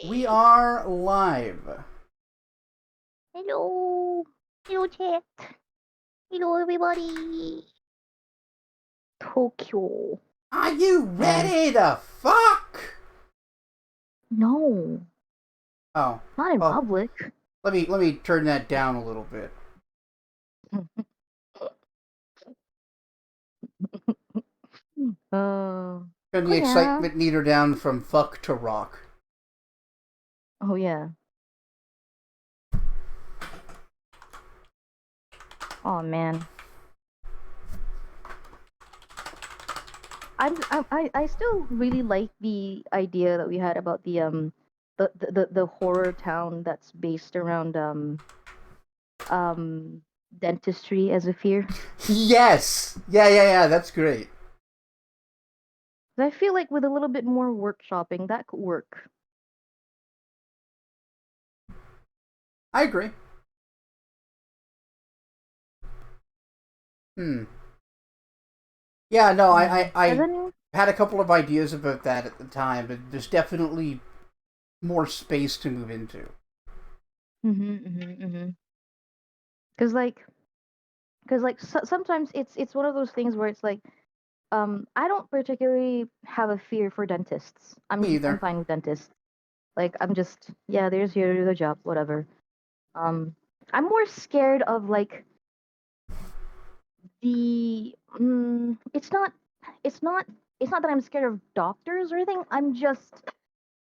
We are live. Hello. Hello, chat. Hello, everybody. Tokyo. Are you Man. ready to fuck? No. Oh, Not in well, public. let me turn that down a little bit. uh. Turn the Kuya. excitement meter down from fuck to rock. Oh, yeah. Oh, man. I still really like the idea that we had about the horror town that's based around um dentistry as a fear. Yes! Yeah, that's great. I feel like with a little bit more workshopping, that could work. I agree. Hmm. Yeah, no, Has I any? had a couple of ideas about that at the time, but there's definitely more space to move into. Because like, sometimes it's one of those things where it's like, I don't particularly have a fear for dentists. Me I'm either. fine with dentists. Like I'm just yeah, they're just here to do their job, whatever. Um, I'm more scared of like it's not it's not it's not that I'm scared of doctors or anything. I'm just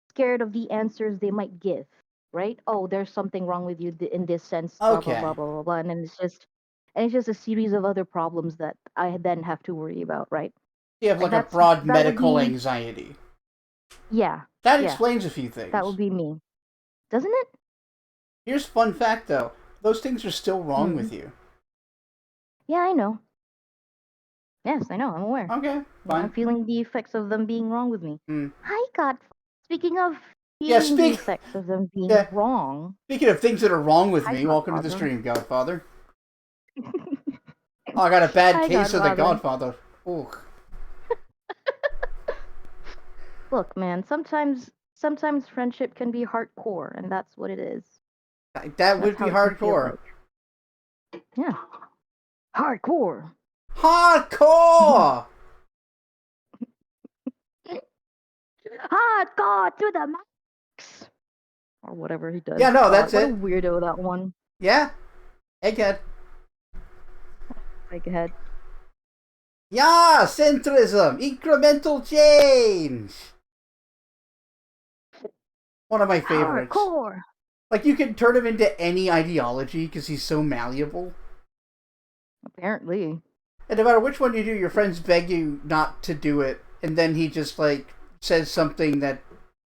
scared of the answers they might give. Right? Oh, there's something wrong with you in this sense. Blah blah blah Okay. blah blah blah, and then it's just a series of other problems that I then have to worry about. Right? You have Like like a broad that would medical be anxiety. yeah That yeah explains a few that things. would be me, doesn't it? Here's a fun fact though. Those things are still wrong Hmm. with you. Yeah, I know. Yes, I know. I'm aware. Okay, I'm fine. feeling the effects of them being wrong with me. Hmm. Hi, God. Speaking of Yeah, feeling the effects of them being yeah, wrong, speaking of things that are wrong with hi, me, welcome to the Godfather. stream, Godfather. Oh, I got a bad Hi, case of the Godfather. Godfather. Ooh. Look, man. Sometimes friendship can be hardcore, and that's what it is. That That's would be how it can feel hardcore. like. Yeah, hardcore. Hardcore! Hardcore to the max, or whatever he does. Yeah, no, God, that's what a it. weirdo that one. Yeah, egghead. Like ahead. Yeah, centrism, incremental change. One of my favorites. Hardcore. Like, you can turn him into any ideology because he's so malleable. Apparently. And no matter which one you do, your friends beg you not to do it, and then he just like says something that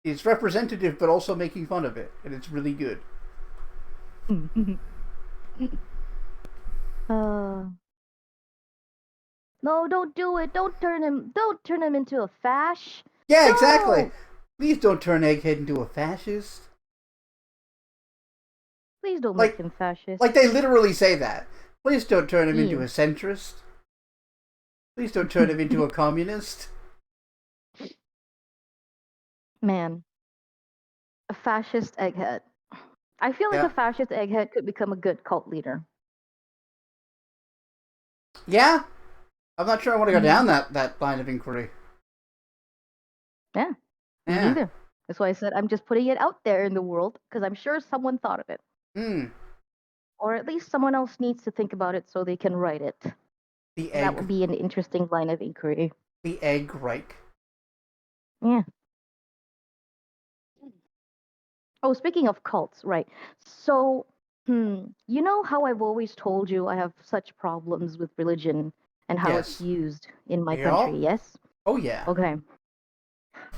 is representative but also making fun of it, and it's really good. uh, no, don't do it. Don't turn him into a fash. Yeah, exactly. Don't. Please don't turn Egghead into a fascist. Please don't make Like, him fascist. like they literally say that. Please don't turn him into Yeah. a centrist. Please don't turn him into a communist. Man, a fascist egghead. I feel like a Yeah, fascist egghead could become a good cult leader. yeah. I'm not sure I want to go Hmm. down that line of inquiry. Yeah, me Yeah. neither. That's why I said I'm just putting it out there in the world because I'm sure someone thought of it. Hmm. Or at least someone else needs to think about it so they can write it. The And that would egg. be an interesting line of inquiry. The egg Reich. Yeah. Oh, speaking of cults, right. So, you know how I've always told you I have such problems with religion and how it's Yes. used in my Yeah. country, yes? Oh yeah. Okay.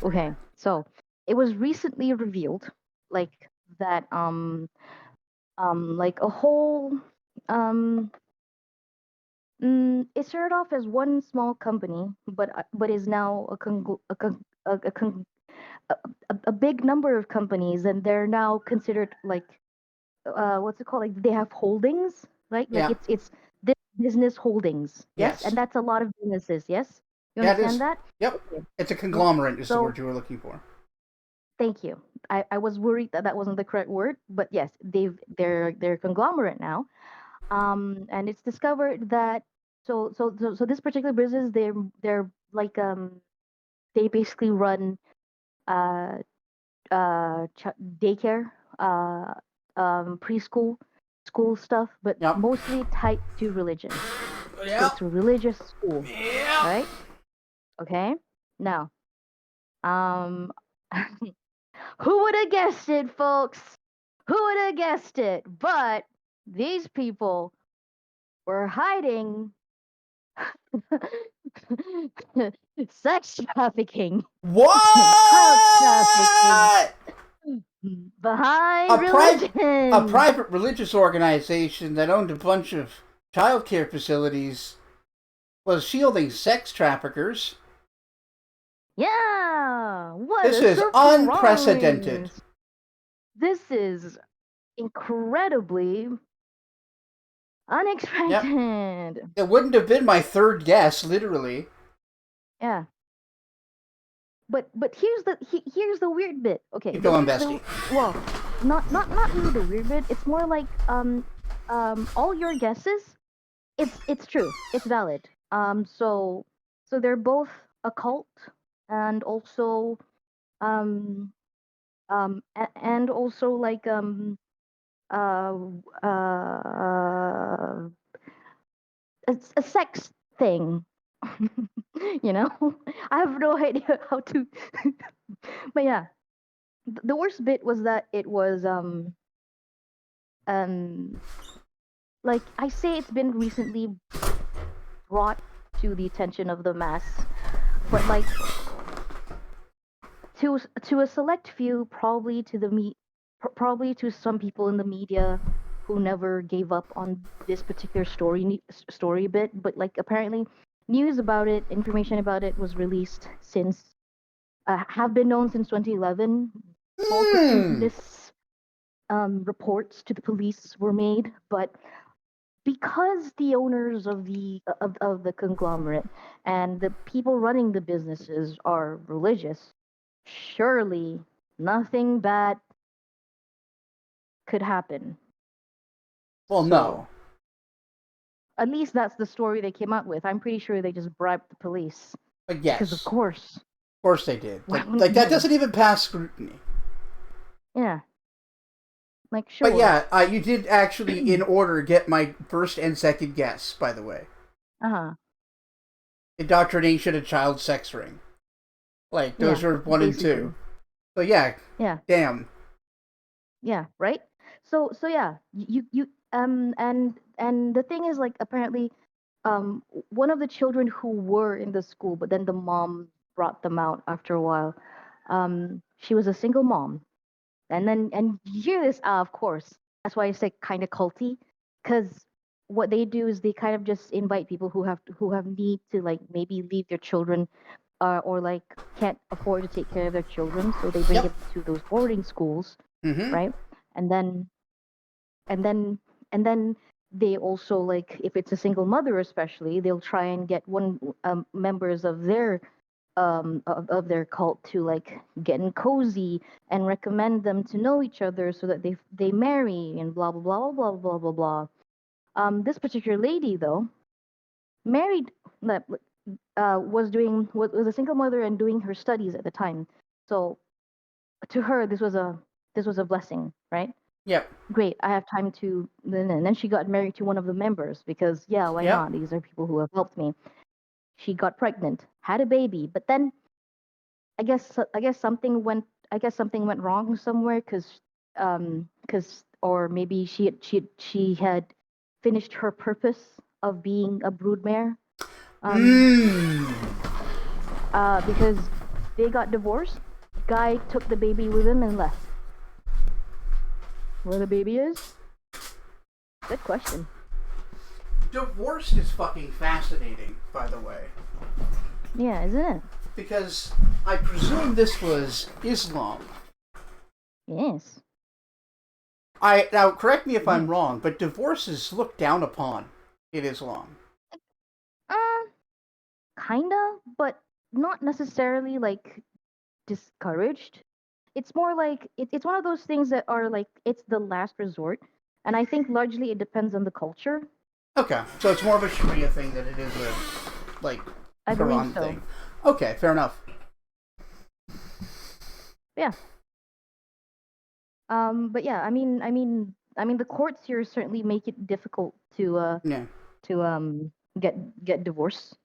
Okay. So, it was recently revealed like that like a whole um it started off as one small company but is now a, a big number of companies, and they're now considered like what's it called, like they have holdings, right? Like Yeah. it's this business holdings, yes, and Yes. that's a lot of businesses, yes, you Yeah, it understand is. that? Yep. Okay. It's a so conglomerate is the so word you were looking for. Thank you. I was worried that that wasn't the correct word, but yes, they're a conglomerate now. And it's discovered that so this particular business, they're like they basically run uh daycare, preschool, school stuff, but Yep. mostly tied to religion. So Yep. it's a religious school, Yep. right? Okay. Now, um, who would have guessed it, folks? Who would have guessed it? But these people were hiding sex trafficking and child trafficking What? behind A private a religion. private religious organization that owned a bunch of childcare facilities was shielding sex traffickers. Yeah, what This a is unprecedented. surprise! This is incredibly Yep. unexpected. It wouldn't have been my third guess, literally. Yeah, but here's the weird bit. Okay, Keep going, the bestie. well, not really the weird bit. It's more like all your guesses. It's true. It's valid. So they're both occult and also and also like uh uh a sex thing. You know, I have no idea how to. But yeah, the worst bit was that it was um like I say it's been recently brought to the attention of the mass, but like to a select few, probably to probably to some people in the media who never gave up on this particular story bit. But like apparently, news about it, information about it was released since have been known since 2011. Hmm. Multitudinous reports to the police were made, but because the owners of the conglomerate and the people running the businesses are religious, surely nothing bad could happen. Well, So no. at least that's the story they came up with. I'm pretty sure they just bribed the police But because of yes. course. Of course they did. Why Like, wouldn't like that they? doesn't even pass scrutiny. Yeah, like But sure. yeah, you did actually, in order, get my first and second guess, by the way. Uh-huh. Indoctrination and child sex ring. Like, those Yeah, are one and basically. two. So yeah, Yeah. damn. Yeah, right? So yeah, you and the thing is like apparently one of the children who were in the school, but then the mom brought them out after a while. She was a single mom. And you hear this, of course. That's why I say kind of culty, because what they do is they kind of just invite people who have need to like maybe leave their children or like can't afford to take care of their children, so they bring Yep. them to those boarding schools, Mm-hmm. right? And then and then and then they also like if it's a single mother especially, they'll try and get one members of their cult to like get in cozy and recommend them to know each other so that they marry and blah blah blah blah blah blah blah. This particular lady though married was a single mother and doing her studies at the time. So to her this was a blessing, right? Yep. Great, I have time to. And then she got married to one of the members because yeah, why Yep. not? These are people who have helped me. She got pregnant, had a baby, but then I guess something went something went wrong somewhere because or maybe she had finished her purpose of being a broodmare um Mmm. because they got divorced. Guy took the baby with him and left. Where the baby is? Good question. Divorce is fucking fascinating, by the way. Yeah, isn't it? Because I presume this was Islam. Yes. Now correct me if I'm Yes. wrong, but divorce is looked down upon in Islam. Uh, kinda, but not necessarily like discouraged. it's more like it's one of those things that are like it's the last resort, and I think largely it depends on the culture. Okay, so it's more of a Sharia thing than it is a like I believe Quran so. thing. Okay, fair enough. Yeah. But yeah, I mean, the courts here certainly make it difficult Yeah. to get divorced.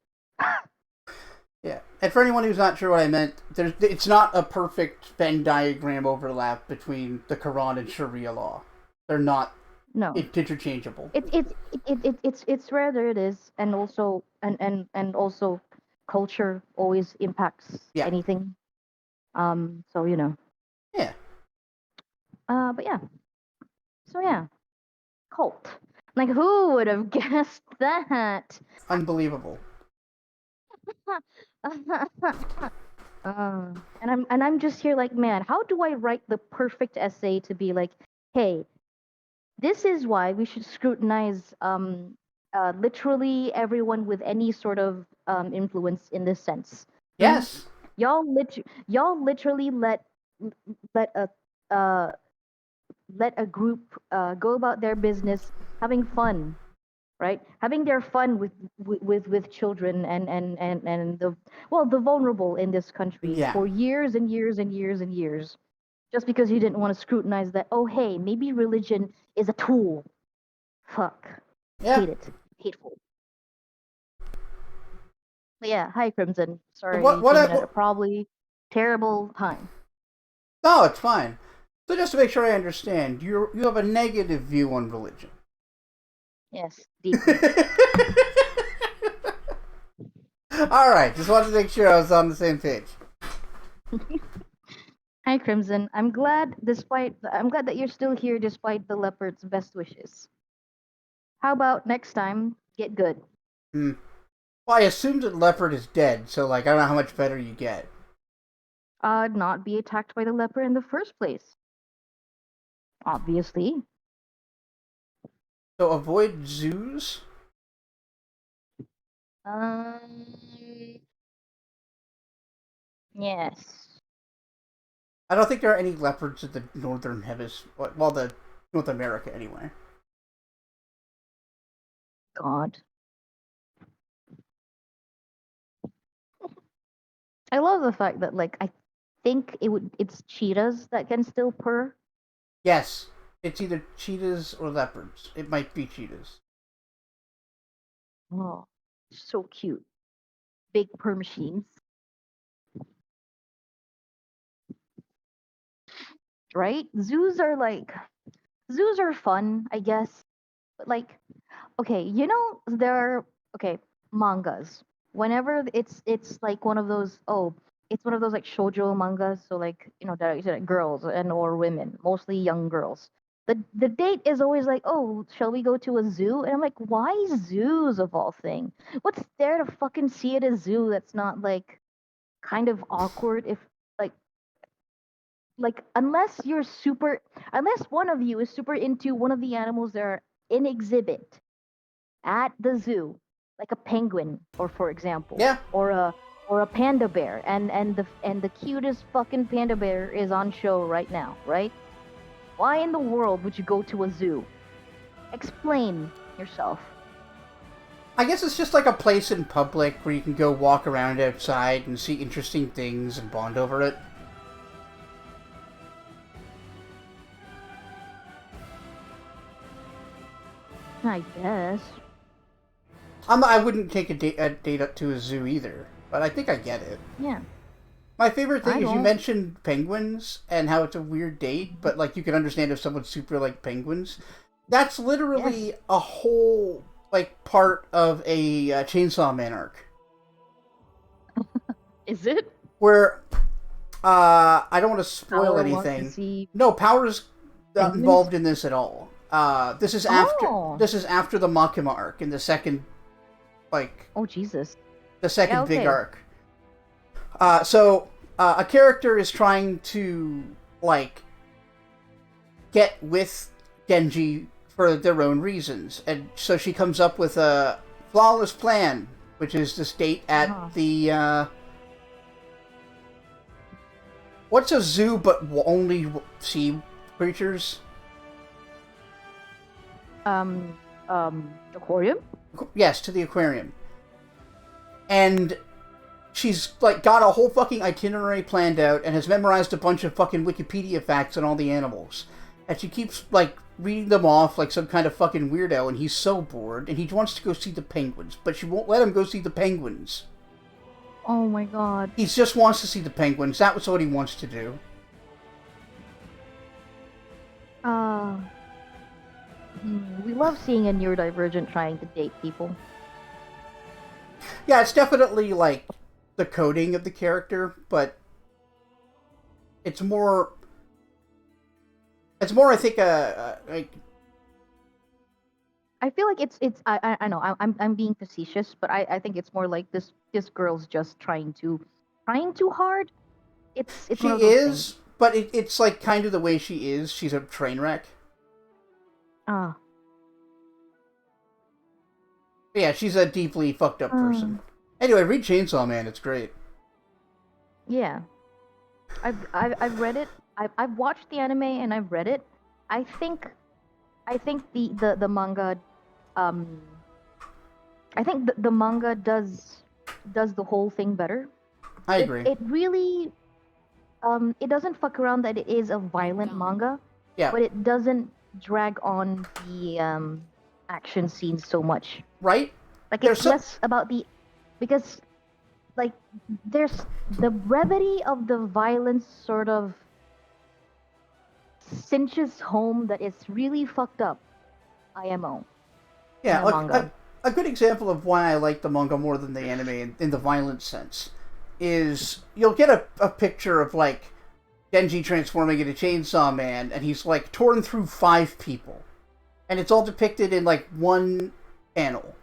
Yeah, and for anyone who's not sure what I meant, it's not a perfect Venn diagram overlap between the Quran and Sharia law. They're not No, interchangeable. it's rare that it is, and also and also culture always impacts Yeah, anything. So yeah, but yeah, so yeah, cult. Like who would have guessed that? unbelievable. And I'm just here like, man, how do I write the perfect essay to be like, hey, this is why we should scrutinize literally everyone with any sort of influence in this sense. Hmm? Yes. Y'all literally let a uh, let a group go about their business having fun, right? Having their fun with children and the vulnerable in this country Yeah. for years and years and years and years, just because you didn't want to scrutinize that. Oh, hey, maybe religion is a tool. Fuck, Yeah. hate it, hateful. But yeah, hi Crimson. Sorry What? you What? came in at a probably terrible time. No, it's fine. So just to make sure I understand, you have a negative view on religion. Yes, deeply. All right, just wanted to make sure I was on the same page. Hi Crimson. I'm glad that you're still here despite the leopard's best wishes. How about next time, get good? Hmm. Well, I assume that leopard is dead, so like I don't know how much better you get. Not be attacked by the leopard in the first place. Obviously. So avoid zoos. Um, yes. I don't think there are any leopards in the northern hemisphere. Well, the North America anyway. God. I love the fact that like I think it's cheetahs that can still purr. Yes, it's either cheetahs or leopards. It might be cheetahs. Oh, so cute. Big purr machines, right? Zoos are fun, I guess. But like, okay, there are okay mangas. Whenever it's like one of those, it's one of those like shoujo mangas, so like directed at girls and or women, mostly young girls. The date is always like, oh, shall we go to a zoo? And I'm like, why zoos of all thing? What's there to fucking see at a zoo that's not like kind of awkward if like unless one of you is super into one of the animals that are in exhibit at the zoo, like a penguin, or for example, Yeah, or a panda bear, and the cutest fucking panda bear is on show right now, right? Why in the world would you go to a zoo? Explain yourself. I guess it's just like a place in public where you can go walk around outside and see interesting things and bond over it. I guess. I wouldn't take a date up to a zoo either, but I think I get it. Yeah, My favorite thing I is you don't. mentioned penguins and how it's a weird date, but like you can understand if someone's super like penguins. That's Yes. literally a whole like part of a Chainsaw Man arc Is it? where I don't want to spoil Power wants to anything. see No, Power's not penguins. involved in this at all. This is after Oh. the Makima arc in the second like Oh Jesus. the Yeah. second big Okay. arc. So a character is trying to like get with Genji for their own reasons, and so she comes up with a flawless plan, which is to state Uh huh. at the What's a zoo but only sea creatures? Um, aquarium. Yes, to the aquarium. And she's like got a whole fucking itinerary planned out and has memorized a bunch of fucking Wikipedia facts on all the animals. And she keeps like reading them off like some kind of fucking weirdo, and he's so bored, and he wants to go see the penguins, but she won't let him go see the penguins. Oh my god. He just wants to see the penguins. That was what he wants to do. We love seeing a neurodivergent trying to date people. Yeah, it's definitely like the coding of the character, but it's more. It's more, I think, like. I feel like I know I'm being facetious, but I think it's more like this girl's just trying too hard. It's She one of those is, things. but it's like kind of the way she is. She's a train wreck. Ah. Yeah, she's a deeply fucked up person. Anyway, read Chainsaw Man. It's great. Yeah. I've read it. I've watched the anime and I've read it. I think the manga I think the manga does the whole thing better. I agree. It really it doesn't fuck around that it is a violent manga, Yeah. but it doesn't drag on the action scenes so much. Right? Like it's less about because like there's the brevity of the violence sort of cinches home that it's really fucked up. IMO. Yeah, like, a good example of why I like the manga more than the anime in the violent sense is you'll get a picture of like Genji transforming into Chainsaw Man, and he's like torn through 5 people, and it's all depicted in like one panel,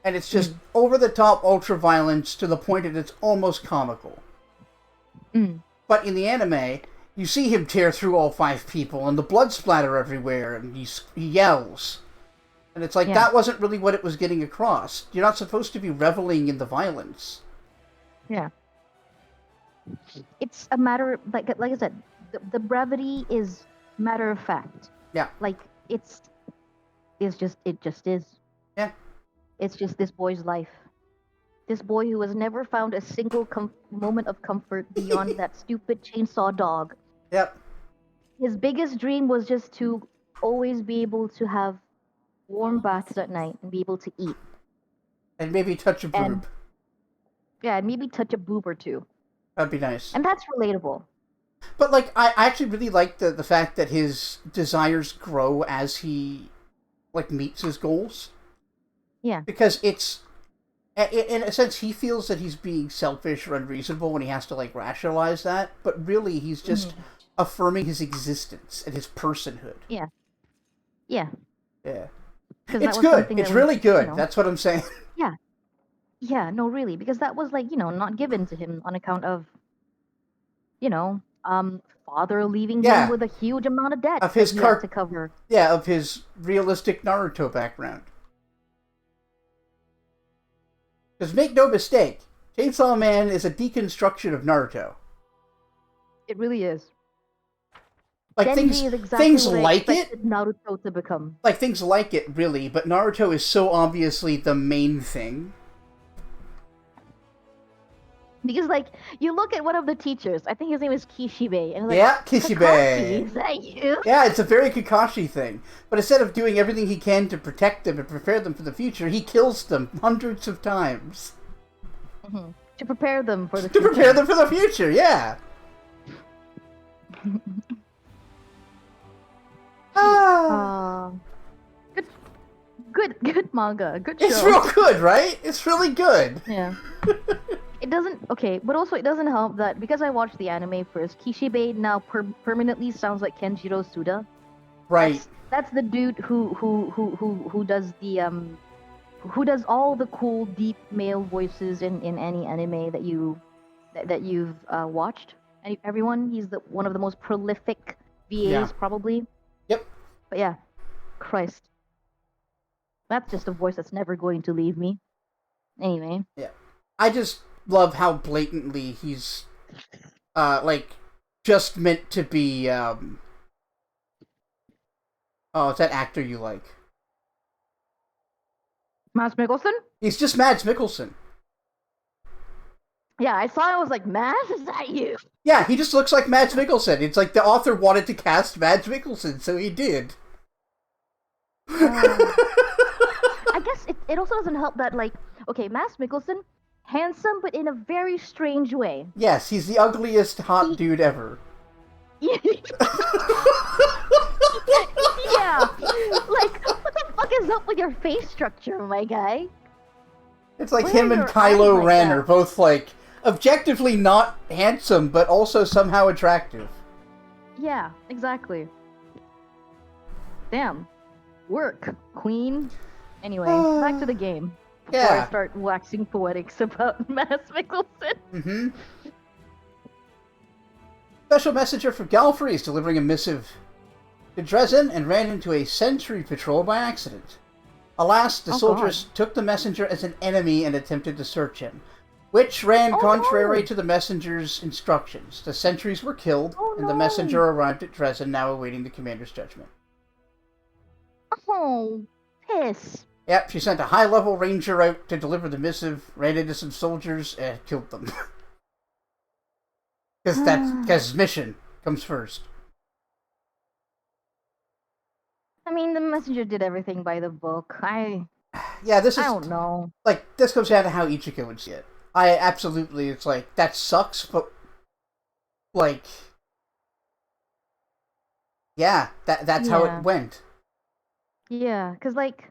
and it's just over the top ultra violence to the point that it's almost comical. But in the anime, you see him tear through all 5 people, and the blood splatter everywhere, and he yells. And it's like, that wasn't really what it was getting across. You're not supposed to be reveling in the violence. Yeah. It's a matter, like I said, the brevity is matter of fact. Yeah. Like, it just is. Yeah. It's just this boy's life. This boy who has never found a single moment of comfort beyond that stupid chainsaw dog. Yep. His biggest dream was just to always be able to have warm baths at night and be able to eat. And maybe touch a boob. And maybe touch a boob or two. That'd be nice. And that's relatable. But, like, I actually really like the fact that his desires grow as he, like, meets his goals. Yeah. Because it's, in a sense, he feels that he's being selfish or unreasonable when he has to, like, rationalize that. But really, he's just affirming his existence and his personhood. Yeah. Yeah. Yeah. It's good. It's really good. That's what I'm saying. Yeah. Yeah, no, really. Because that was, like, not given to him on account of, father leaving him with a huge amount of debt of his he had to cover. Yeah, of his realistic Naruto background. Because make no mistake, Chainsaw Man is a deconstruction of Naruto. It really is. Like Genji things like it. Naruto to become. Like things like it, really, but Naruto is so obviously the main thing. Because, like, you look at one of the teachers, I think his name is Kishibe, and like, Kishibe. Kakashi, is that you? Yeah, it's a very Kakashi thing. But instead of doing everything he can to protect them and prepare them for the future, he kills them hundreds of times. Mm-hmm. To prepare them for the future. To prepare them for the future, yeah. Good manga. Good show. It's real good, right? It's really good. Yeah. It doesn't, but also it doesn't help that because I watched the anime first, Kishibe now permanently sounds like Kenjiro Suda. Right. That's the dude who does the who does all the cool deep male voices in any anime that you've watched. And everyone, he's one of the most prolific VAs probably. Yep. But yeah, Christ. That's just a voice that's never going to leave me. Anyway. Yeah. I just love how blatantly he's, like, just meant to be, oh, it's that actor you like. Mads Mikkelsen? He's just Mads Mikkelsen. Yeah, I saw it. I was like, Mads, is that you? Yeah, he just looks like Mads Mikkelsen. It's like the author wanted to cast Mads Mikkelsen, so he did. I guess it also doesn't help that, like, okay, Mads Mikkelsen, handsome, but in a very strange way. Yes, he's the ugliest hot dude ever. Yeah, like, what the fuck is up with your face structure, my guy? It's like him and Kylo Ren are both, like, objectively not handsome, but also somehow attractive. Yeah, exactly. Damn. Work, queen. Anyway, back to the game. Before I start waxing poetics about Mads Mikkelsen. Mm-hmm. Special messenger from Galfrey is delivering a missive to Dresden and ran into a sentry patrol by accident. Alas, the soldiers took the messenger as an enemy and attempted to search him, which ran contrary to the messenger's instructions. The sentries were killed, and the messenger arrived at Dresden, now awaiting the commander's judgment. Oh, piss. Yep, she sent a high-level ranger out to deliver the missive, ran into some soldiers, and killed them. Because mission comes first. I mean, the messenger did everything by the book. I don't know. Like, this comes down to how Ichiko would see it. It's like, that sucks, but, like, yeah, that's how it went. Yeah, because, like,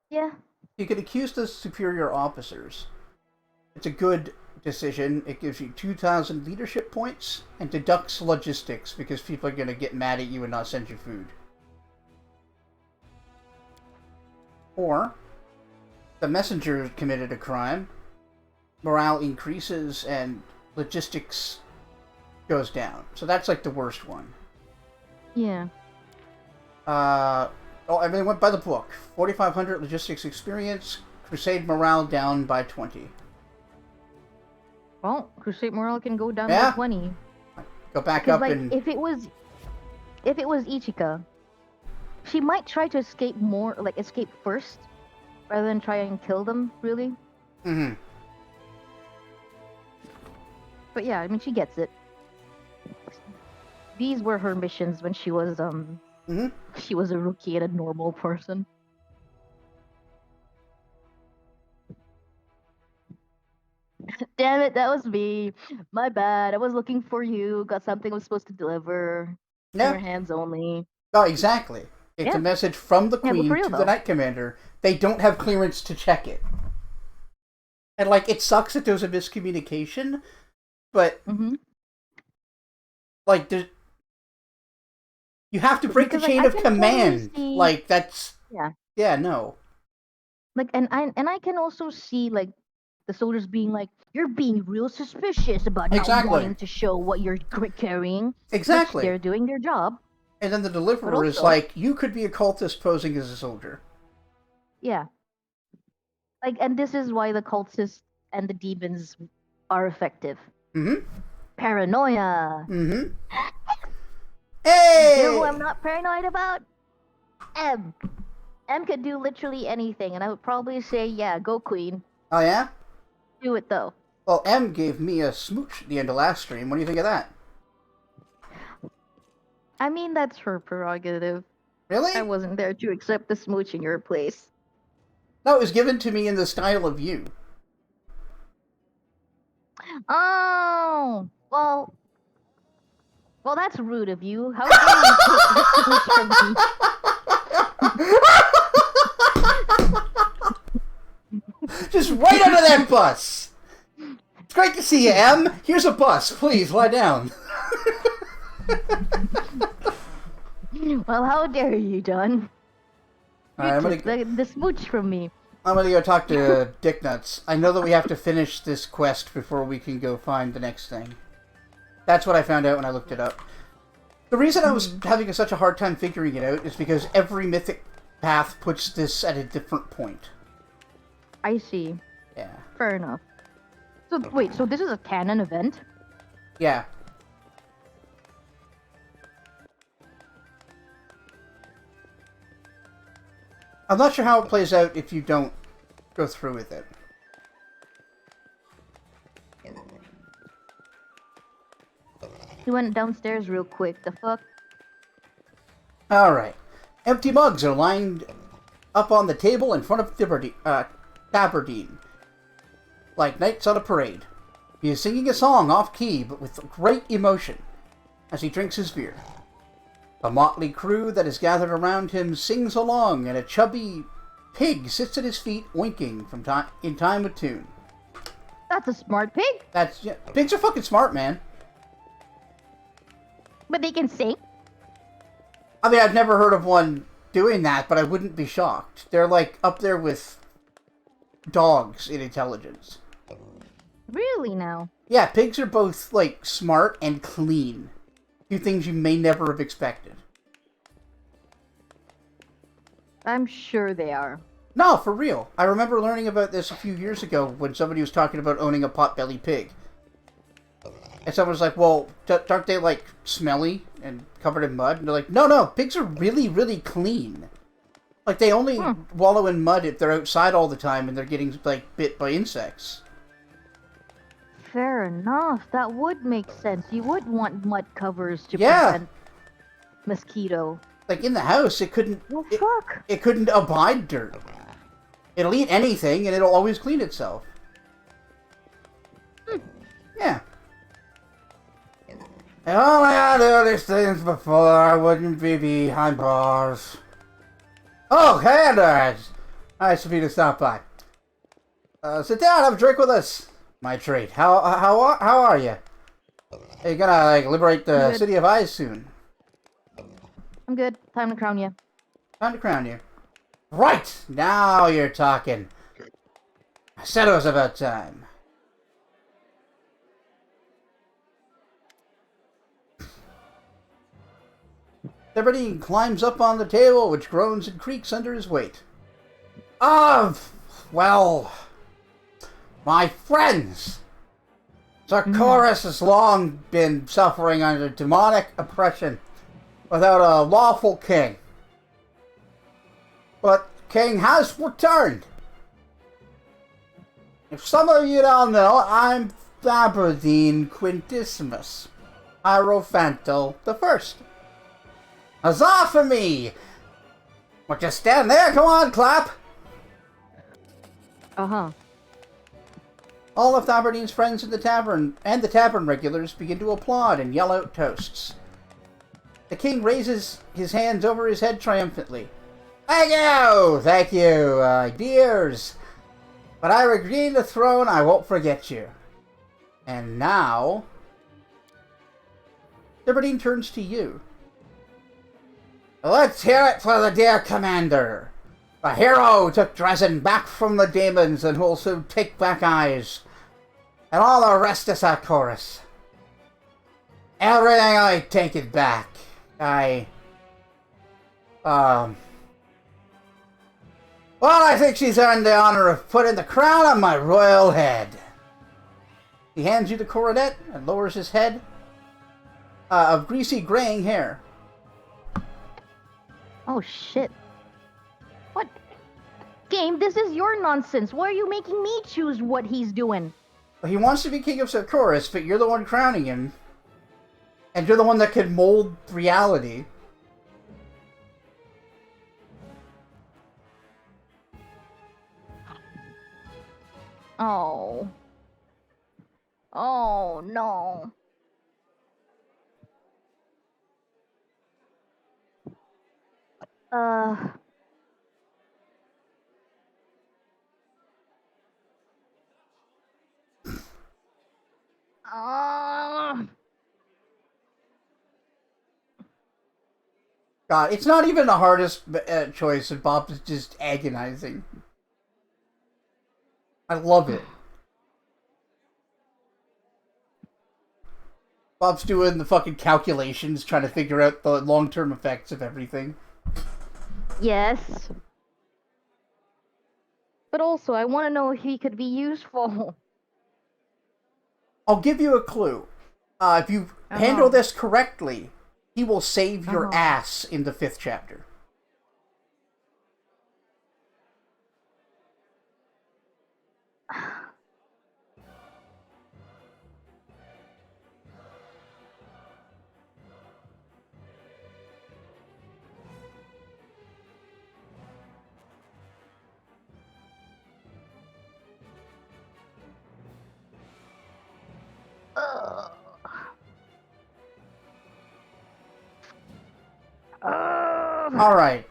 yeah. You could accuse the superior officers. It's a good decision. It gives you 2,000 leadership points and deducts logistics because people are going to get mad at you and not send you food. Or, the messenger committed a crime, morale increases, and logistics goes down. So that's like the worst one. Yeah. Everything went by the book. 4,500 logistics experience, crusade morale down by 20. Well, crusade morale can go down by 20. Go back up, like, and if it was Ichika, she might try to escape first, rather than try and kill them, really. Mm-hmm. But yeah, I mean, she gets it. These were her missions when she was she was a rookie and a normal person. Damn it, that was me. My bad. I was looking for you. Got something I was supposed to deliver. Yeah. Your hands only. Oh, exactly. It's a message from the Queen to the Knight Commander. They don't have clearance to check it. And, like, it sucks that there's a miscommunication, but, like, you have to break the chain of command. Totally like, that's... Yeah, no. Like, and I can also see, like, the soldiers being like, you're being real suspicious about not wanting to show what you're carrying. Exactly. They're doing their job. And then the deliverer is like, you could be a cultist posing as a soldier. Yeah. Like, and this is why the cultists and the demons are effective. Mm-hmm. Paranoia. Mm-hmm. Hey! You know who I'm not paranoid about? M. M could do literally anything, and I would probably say, yeah, go Queen. Oh, yeah? Do it, though. Well, M gave me a smooch at the end of last stream. What do you think of that? I mean, that's her prerogative. Really? I wasn't there to accept the smooch in your place. No, it was given to me in the style of you. Oh, well, that's rude of you. How dare you take the smooch from me? Just right under that bus. It's great to see you, M. Here's a bus. Please, lie down. Well, how dare you, John? Right, the smooch from me. I'm gonna go talk to Dick Nuts. I know that we have to finish this quest before we can go find the next thing. That's what I found out when I looked it up. The reason I was having such a hard time figuring it out is because every mythic path puts this at a different point. I see. Yeah. Fair enough. So wait, so this is a canon event? Yeah. I'm not sure how it plays out if you don't go through with it. He went downstairs real quick. The fuck? Alright. Empty mugs are lined up on the table in front of Tabardine, like knights on a parade. He is singing a song off-key, but with great emotion, as he drinks his beer. The motley crew that is gathered around him sings along, and a chubby pig sits at his feet, winking in time with tune. That's a smart pig. Yeah, pigs are fucking smart, man. But they can sing? I mean, I've never heard of one doing that, but I wouldn't be shocked. They're, like, up there with dogs in intelligence. Really now? Yeah, pigs are both, like, smart and clean. Two things you may never have expected. I'm sure they are. No, for real. I remember learning about this a few years ago when somebody was talking about owning a potbelly pig. And someone was like, well, aren't they, like, smelly and covered in mud? And they're like, no, pigs are really, really clean. Like, they only wallow in mud if they're outside all the time and they're getting, like, bit by insects. Fair enough. That would make sense. You would want mud covers to prevent mosquito. Like, in the house, it couldn't... Well, fuck. It couldn't abide dirt. It'll eat anything, and it'll always clean itself. Yeah. If only I knew these things before, I wouldn't be behind bars. Oh, hey, Anders! Nice of you to stop by. Sit down, have a drink with us. My treat. How are you? Are you gonna, like, liberate the City of Ice soon? I'm good. Time to crown you. Time to crown you. Right! Now you're talking. I said it was about time. Liberty climbs up on the table, which groans and creaks under his weight. Well, my friends! Sarkoris has long been suffering under demonic oppression without a lawful king. But king has returned. If some of you don't know, I'm Aberdeen Quintissimus, Hierophanto the First. Huzzah for me! Well, just stand there, come on, clap! Uh-huh. All of Aberdeen's friends in the tavern and the tavern regulars begin to applaud and yell out toasts. The king raises his hands over his head triumphantly. Thank you, dears. But I regain the throne, I won't forget you. And now... Aberdeen turns to you. Let's hear it for the dear commander. The hero who took Dresden back from the demons and who will soon take back eyes. And all the rest is our chorus. Everything I take it back. Well, I think she's earned the honor of putting the crown on my royal head. He hands you the coronet and lowers his head of greasy graying hair. Oh, shit. What? Game, this is your nonsense. Why are you making me choose what he's doing? Well, he wants to be king of Sarkoris, but you're the one crowning him. And you're the one that can mold reality. Oh. Oh, no. God, it's not even the hardest choice, and Bob is just agonizing. I love it. Bob's doing the fucking calculations, trying to figure out the long-term effects of everything. Yes. But also, I want to know if he could be useful. I'll give you a clue. If you handle this correctly, he will save your ass in the 5th chapter.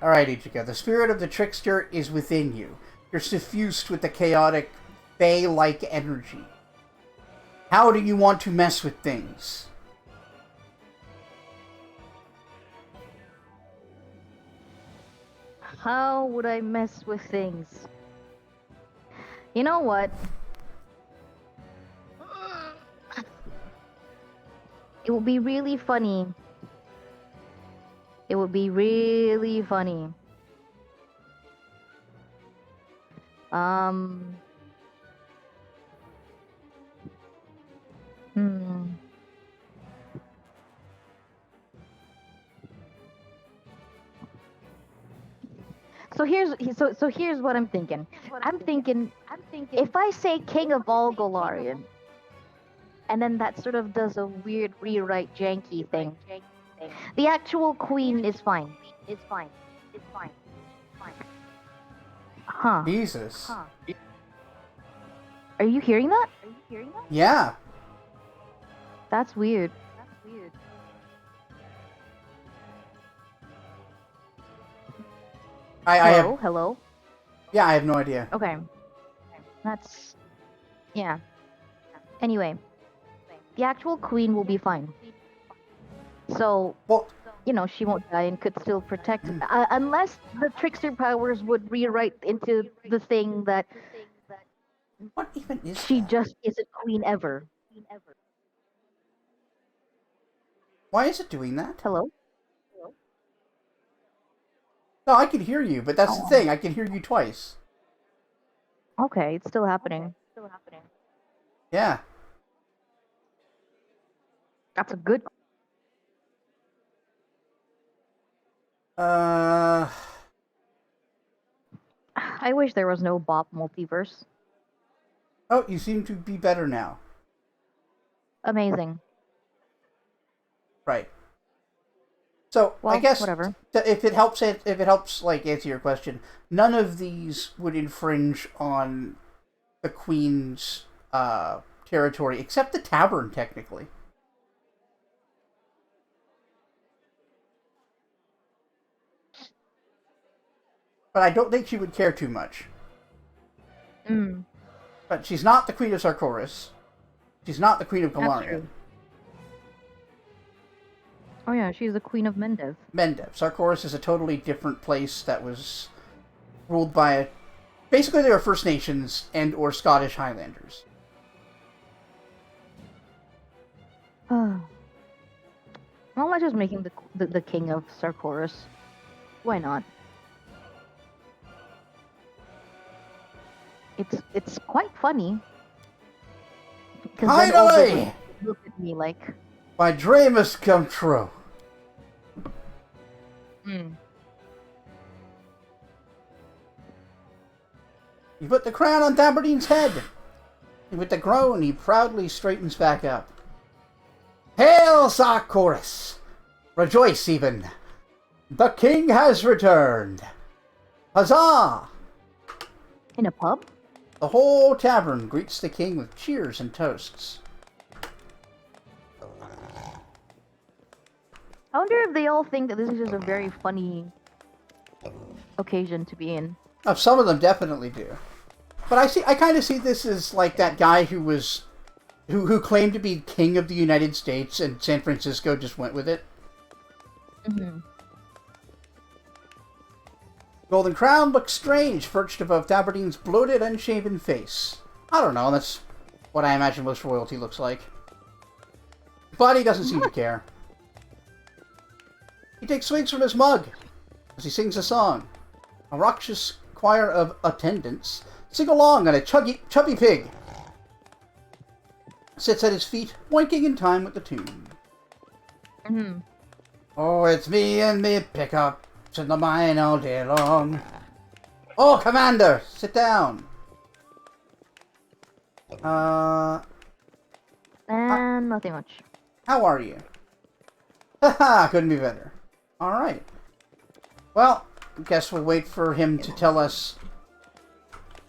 Alright, Ichigo. The spirit of the trickster is within you. You're suffused with the chaotic, Fae-like energy. How do you want to mess with things? How would I mess with things? You know what? It would be really funny. It would be really funny. So here's what I'm thinking. I'm thinking if I say King of all Golarion, and then that sort of does a weird rewrite janky thing. The actual queen is fine. It's fine. Huh. Jesus. Are you hearing that? Yeah. That's weird. Hello? Yeah, I have no idea. Okay. That's... Yeah. Anyway. The actual queen will be fine. So... Well... You know, she won't die and could still protect... unless the trickster powers would rewrite into the thing that... What even is she that? just isn't queen ever. Why is it doing that? Hello? No, I can hear you, but that's the thing. I can hear you twice. Okay, it's still happening. Yeah. That's a good... I wish there was no Bop multiverse. Oh, you seem to be better now. Amazing. Right. So, well, I guess whatever. If it helps, like, answer your question, none of these would infringe on the Queen's territory, except the tavern, technically. But I don't think she would care too much. But she's not the Queen of Sarkoris. She's not the Queen of Golarion. Oh yeah, she's the Queen of Mendev. Sarkoris is a totally different place that was ruled by... Basically, they were First Nations and or Scottish Highlanders. Why am I just making the King of Sarkoris? Why not? It's quite funny. Finally! Look at me like... My dream has come true. You put the crown on Tabardine's head. And with a groan, he proudly straightens back up. Hail, Sarkoris! Rejoice, even. The king has returned. Huzzah! In a pub? The whole tavern greets the king with cheers and toasts. I wonder if they all think that this is just a very funny occasion to be in. Oh, some of them definitely do. But I kind of see this as like that guy who claimed to be king of the United States and San Francisco just went with it. Golden crown looks strange, perched above Tabardine's bloated, unshaven face. I don't know, that's what I imagine most royalty looks like. But he doesn't seem to care. He takes swigs from his mug as he sings a song. A raucous choir of attendants sing along on a chubby pig. sits at his feet, winking in time with the tune. Mm-hmm. Oh, it's me and me pickups in the mine all day long. Oh, Commander, sit down. And nothing much. How are you? Haha, couldn't be better. Alright. Well, guess we'll wait for him to tell us.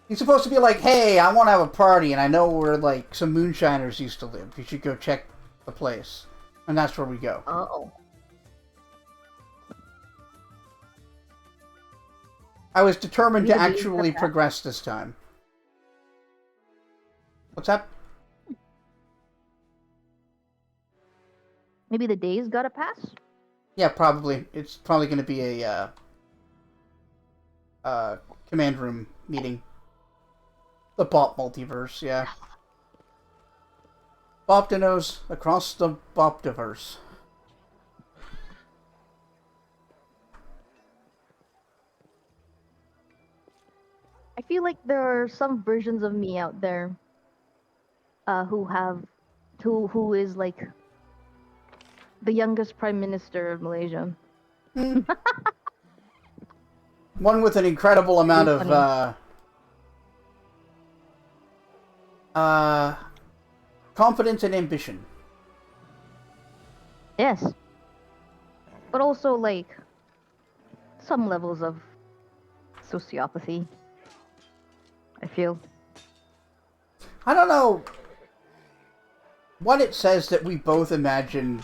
He's supposed to be like, hey, I want to have a party, and I know where, like, some moonshiners used to live. You should go check the place. And that's where we go. Uh-oh. I was determined to actually progress this time. What's up? Maybe the days gotta pass? Yeah, probably. It's probably going to be a command room meeting. The Bop multiverse, yeah. Bopdinos across the Bopdiverse. I feel like there are some versions of me out there who is like the youngest prime minister of Malaysia. One with an incredible amount of confidence and ambition. Yes. But also like some levels of sociopathy, I feel. I don't know what it says that we both imagine.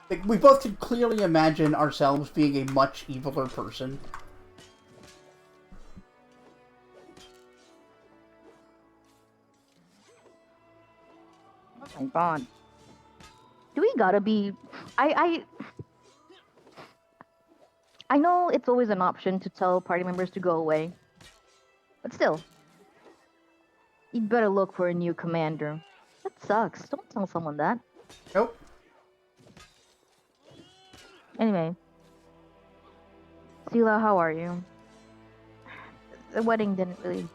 Like, we both can clearly imagine ourselves being a much eviler person. Oh my god. Do we gotta be... I know it's always an option to tell party members to go away. But still. You'd better look for a new commander. That sucks. Don't tell someone that. Nope. Anyway. Sela, how are you? The wedding didn't really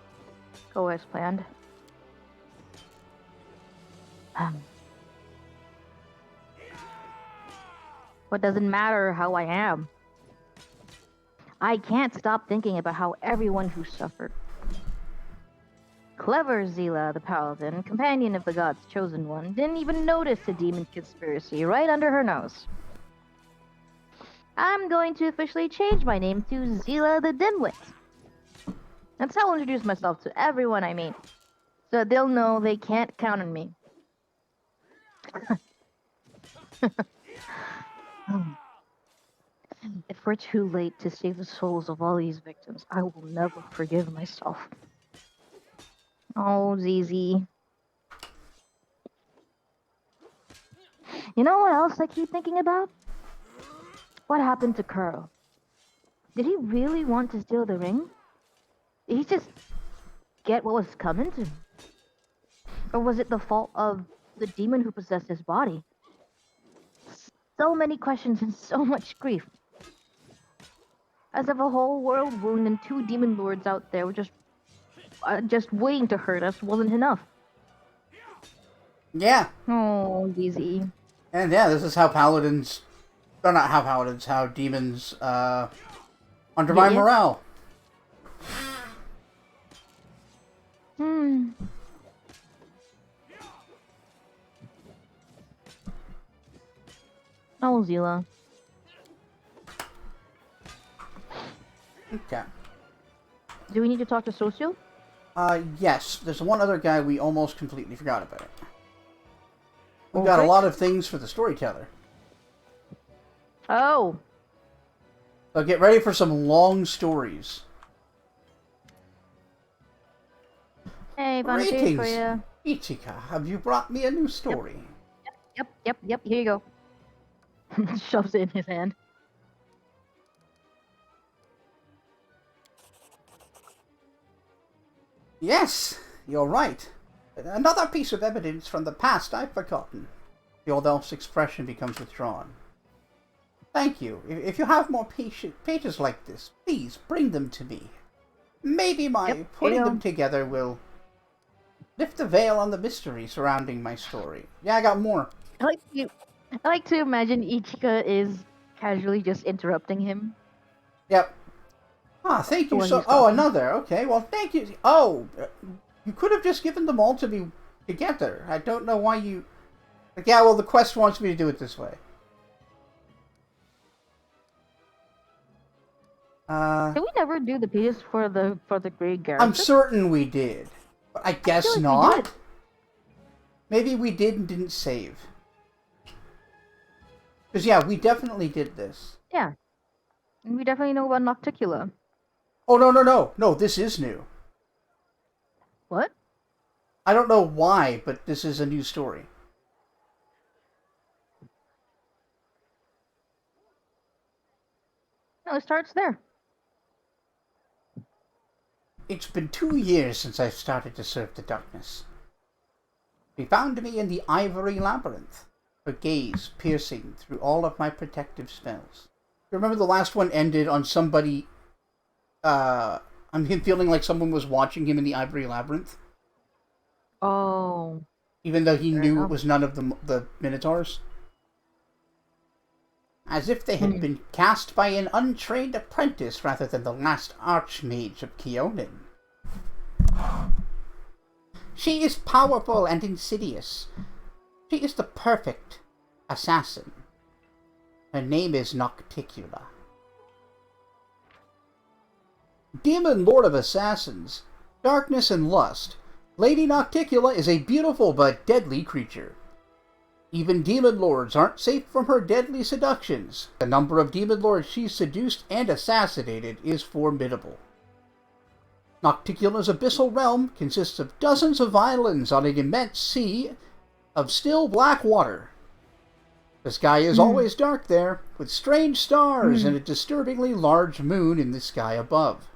go as planned. What doesn't matter how I am. I can't stop thinking about how everyone who suffered. Clever Zila, the paladin, companion of the gods' chosen one, didn't even notice the demon conspiracy right under her nose. I'm going to officially change my name to Zila the Dimwit. That's how I'll introduce myself to everyone I meet, so that they'll know they can't count on me. If we're too late to save the souls of all these victims, I will never forgive myself. Oh, ZZ. You know what else I keep thinking about? What happened to Curl? Did he really want to steal the ring? Did he just get what was coming to him? Or was it the fault of the demon who possessed his body? So many questions and so much grief. As if a whole world wound and 2 demon lords out there were just waiting to hurt us wasn't enough. Yeah. Oh, ZZ. And yeah, this is how paladins... Or not how paladins, how demons, undermine morale. Oh, Zila. Okay. Do we need to talk to Socio? Yes. There's one other guy we almost completely forgot about. We've got a lot of things for the storyteller. Oh. So get ready for some long stories. Hey, found a page for you. Ichika, have you brought me a new story? Yep. Here you go. Shoves it in his hand. Yes, you're right. Another piece of evidence from the past I've forgotten. The old elf's expression becomes withdrawn. Thank you. If you have more pages like this, please bring them to me. Maybe my putting them together will Lift the veil on the mystery surrounding my story. Yeah, I got more. I like to, I like to imagine Ichika is casually just interrupting him Yep. Ah, thank you while so... he's Oh, talking. another. Okay, well, thank you. Oh, you could have just given them all to me together. I don't know why you... Like, yeah, well, the quest wants me to do it this way. Did we never do the pages for the Great I'm Garrison? certain we did. But I I feel guess like we did. not? Maybe we did and didn't save. Because, yeah, we definitely did this. Yeah. And we definitely know about Nocticula. Oh, no, no, no. No, this is new. What? I don't know why, but this is a new story. No, it starts there. It's been 2 years since I started to serve the darkness. She found me in the ivory labyrinth, her gaze piercing through all of my protective spells. You remember the last one ended on somebody, him feeling like someone was watching him in the ivory labyrinth, Oh. even though he Fair knew it enough. was none of the Minotaurs? As if they had Hmm. been cast by an untrained apprentice rather than the last archmage of Keonin. She is powerful and insidious. She is the perfect assassin. Her name is Nocticula. Demon Lord of Assassins, Darkness and Lust, Lady Nocticula is a beautiful but deadly creature. Even demon lords aren't safe from her deadly seductions. The number of demon lords she's seduced and assassinated is formidable. Nocticula's abyssal realm consists of dozens of islands on an immense sea of still black water. The sky is always dark there, with strange stars and a disturbingly large moon in the sky above.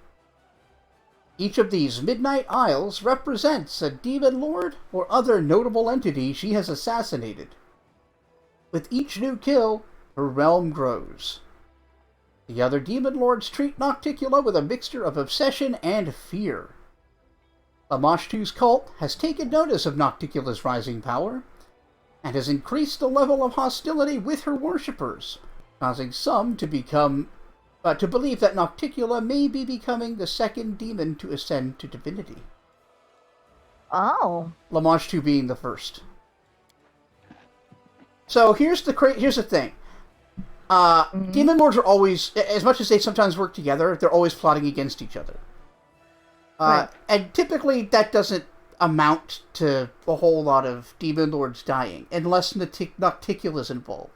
Each of these midnight isles represents a demon lord or other notable entity she has assassinated. With each new kill, her realm grows. The other demon lords treat Nocticula with a mixture of obsession and fear. Lamashtu's cult has taken notice of Nocticula's rising power, and has increased the level of hostility with her worshippers, causing some to believe that Nocticula may be becoming the second demon to ascend to divinity. Oh. Lamashtu being the first. So here's the thing. Demon lords are always, as much as they sometimes work together, they're always plotting against each other. Right. And typically that doesn't amount to a whole lot of demon lords dying, unless Nocticula's involved.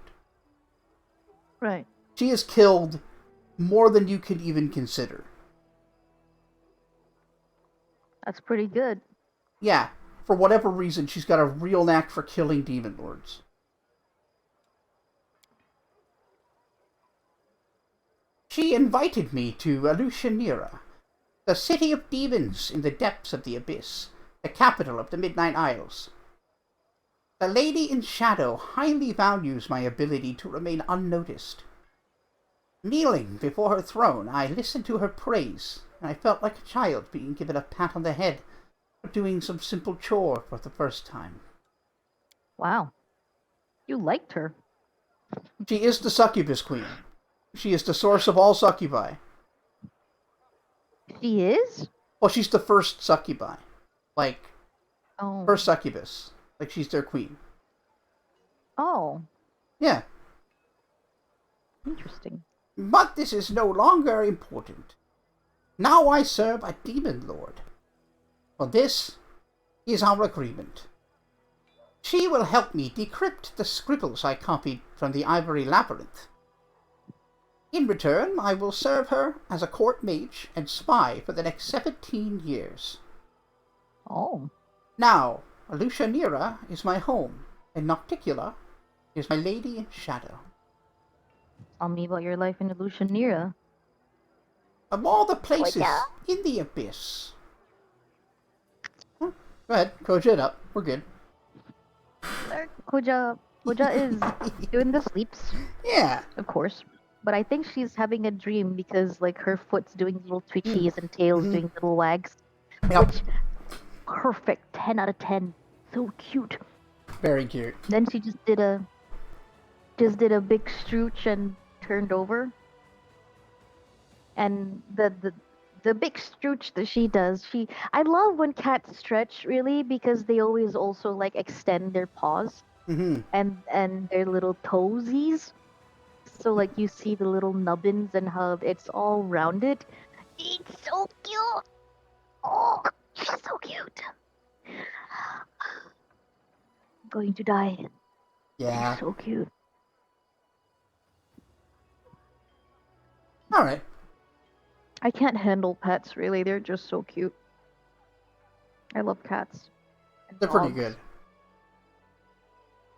Right. She has killed more than you could even consider. That's pretty good. Yeah, for whatever reason, she's got a real knack for killing demon lords. She invited me to Alushanira, the city of demons in the depths of the abyss, the capital of the Midnight Isles. The Lady in Shadow highly values my ability to remain unnoticed. Kneeling before her throne, I listened to her praise, and I felt like a child being given a pat on the head for doing some simple chore for the first time. Wow. You liked her. She is the succubus queen. She is the source of all succubi. She is? Well, she's the first succubi. Like, Oh. first succubus. Like, she's their queen. Oh. Yeah. Interesting. But this is no longer important. Now I serve a demon lord. For this is our agreement. She will help me decrypt the scribbles I copied from the Ivory Labyrinth. In return, I will serve her as a court mage and spy for the next 17 years. Oh. Now, Alushanira is my home, and Nocticula is my lady in shadow. Tell me about your life in Illusionera. Of all the places yeah. in the abyss. Huh? Go ahead, Koja it up. We're good. Koja is doing the sleeps, Yeah. of course. But I think she's having a dream because like her foot's doing little twitchies and tail's doing little wags. Yep. Which perfect 10 out of 10. So cute. Very cute. Then she just did a big strooch and turned over. And the big strooch that she does, I love when cats stretch really because they always also like extend their paws Mm-hmm. and their little toesies. So like you see the little nubbins and how it's all rounded. It's so cute. Oh, she's so cute. I'm going to die. Yeah. She's so cute. All right. I can't handle pets really. They're just so cute. I love cats and They're pretty dogs. good.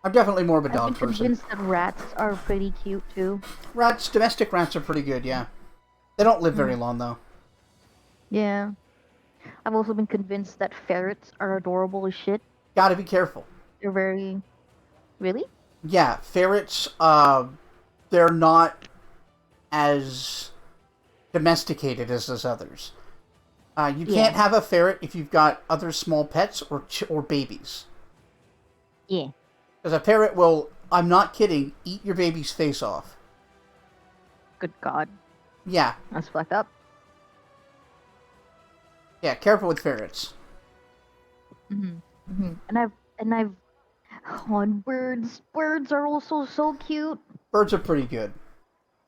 I'm definitely more of a I've dog been person. convinced that rats are pretty cute too. Rats, domestic rats are pretty good, yeah. They don't live very long, though. Yeah. I've also been convinced that ferrets are adorable as shit. Gotta be careful. They're very... Really? Yeah, ferrets, they're not as domesticated as those others. You can't have a ferret if you've got other small pets or babies. Yeah. Because a ferret will, I'm not kidding, eat your baby's face off. Good God. Yeah. That's fucked up. Yeah, careful with ferrets. And I've on birds. Birds are also so cute. Birds are pretty good.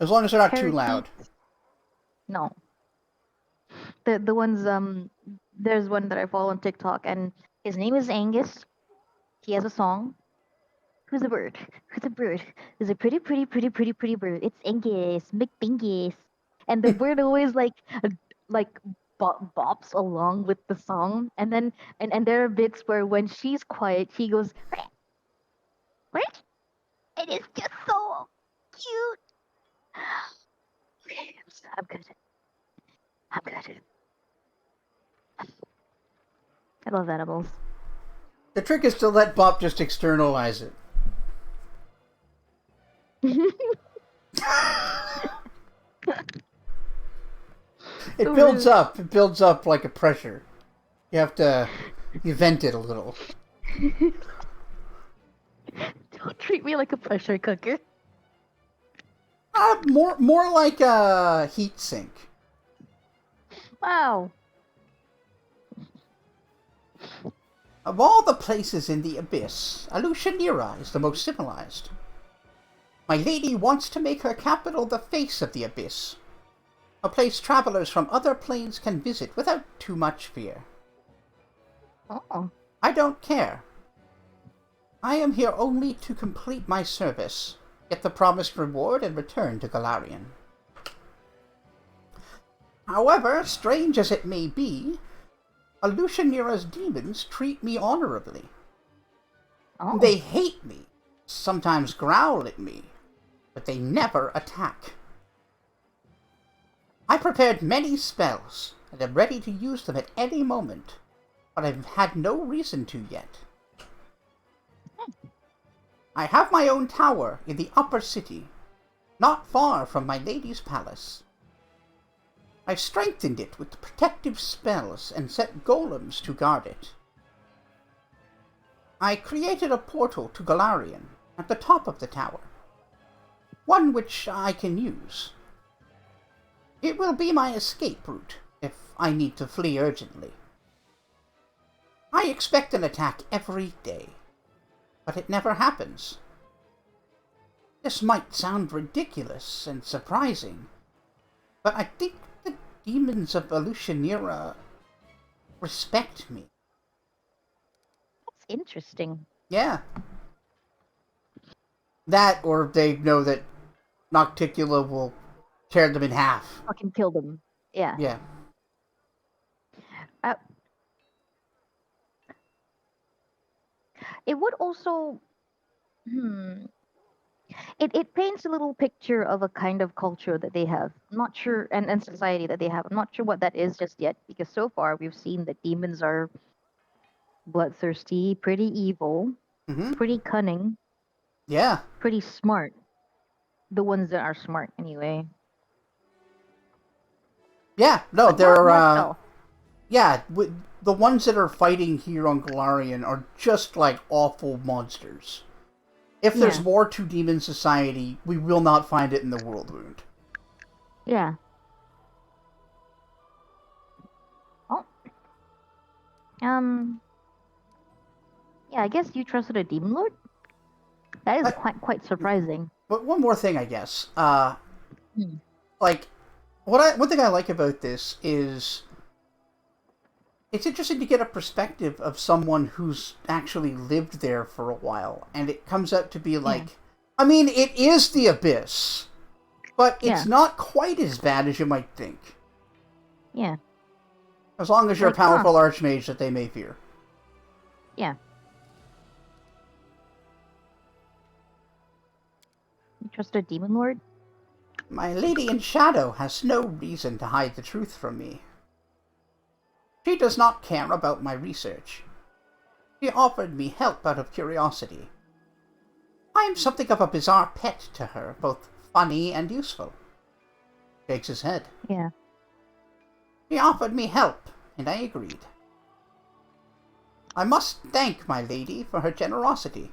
As long as they're not too Parakeets. loud. No. The ones there's one that I follow on TikTok and his name is Angus. He has a song. Who's a bird? Who's a bird? Who's a pretty, pretty, pretty, pretty, pretty bird? It's Angus, McBingus. And the bird always like bops along with the song. And then and there are bits where when she's quiet, he goes, what? It is just so cute. Okay, I'm good. I'm good. I love animals. The trick is to let Bop just externalize it. It builds up. It builds up like a pressure. You vent it a little. Don't treat me like a pressure cooker. More like a heat sink. Wow. Of all the places in the abyss, Alushanira is the most civilized. My lady wants to make her capital the face of the abyss, a place travelers from other planes can visit without too much fear. Oh. I don't care. I am here only to complete my service, get the promised reward, and return to Golarion. However, strange as it may be, Alushanira's demons treat me honorably. Oh. They hate me, sometimes growl at me, but they never attack. I prepared many spells, and am ready to use them at any moment, but I've had no reason to yet. I have my own tower in the upper city, not far from my lady's palace. I've strengthened it with protective spells and set golems to guard it. I created a portal to Golarion at the top of the tower, one which I can use. It will be my escape route if I need to flee urgently. I expect an attack every day, but it never happens. This might sound ridiculous and surprising, but I think the demons of Alushanira respect me. That's interesting. Yeah. That, or they know that Nocticula will tear them in half. Fucking kill them. Yeah. Yeah. It would also it paints a little picture of a kind of culture that they have. I'm not sure and society that they have. I'm not sure what that is just yet, because so far we've seen that demons are bloodthirsty, pretty evil, pretty cunning, Yeah. pretty smart. The ones that are smart anyway. Yeah, no, But they're not stealth. yeah, the ones that are fighting here on Golarion are just, like, awful monsters. If there's more to Demon Society, we will not find it in the World Wound. Yeah. Oh. Yeah, I guess you trusted a Demon Lord? That is quite surprising. But one more thing, I guess. Like, one thing I like about this is it's interesting to get a perspective of someone who's actually lived there for a while, and it comes out to be like, I mean, it is the Abyss, but it's not quite as bad as you might think. Yeah. As long as you're a powerful archmage that they may fear. Yeah. You trust a Demon Lord? My lady in shadow has no reason to hide the truth from me. She does not care about my research. She offered me help out of curiosity. I am something of a bizarre pet to her, both funny and useful. Shakes his head. Yeah. She offered me help, and I agreed. I must thank my lady for her generosity.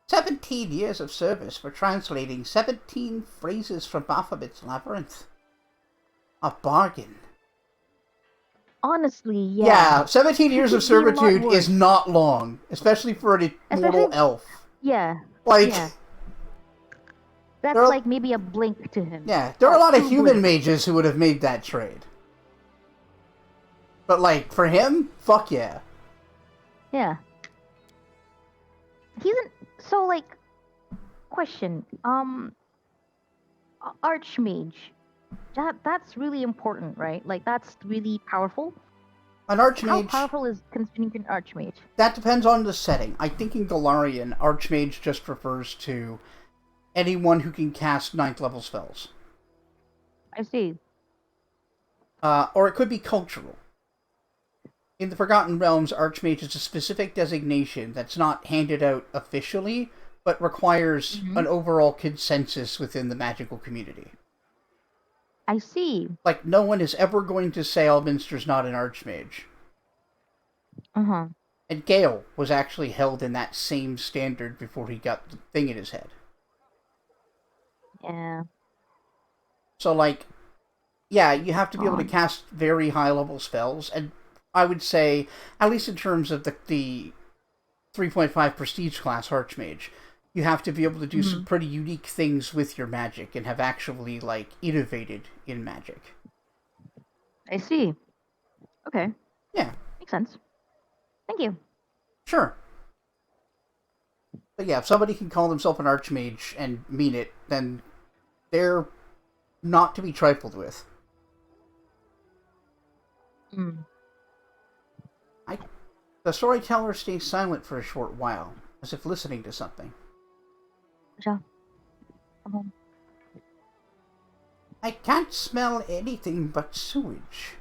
17 years of service for translating 17 phrases from Baphomet's Labyrinth. A bargain. Honestly, Yeah, 17 years of servitude is not long, especially for an immortal elf. Yeah. Like, that's like maybe a blink to him. Yeah, there are a lot of human mages who would have made that trade. But, like, for him, fuck yeah. Yeah. So, like, question. Archmage. That's really important, right? Like, that's really powerful. An archmage... How powerful is considered an archmage? That depends on the setting. I think in Golarion, archmage just refers to anyone who can cast 9th level spells. I see. Or it could be cultural. In the Forgotten Realms, archmage is a specific designation that's not handed out officially, but requires an overall consensus within the magical community. I see. Like, no one is ever going to say Alminster's not an archmage. And Gale was actually held in that same standard before he got the thing in his head. Yeah. So, like, yeah, you have to be able to cast very high-level spells, and I would say, at least in terms of the 3.5 prestige class archmage, you have to be able to do some pretty unique things with your magic and have actually, like, innovated in magic. I see. Okay. Yeah. Makes sense. Thank you. Sure. But yeah, if somebody can call themselves an archmage and mean it, then they're not to be trifled with. The storyteller stays silent for a short while, as if listening to something. Come home. I can't smell anything but sewage.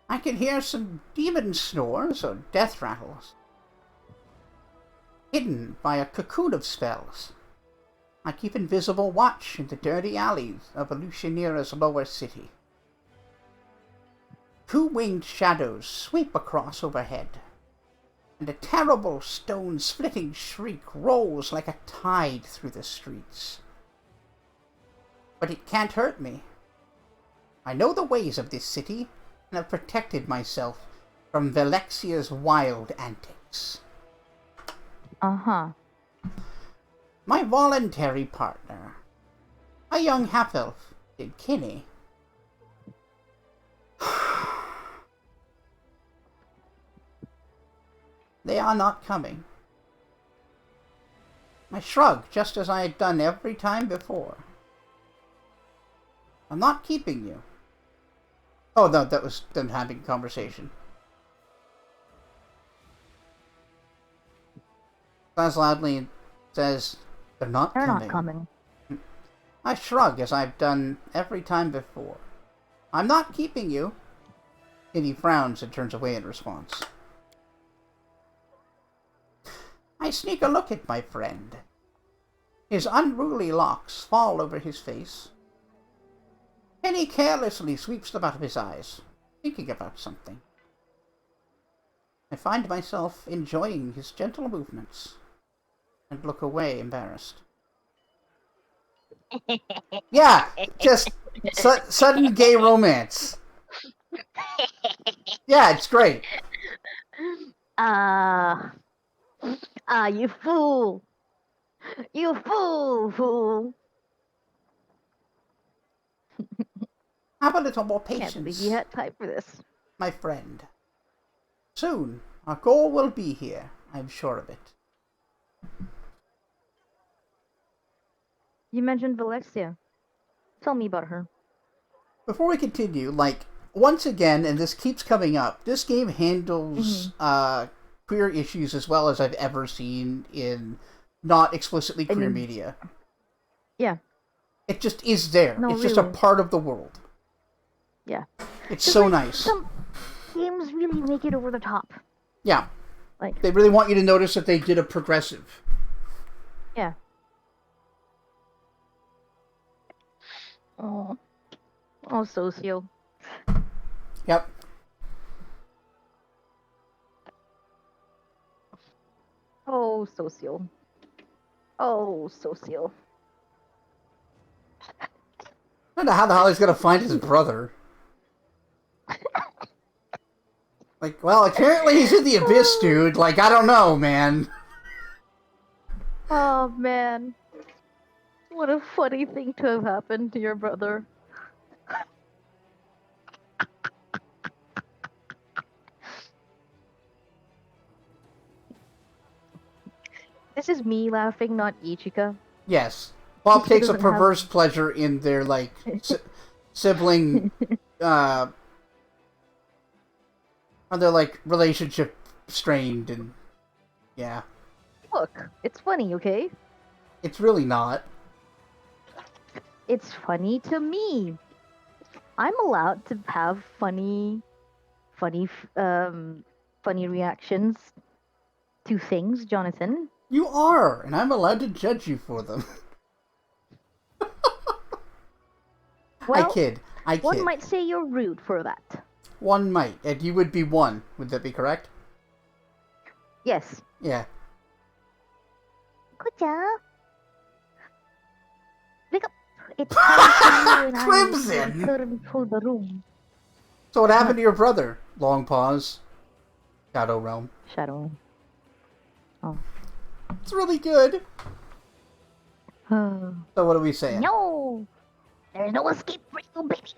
I can hear some demon snores or death rattles. Hidden by a cocoon of spells, I keep invisible watch in the dirty alleys of Elushanira's lower city. 2 winged shadows sweep across overhead, and a terrible stone-splitting shriek rolls like a tide through the streets. But it can't hurt me. I know the ways of this city, and have protected myself from Velexia's wild antics. My voluntary partner, a young half-elf named Kinney. They are not coming. I shrug, just as I had done every time before. I'm not keeping you. Oh, no, that was them having a conversation. Says loudly and says, They're not coming. I shrug, as I've done every time before. I'm not keeping you. And he frowns and turns away in response. I sneak a look at my friend. His unruly locks fall over his face. Penny carelessly sweeps them out of his eyes. thinking about something. I find myself enjoying his gentle movements and look away embarrassed. Yeah, just sudden gay romance. Yeah, it's great. You fool! You fool! Have a little more Can't believe patience, you had time for this. my friend. Soon, our goal will be here. I'm sure of it. You mentioned Valexia. Tell me about her. Before we continue, like, once again, and this keeps coming up, this game handles queer issues as well as I've ever seen in not explicitly queer media. Yeah. It just is there. No, it's really. just a part of the world. Yeah. It's so nice. Some games really make it over the top. Yeah. Like, they really want you to notice that they did a progressive. Yeah. Oh, Socio. Yep. Oh, Socio. Oh, Socio. I don't know how the hell he's gonna find his brother. Like, well, apparently he's in the abyss, dude. Like, I don't know, man. Oh, man. What a funny thing to have happened to your brother. This is me laughing, not Ichika. Yes. Bob Ichika takes a doesn't perverse pleasure in their, like, sibling, on their, like, relationship strained and, yeah. Look, it's funny, okay? It's really not. It's funny to me. I'm allowed to have funny reactions to things, Jonathan. You are, and I'm allowed to judge you for them. Well, I kid. One might say you're rude for that. One might, and you would be one. Would that be correct? Yes. Yeah. Good job. Wake up. It's time Crimson! to the room. So what happened to your brother? Long pause. Shadow Realm. Shadow. Oh. It's really good. So what are we saying? No! There's no escape for you, baby.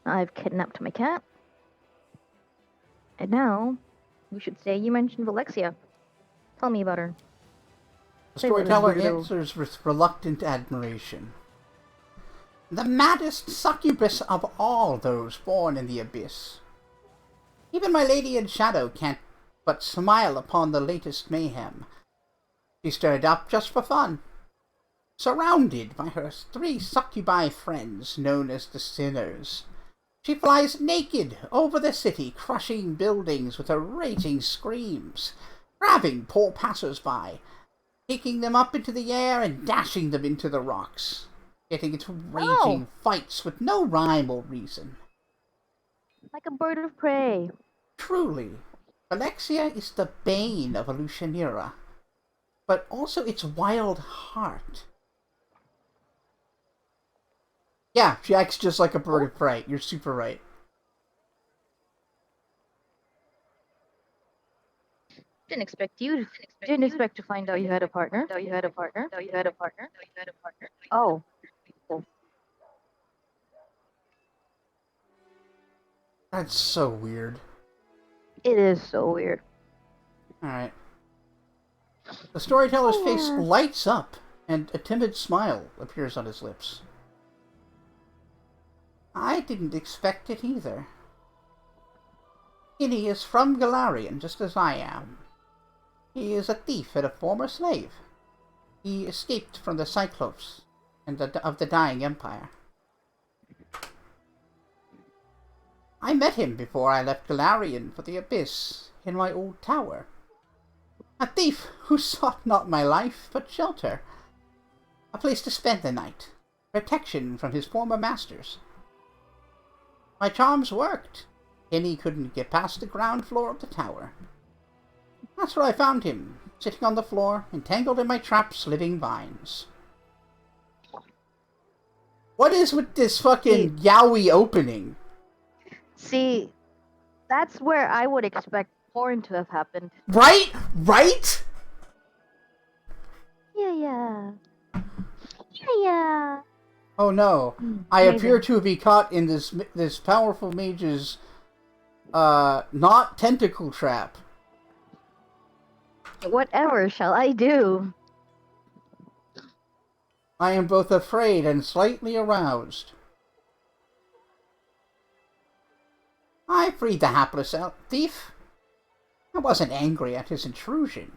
I've kidnapped my cat. And now, we should say you mentioned Valexia. Tell me about her. The storyteller answers with reluctant admiration. The maddest succubus of all those born in the abyss. Even my lady in shadow can't but smile upon the latest mayhem. She stirred up just for fun. Surrounded by her 3 succubi friends known as the Sinners, she flies naked over the city, crushing buildings with her raging screams, grabbing poor passers-by, taking them up into the air and dashing them into the rocks, getting into raging fights with no rhyme or reason. Like a bird of prey. Truly, Alexia is the bane of Elutionera, but also its wild heart. Yeah, she acts just like a bird of prey. You're super right. Didn't expect to find out you had a partner. Oh. That's so weird. It is so weird. Alright. The storyteller's face lights up, and a timid smile appears on his lips. I didn't expect it either. He is from Galarian, just as I am. He is a thief and a former slave. He escaped from the Cyclops and of the Dying Empire. I met him before I left Galarian for the Abyss in my old tower. A thief who sought not my life, but shelter. A place to spend the night. Protection from his former masters. My charms worked. Penny couldn't get past the ground floor of the tower. That's where I found him, sitting on the floor, entangled in my trap's living vines. What is with this fucking yaoi opening? See, that's where I would expect porn to have happened. Right? Right? Yeah. Oh no. I Amazing. appear to be caught in this powerful mage's, not tentacle trap. Whatever shall I do? I am both afraid and slightly aroused. I freed the hapless thief. I wasn't angry at his intrusion.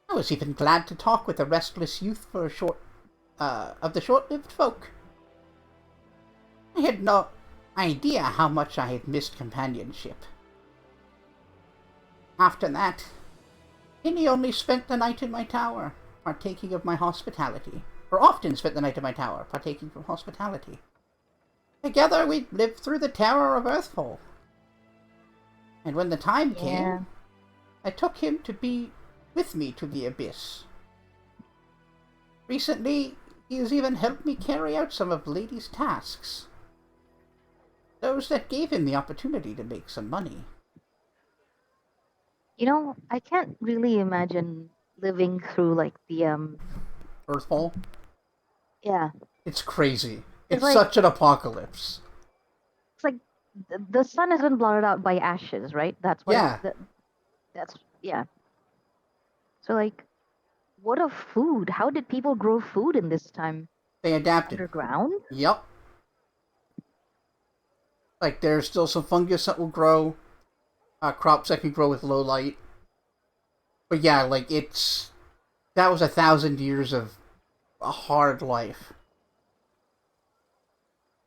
I was even glad to talk with the restless youth for of the short-lived folk. I had no idea how much I had missed companionship. After that, Penny only spent the night in my tower, partaking of my hospitality. Or often spent the night in my tower, partaking from hospitality. Together we lived through the terror of Earthfall. And when the time came, I took him to be with me to the abyss. Recently, he has even helped me carry out some of Lady's tasks. Those that gave him the opportunity to make some money. You know, I can't really imagine living through like the Earthfall? Yeah. It's crazy. It's like, such an apocalypse. It's like the sun has been blotted out by ashes, right? That's what. Yeah. Yeah. So like, what of food? How did people grow food in this time? They adapted. Underground? Yep. Like, there's still some fungus that will grow. Crops that can grow with low light. But yeah, like, that was 1,000 years of a hard life.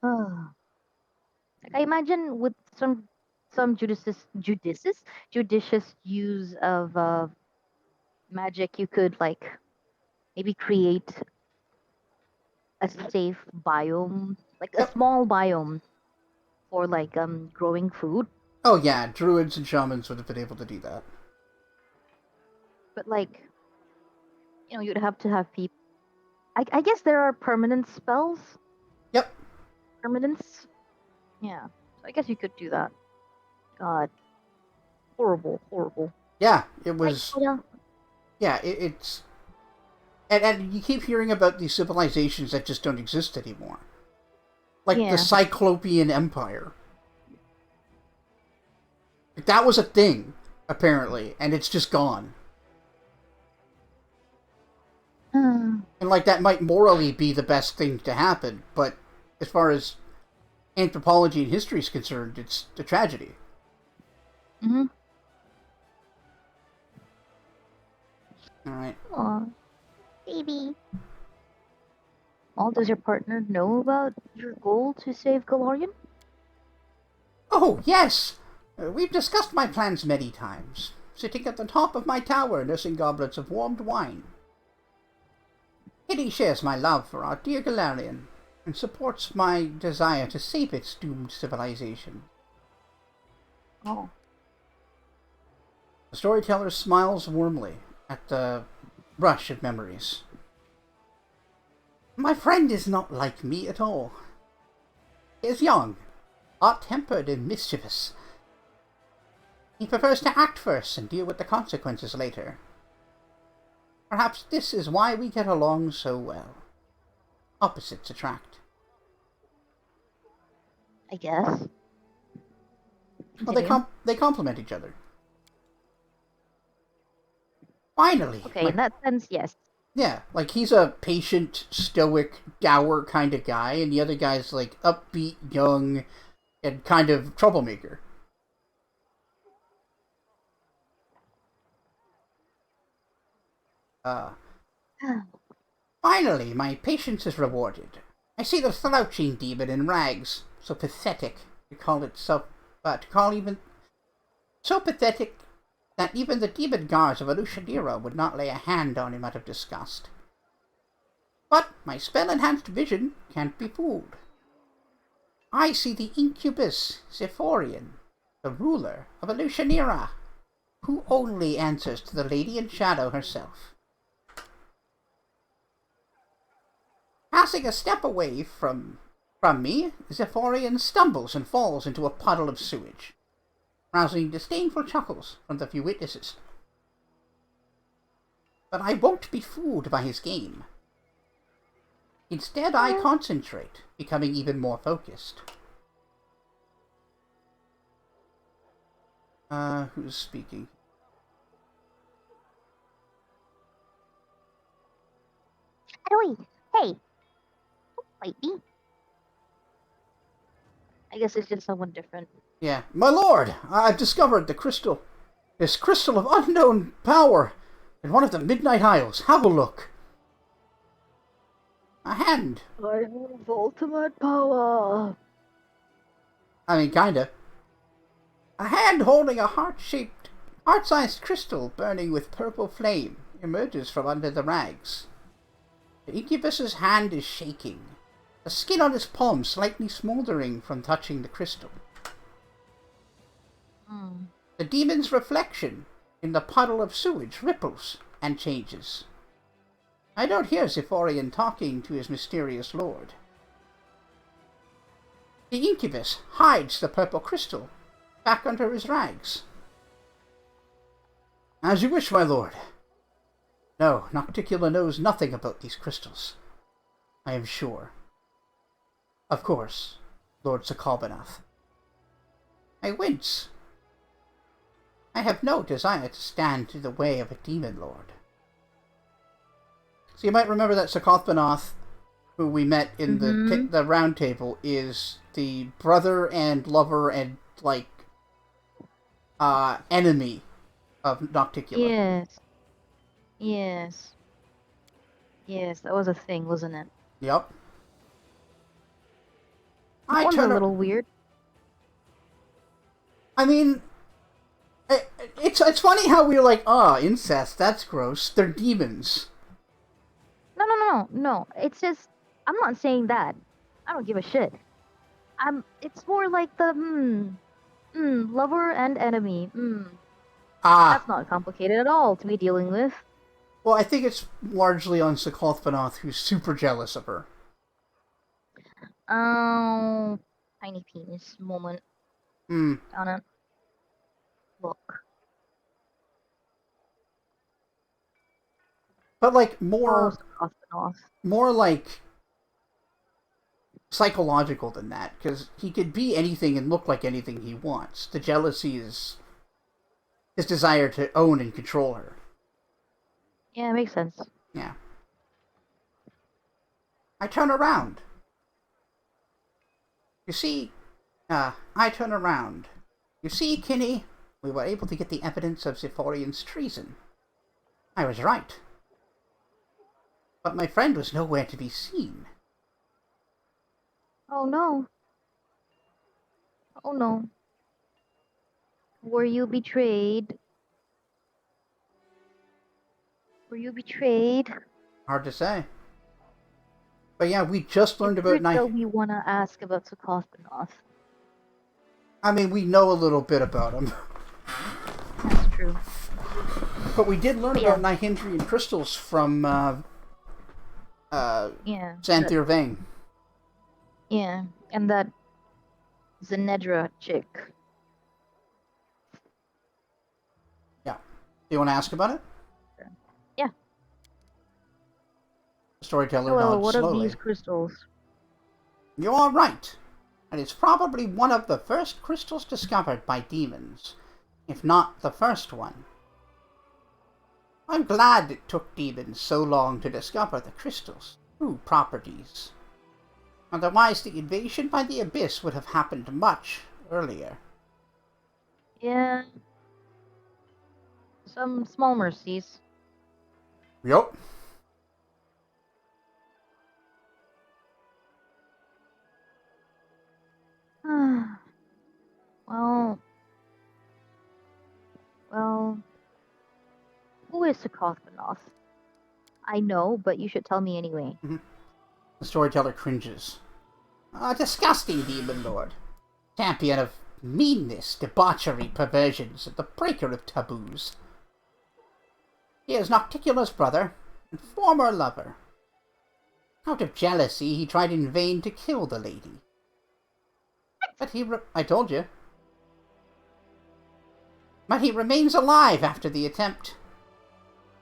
I imagine with some judicious use of magic, you could like maybe create a safe biome, like a small biome for like growing food. Oh yeah, druids and shamans would have been able to do that. But like, you'd have to have people. I guess there are permanent spells. Yep. Permanence. Yeah. So I guess you could do that. God. Horrible. Yeah, it was. Yeah, it's. And you keep hearing about these civilizations that just don't exist anymore. Like the Cyclopean Empire. That was a thing, apparently, and it's just gone. And like that might morally be the best thing to happen, but as far as anthropology and history is concerned, it's a tragedy. Mm-hmm. Alright. Aw, baby. Does your partner know about your goal to save Galorian? Oh, yes! We've discussed my plans many times, sitting at the top of my tower nursing goblets of warmed wine. Kitty shares my love for our dear Galarian, and supports my desire to save its doomed civilization. Oh. The storyteller smiles warmly at the rush of memories. My friend is not like me at all. He is young, hot-tempered and mischievous. He prefers to act first and deal with the consequences later. Perhaps this is why we get along so well. Opposites attract. I guess. Well, they complement each other. Finally! Okay, in that sense, yes. Yeah, like he's a patient, stoic, dour kind of guy, and the other guy's like upbeat, young, and kind of troublemaker. Finally, my patience is rewarded. I see the slouching demon in rags, so pathetic so pathetic that even the demon guards of Alushanira would not lay a hand on him out of disgust. But my spell-enhanced vision can't be fooled. I see the incubus Zephorian, the ruler of Elutionira, who only answers to the Lady in Shadow herself. Passing a step away from me, Zephorian stumbles and falls into a puddle of sewage, rousing disdainful chuckles from the few witnesses. But I won't be fooled by his game. Instead, I concentrate, becoming even more focused. Who's speaking? Hey, hey, wait me. I guess it's just someone different. Yeah. My lord, I've discovered the crystal. This crystal of unknown power in one of the Midnight Isles. Have a look. A hand. I have ultimate power. I mean, kinda. A hand holding a heart-sized crystal burning with purple flame emerges from under the rags. The incubus's hand is shaking, the skin on his palm slightly smoldering from touching the crystal. The demon's reflection in the puddle of sewage ripples and changes. I don't hear Zephorian talking to his mysterious lord. The incubus hides the purple crystal back under his rags. As you wish, my lord. No, Nocticula knows nothing about these crystals. I am sure. Of course, Lord Sokolbanath. I wince. I have no desire to stand in the way of a demon lord. So you might remember that Sokolbanath, who we met in the round table, is the brother and lover and, enemy of Nocticula. Yes. Yes. Yes, that was a thing, wasn't it? Yep. That one's a little weird. I mean, it's funny how we're like, incest, that's gross. They're demons. No. It's just, I'm not saying that. I don't give a shit. It's more like the, lover and enemy. That's not complicated at all to be dealing with. Well, I think it's largely on Sokolbanath, who's super jealous of her. Oh, tiny penis moment. On it. Look. But more like psychological than that, because he could be anything and look like anything he wants. The jealousy is his desire to own and control her. Yeah, it makes sense. Yeah. I turn around. You see, I turn around. You see, Kinney, we were able to get the evidence of Zephorian's treason. I was right. But my friend was nowhere to be seen. Oh no. Oh no. Were you betrayed? Were you betrayed? Hard to say. But yeah, we just learned about we want to ask about Sokolbanath. I mean, we know a little bit about him. That's true. But we did learn about Nihindrian crystals from Xanthir Vang. Yeah, and that Zenedra chick. Yeah. Do you want to ask about it? Yeah. The storyteller Hello, nods what slowly. are these crystals? You are right. And it's probably one of the first crystals discovered by demons, if not the first one. I'm glad it took demons so long to discover the crystal's true properties. Otherwise, the invasion by the Abyss would have happened much earlier. Yeah. Some small mercies. Yup. Well, who is Sokolbanath? I know, but you should tell me anyway. The storyteller cringes. A disgusting demon lord. Champion of meanness, debauchery, perversions, and the breaker of taboos. He is Nocticula's brother and former lover. Out of jealousy, he tried in vain to kill the lady. But I told you. But he remains alive after the attempt.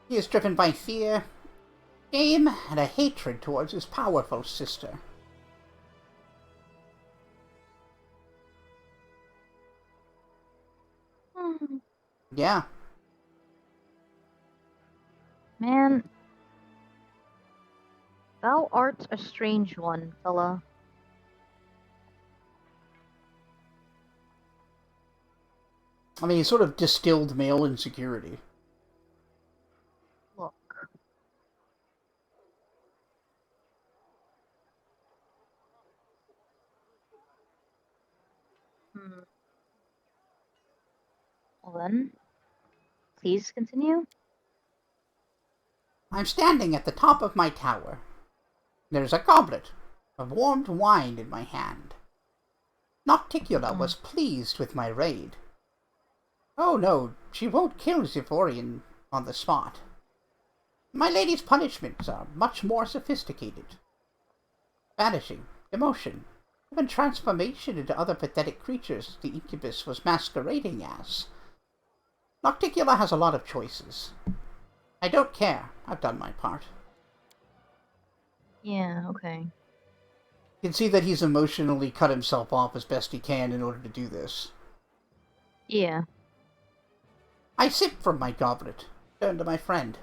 He is driven by fear, shame, and a hatred towards his powerful sister. Yeah. Man, thou art a strange one, fella. I mean, he sort of distilled male insecurity. Look. Well then, please continue. I'm standing at the top of my tower. There's a goblet of warmed wine in my hand. Nocticula was pleased with my raid. Oh no, she won't kill Zivorian on the spot. My lady's punishments are much more sophisticated. Banishing, demotion, even transformation into other pathetic creatures the incubus was masquerading as. Nocticula has a lot of choices. I don't care. I've done my part. Yeah, okay. You can see that he's emotionally cut himself off as best he can in order to do this. Yeah. I sip from my goblet, turn to my friend.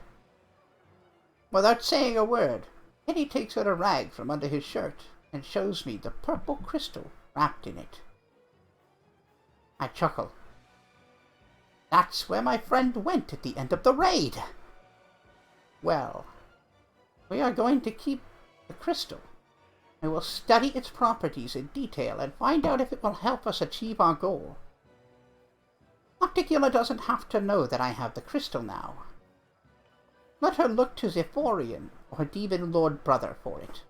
Without saying a word, Eddie takes out a rag from under his shirt and shows me the purple crystal wrapped in it. I chuckle. That's where my friend went at the end of the raid. Well, we are going to keep the crystal. I will study its properties in detail and find out if it will help us achieve our goal. Nocticula doesn't have to know that I have the crystal now. Let her look to Zephyrian or her demon lord brother for it.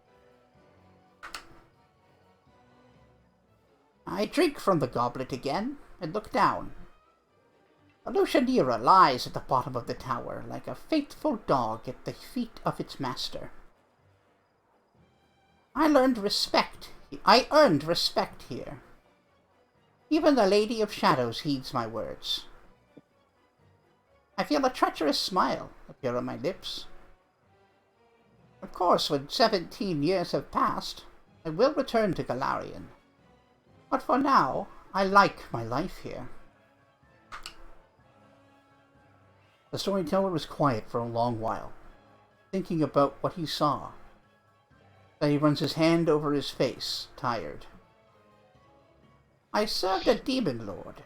I drink from the goblet again and look down. Alushanira lies at the bottom of the tower like a faithful dog at the feet of its master. I earned respect here. Even the Lady of Shadows heeds my words. I feel a treacherous smile appear on my lips. Of course, when 17 years have passed, I will return to Galarian. But for now, I like my life here. The storyteller was quiet for a long while, thinking about what he saw. Then he runs his hand over his face, tired. I served a demon lord,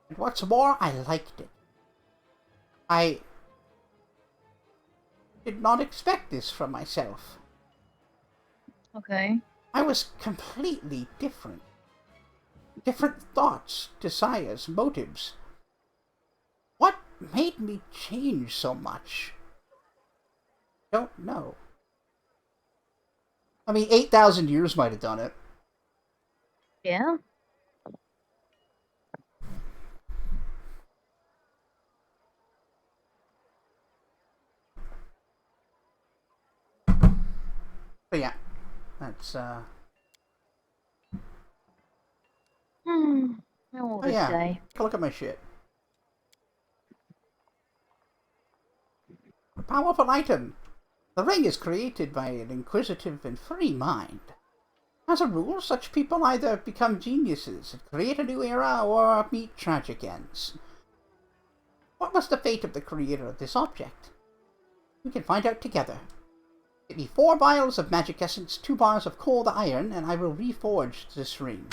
and what's more, I liked it. I did not expect this from myself. Okay. I was completely different. Different thoughts, desires, motives. What made me change so much? Don't know. I mean, 8,000 years might have done it. Yeah? But yeah, that's, I want oh to yeah, say. take a look at my shit. A powerful item. The ring is created by an inquisitive and free mind. As a rule, such people either become geniuses and create a new era or meet tragic ends. What was the fate of the creator of this object? We can find out together. Give me 4 vials of magic essence, 2 bars of cold iron, and I will reforge this ring.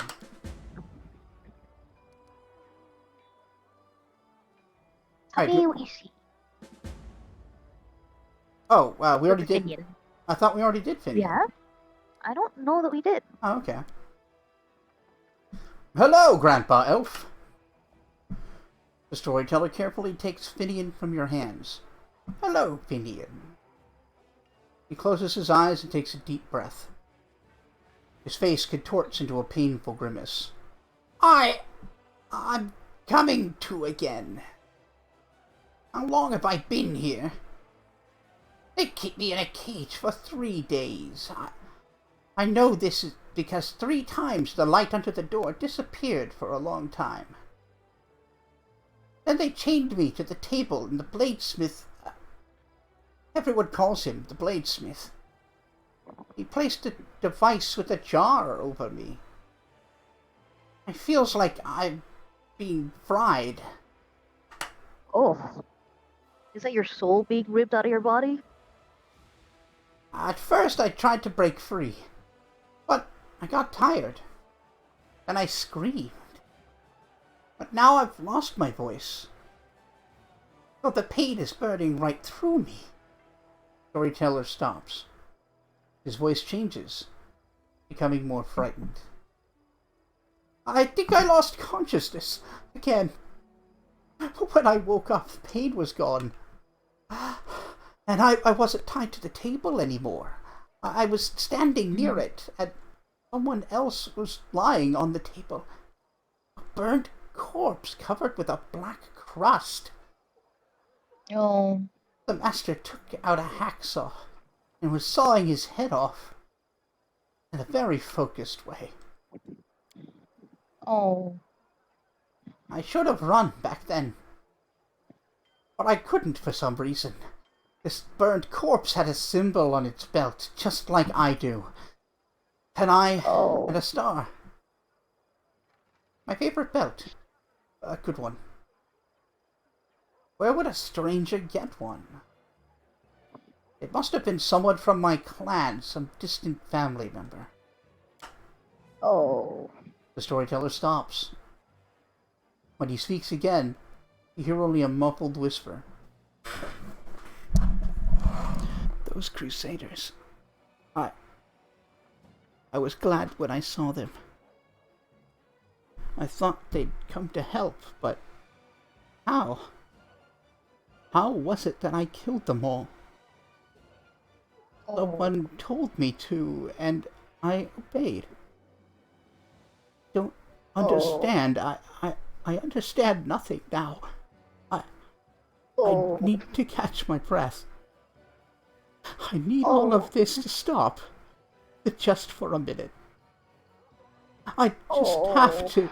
Tell me what you see. Oh, we already did. Finian. I thought we already did Finian. Yeah? I don't know that we did. Oh, okay. Hello, Grandpa Elf. The storyteller carefully takes Finian from your hands. Hello, Finian. He closes his eyes and takes a deep breath. His face contorts into a painful grimace. I'm coming to again. How long have I been here? They keep me in a cage for 3 days. I know this is because 3 times the light under the door disappeared for a long time. Then they chained me to the table and the bladesmith... Everyone calls him the bladesmith. He placed a device with a jar over me. It feels like I'm being fried. Oh. Is that your soul being ripped out of your body? At first I tried to break free, but I got tired. And I screamed. But now I've lost my voice. Oh, the pain is burning right through me. Storyteller stops. His voice changes, becoming more frightened. I think I lost consciousness again. When I woke up, the pain was gone. And I wasn't tied to the table anymore. I was standing near it, and someone else was lying on the table. A burnt corpse covered with a black crust. Oh. The master took out a hacksaw and was sawing his head off in a very focused way. Oh. I should have run back then, but I couldn't for some reason. This burnt corpse had a symbol on its belt, just like I do. An eye and a star. My favorite belt. A good one. Where would a stranger get one? It must have been someone from my clan, some distant family member. Oh. The storyteller stops. When he speaks again, you hear only a muffled whisper. Those crusaders. I was glad when I saw them. I thought they'd come to help, but how? How was it that I killed them all? Someone told me to, and I obeyed. Don't understand. I understand nothing now. I need to catch my breath. I need all of this to stop. Just for a minute. I just have to...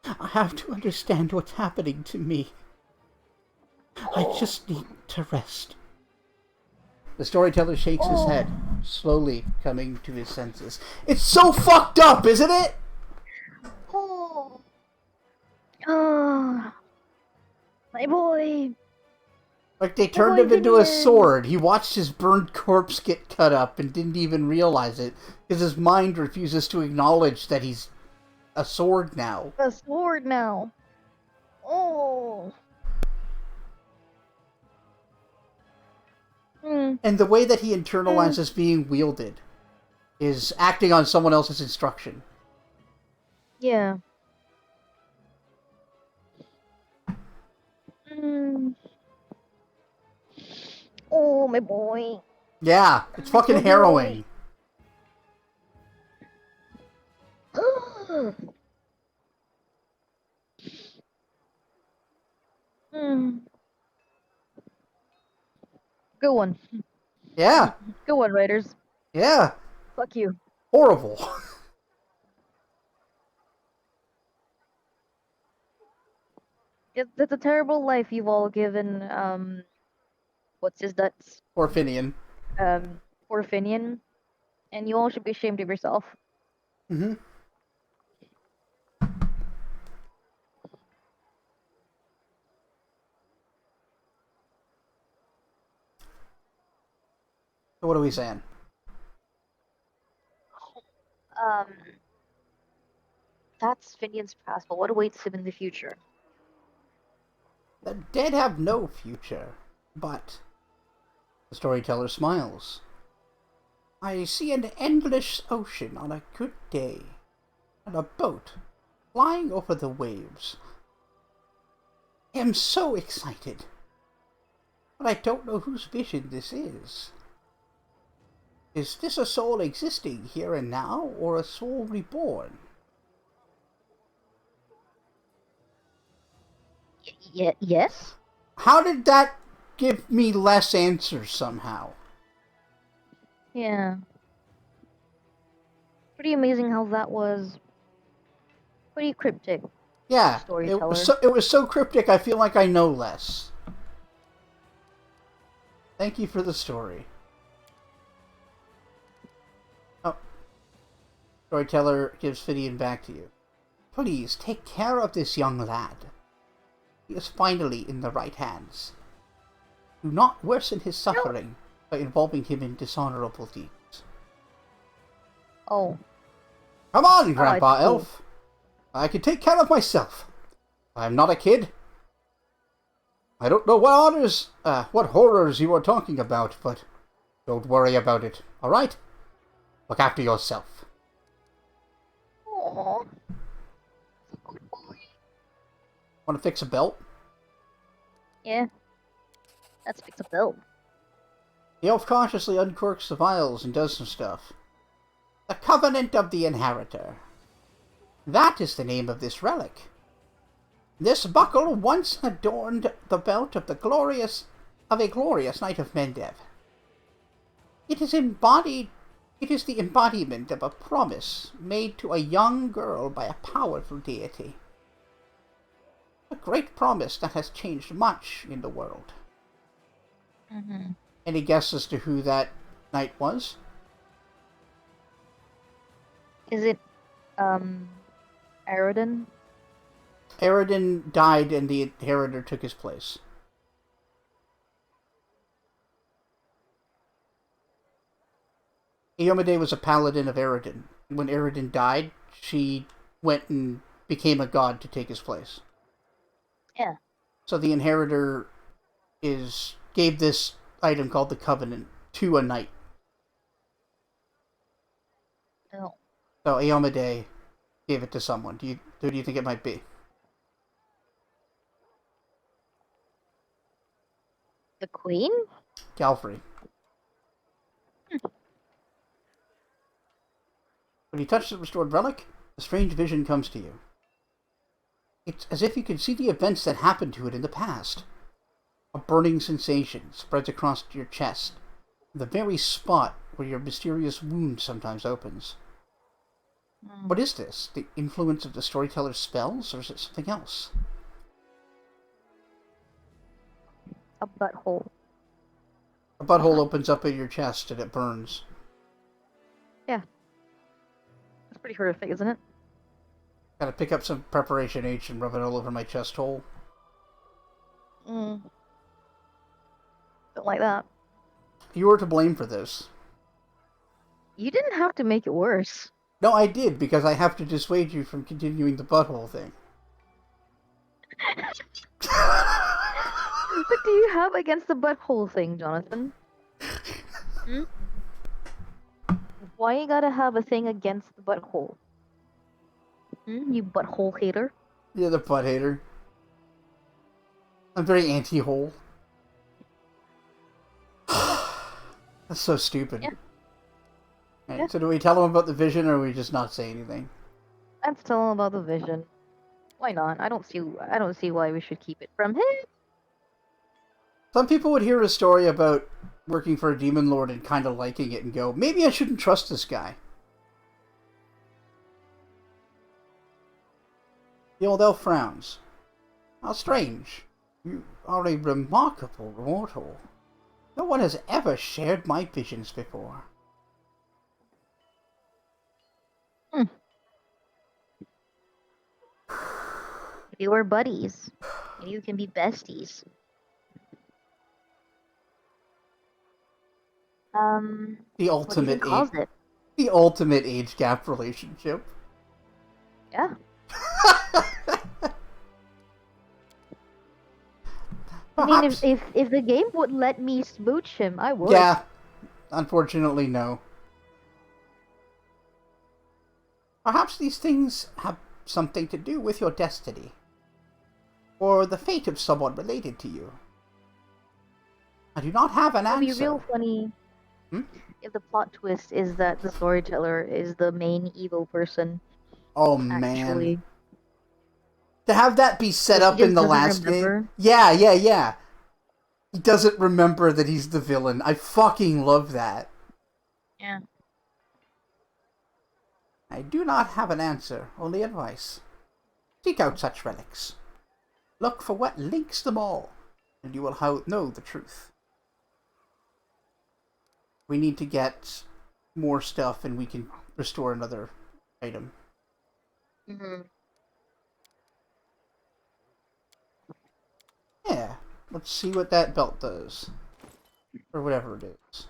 I have to understand what's happening to me. I just need to rest. The storyteller shakes his head, slowly coming to his senses. It's so fucked up, isn't it? Oh, my boy. Like they turned him into a sword. He watched his burned corpse get cut up and didn't even realize it because his mind refuses to acknowledge that he's a sword now. A sword now. Oh. And the way that he internalizes being wielded is acting on someone else's instruction. Yeah. Oh, my boy. Yeah, it's fucking harrowing. Good one. Yeah. Good one, writers. Yeah. Fuck you. Horrible. That's a terrible life you've all given, what's his nuts? Orphinian. Orphinian. And you all should be ashamed of yourself. Mm-hmm. So what are we saying? That's Finian's past, but what awaits him in the future? The dead have no future, but... The storyteller smiles. I see an endless ocean on a good day, and a boat flying over the waves. I am so excited, but I don't know whose vision this is. Is this a soul existing here and now, or a soul reborn? Yes? How did that give me less answers somehow? Yeah. Pretty amazing how that was pretty cryptic. Yeah, Storyteller. it was so cryptic I feel like I know less. Thank you for the story. Oh. Storyteller gives Fidian back to you. Please, take care of this young lad. He is finally in the right hands. Do not worsen his suffering by involving him in dishonorable deeds. Oh. Come on, Grandpa Cool. Elf. I can take care of myself. I'm not a kid. I don't know what horrors you are talking about, but don't worry about it, alright? Look after yourself. Aww. Want to fix a belt? Yeah. Let's fix a belt. The elf cautiously uncorks the vials and does some stuff. The Covenant of the Inheritor. That is the name of this relic. This buckle once adorned the belt of a glorious Knight of Mendev. It is the embodiment of a promise made to a young girl by a powerful deity. A great promise that has changed much in the world. Mm-hmm. Any guess as to who that knight was? Is it, Aroden? Aroden died and the Inheritor took his place. Iomade was a paladin of Aroden. When Aroden died, she went and became a god to take his place. Yeah. So the Inheritor gave this item called the Covenant to a knight. Oh. So Iomade gave it to someone. Who do you think it might be? The Queen? Galfrey. When you touch the restored relic, a strange vision comes to you. It's as if you can see the events that happened to it in the past. A burning sensation spreads across your chest, the very spot where your mysterious wound sometimes opens. What is this? The influence of the storyteller's spells, or is it something else? A butthole. A butthole opens up in your chest and it burns. Yeah. That's pretty horrific, isn't it? Gotta pick up some Preparation H and rub it all over my chest hole. Don't like that. You were to blame for this. You didn't have to make it worse. No, I did, because I have to dissuade you from continuing the butthole thing. What do you have against the butthole thing, Jonathan? Why you gotta have a thing against the butthole? You butthole hater? You're the butt hater. I'm very anti-hole. That's so stupid. Yeah. Right, Yeah. so do we tell him about the vision, or we just not say anything? Let's tell him about the vision. Why not? I don't see why we should keep it from him. Some people would hear a story about working for a demon lord and kind of liking it and go, maybe I shouldn't trust this guy. The old elf frowns. How strange. You are a remarkable mortal. No one has ever shared my visions before. If you were buddies, you can be besties. The What do you think caused it? The ultimate age gap relationship. Yeah. I mean, if the game would let me smooch him, I would. Yeah. Unfortunately, no. Perhaps these things have something to do with your destiny. Or the fate of someone related to you. I do not have an answer. It'd be real funny. if the plot twist is that the storyteller is the main evil person, Oh man. actually. To have that be set So he up in just the doesn't last game. remember. Yeah, yeah, yeah. He doesn't remember that he's the villain. I fucking love that. Yeah. I do not have an answer, only advice. Seek out such relics. Look for what links them all, and you will know the truth. We need to get more stuff, and we can restore another item. Hmm. Yeah, let's see what that belt does. Or whatever it is.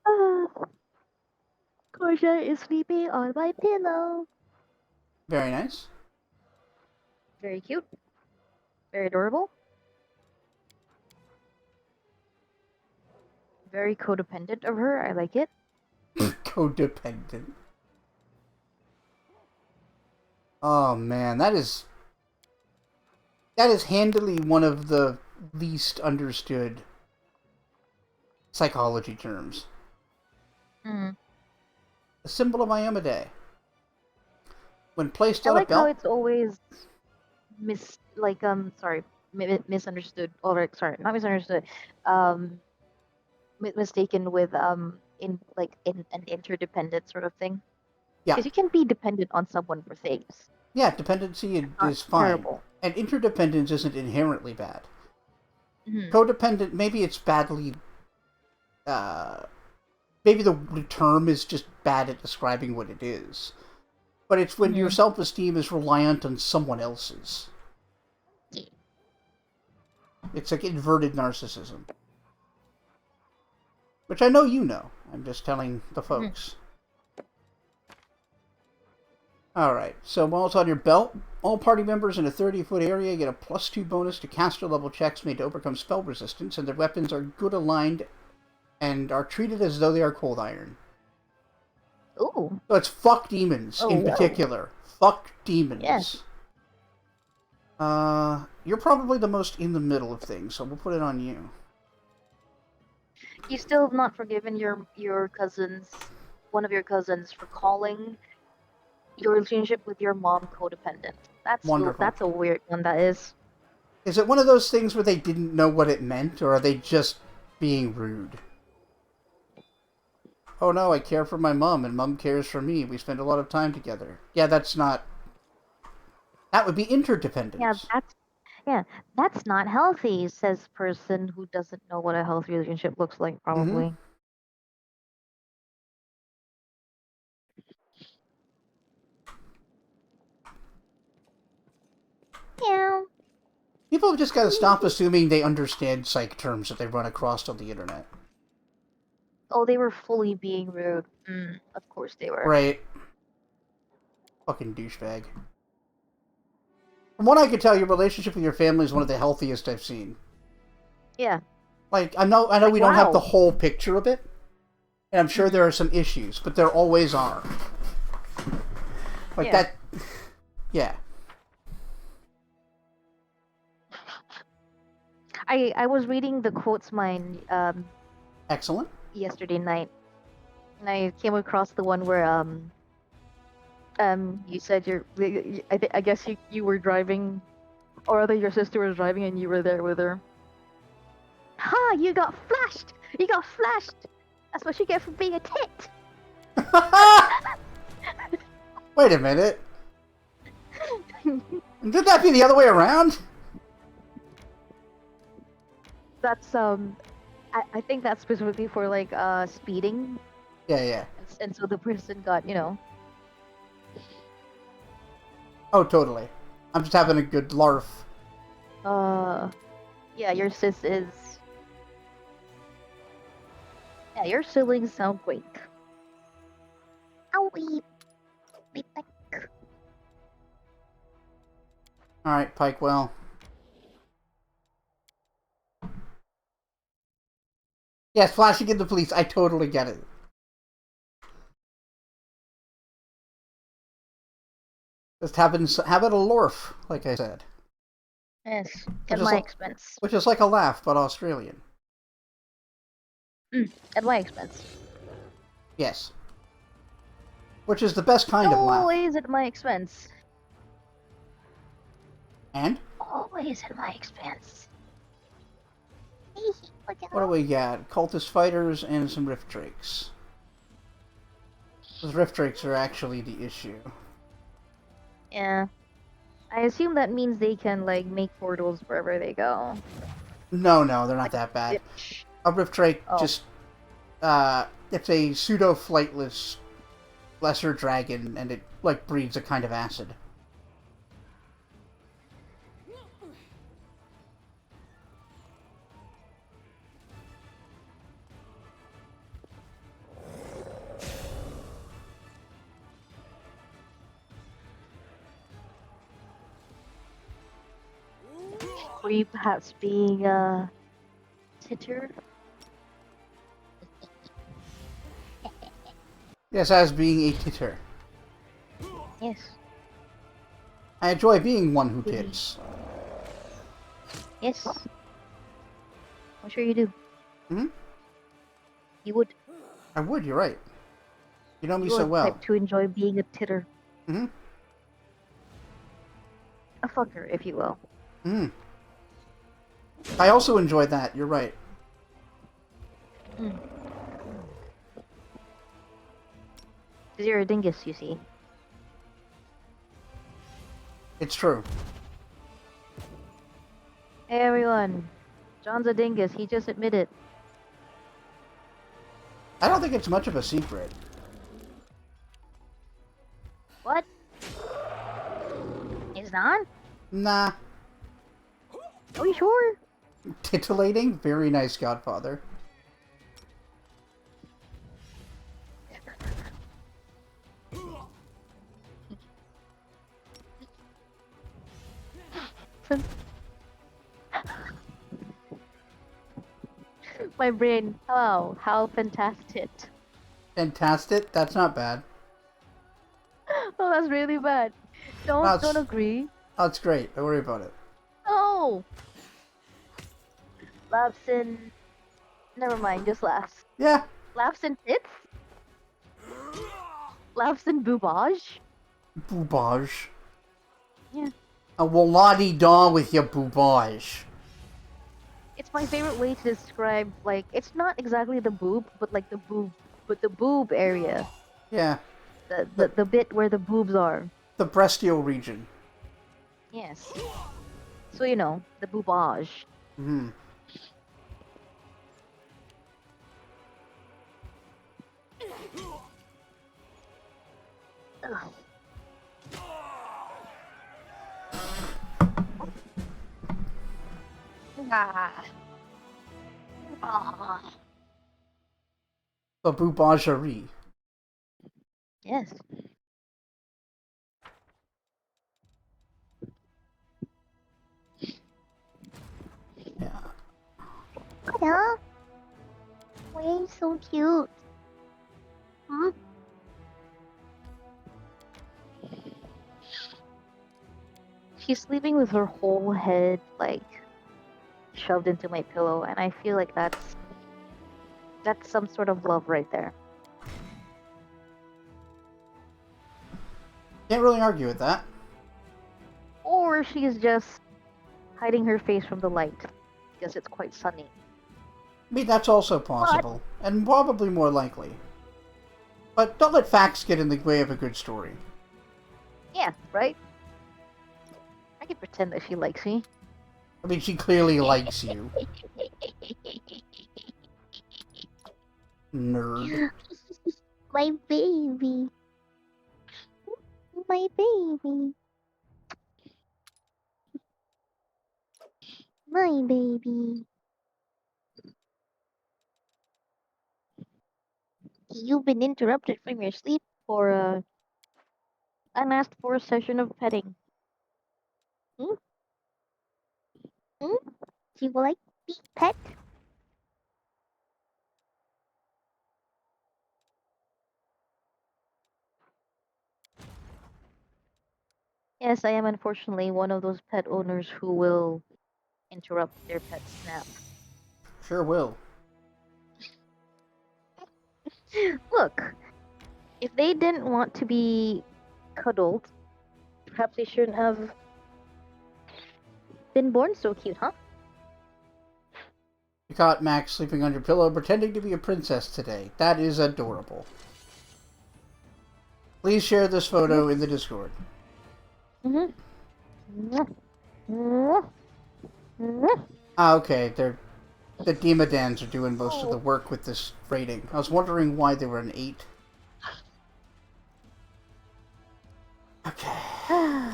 Ah, Korsha is sleeping on my pillow. Very nice. Very cute. Very adorable. Very codependent of her. I like it. Codependent. Oh man, that is handily one of the least understood psychology terms. Mm. A symbol of Miammir Day. When placed I on a like how belt, it's always sorry, misunderstood. Or sorry, not misunderstood. Um, mistaken with in an interdependent sort of thing. yeah, Because you can be dependent on someone for things. yeah, dependency Not is fine, terrible. and interdependence isn't inherently bad. Hmm. Codependent, maybe it's badly. Uh, maybe the term is just bad at describing what it is. But it's when your Hmm. self-esteem is reliant on someone else's. It's like inverted narcissism. Which I know you know. I'm just telling the Hmm. folks. Alright, so while it's on your belt, all party members in a 30-foot area get a +2 bonus to caster level checks made to overcome spell resistance, and their weapons are good aligned and are treated as though they are cold iron. Ooh. So it's fuck demons in Oh. particular. Fuck Yes. demons. You're probably the most in the middle of things, so we'll put it on you. You still have not forgiven your cousins, one of your cousins, for calling your relationship with your mom codependent. Wonderful. That's a weird one. That is. Is it one of those things where they didn't know what it meant, or are they just being rude? Oh no, I care for my mom, and mom cares for me. We spend a lot of time together. Yeah, that's not... That would be Yeah, interdependence. yeah, that's not healthy, says person who doesn't know what a healthy relationship looks like, Mm-hmm. probably. Yeah. People have just got to stop assuming they understand psych terms that they run across on the internet. Oh, they were fully being rude. Of course they were. Right. Fucking douchebag. From what I can tell, your relationship with your family is one of the healthiest I've seen. Yeah. Like, I know Like, we don't have the wow. whole picture of it, and I'm sure there are some issues, but there always are. Like Yeah. that... Yeah. I was reading the quotes mine Excellent. yesterday night, and I came across the one where you said I guess you were driving, or rather your sister was driving and you were there with her. Ha! You got flashed. You got flashed. That's what you get for being a tit. Wait a minute. Should that be the other way around? That's I think that's specifically for like speeding, Yeah, yeah. and so the person got, you know. Oh, totally. I'm just having a good larf. Yeah, your sis is. Yeah, your siblings sound great. Owie. Be back. Alright, Pike, well. Yes, flashing in the police. I totally get it. Just having a lorf, like I said. Yes, Which at is, my expense. which is like a laugh, but Australian. At my expense. Yes. Which is the best kind of laugh. Always at my expense. And? Always at my expense. What do we got? Cultist fighters and some rift drakes. Those rift drakes are actually the issue. Yeah. I assume that means they can, like, make portals wherever they go. No, they're not like that bad. Bitch. A rift drake Oh. just... it's a pseudo-flightless lesser dragon, and it, like, breathes a kind of acid. Were you perhaps being a titter? Yes, as being a titter. Yes. I enjoy being one who tits. Yes. I'm sure you do. Hmm? You would. I would, you're right. You know me You're so the well. type to enjoy being a titter. Hmm? A fucker, if you will. Hmm. I also enjoy that, you're right. Because you're a dingus, you see. It's true. Hey everyone. John's a dingus, he just admitted. I don't think it's much of a secret. What? It's not? Nah. Are you sure? Titillating? Very nice, Godfather. My brain. Hello. How fantastic. Fantastic? That's not bad. Oh, that's really bad. Don't agree. That's great. Don't worry about it. No! Laughs in... Never mind, just laughs. Yeah. Laughs in tits? Laughs in boobage? Boobage. Yeah. A la-di-da with your boobage. It's my favorite way to describe, like, it's not exactly the boob, but like the boob area. Yeah. The bit where the boobs are. The breastial region. Yes. So, you know, the boobage. Hmm. Ugh. Ah. Ah. The boobagerie. Yes. Yeah. Hello. Why are you so cute? Huh? She's sleeping with her whole head, like, shoved into my pillow, and I feel like that's some sort of love right there. Can't really argue with that. Or she's just hiding her face from the light because it's quite sunny. I mean, that's also possible. And probably more likely. But don't let facts get in the way of a good story. Yeah, right? I can pretend that she likes me. I mean, she clearly likes you. Nerd. My baby. My baby. My baby. You've been interrupted from your sleep for a unasked for session of petting. Hmm? Hmm? Do you like being pet? Yes, I am unfortunately one of those pet owners who will interrupt their pet's nap. Sure will. Look, if they didn't want to be cuddled, perhaps they shouldn't have been born so cute, huh? You caught Max sleeping on your pillow pretending to be a princess today. That is adorable. Please share this photo in the Discord. Mm-hmm. Okay, the Demadans are doing most of the work with this rating. I was wondering why they were an 8. Okay.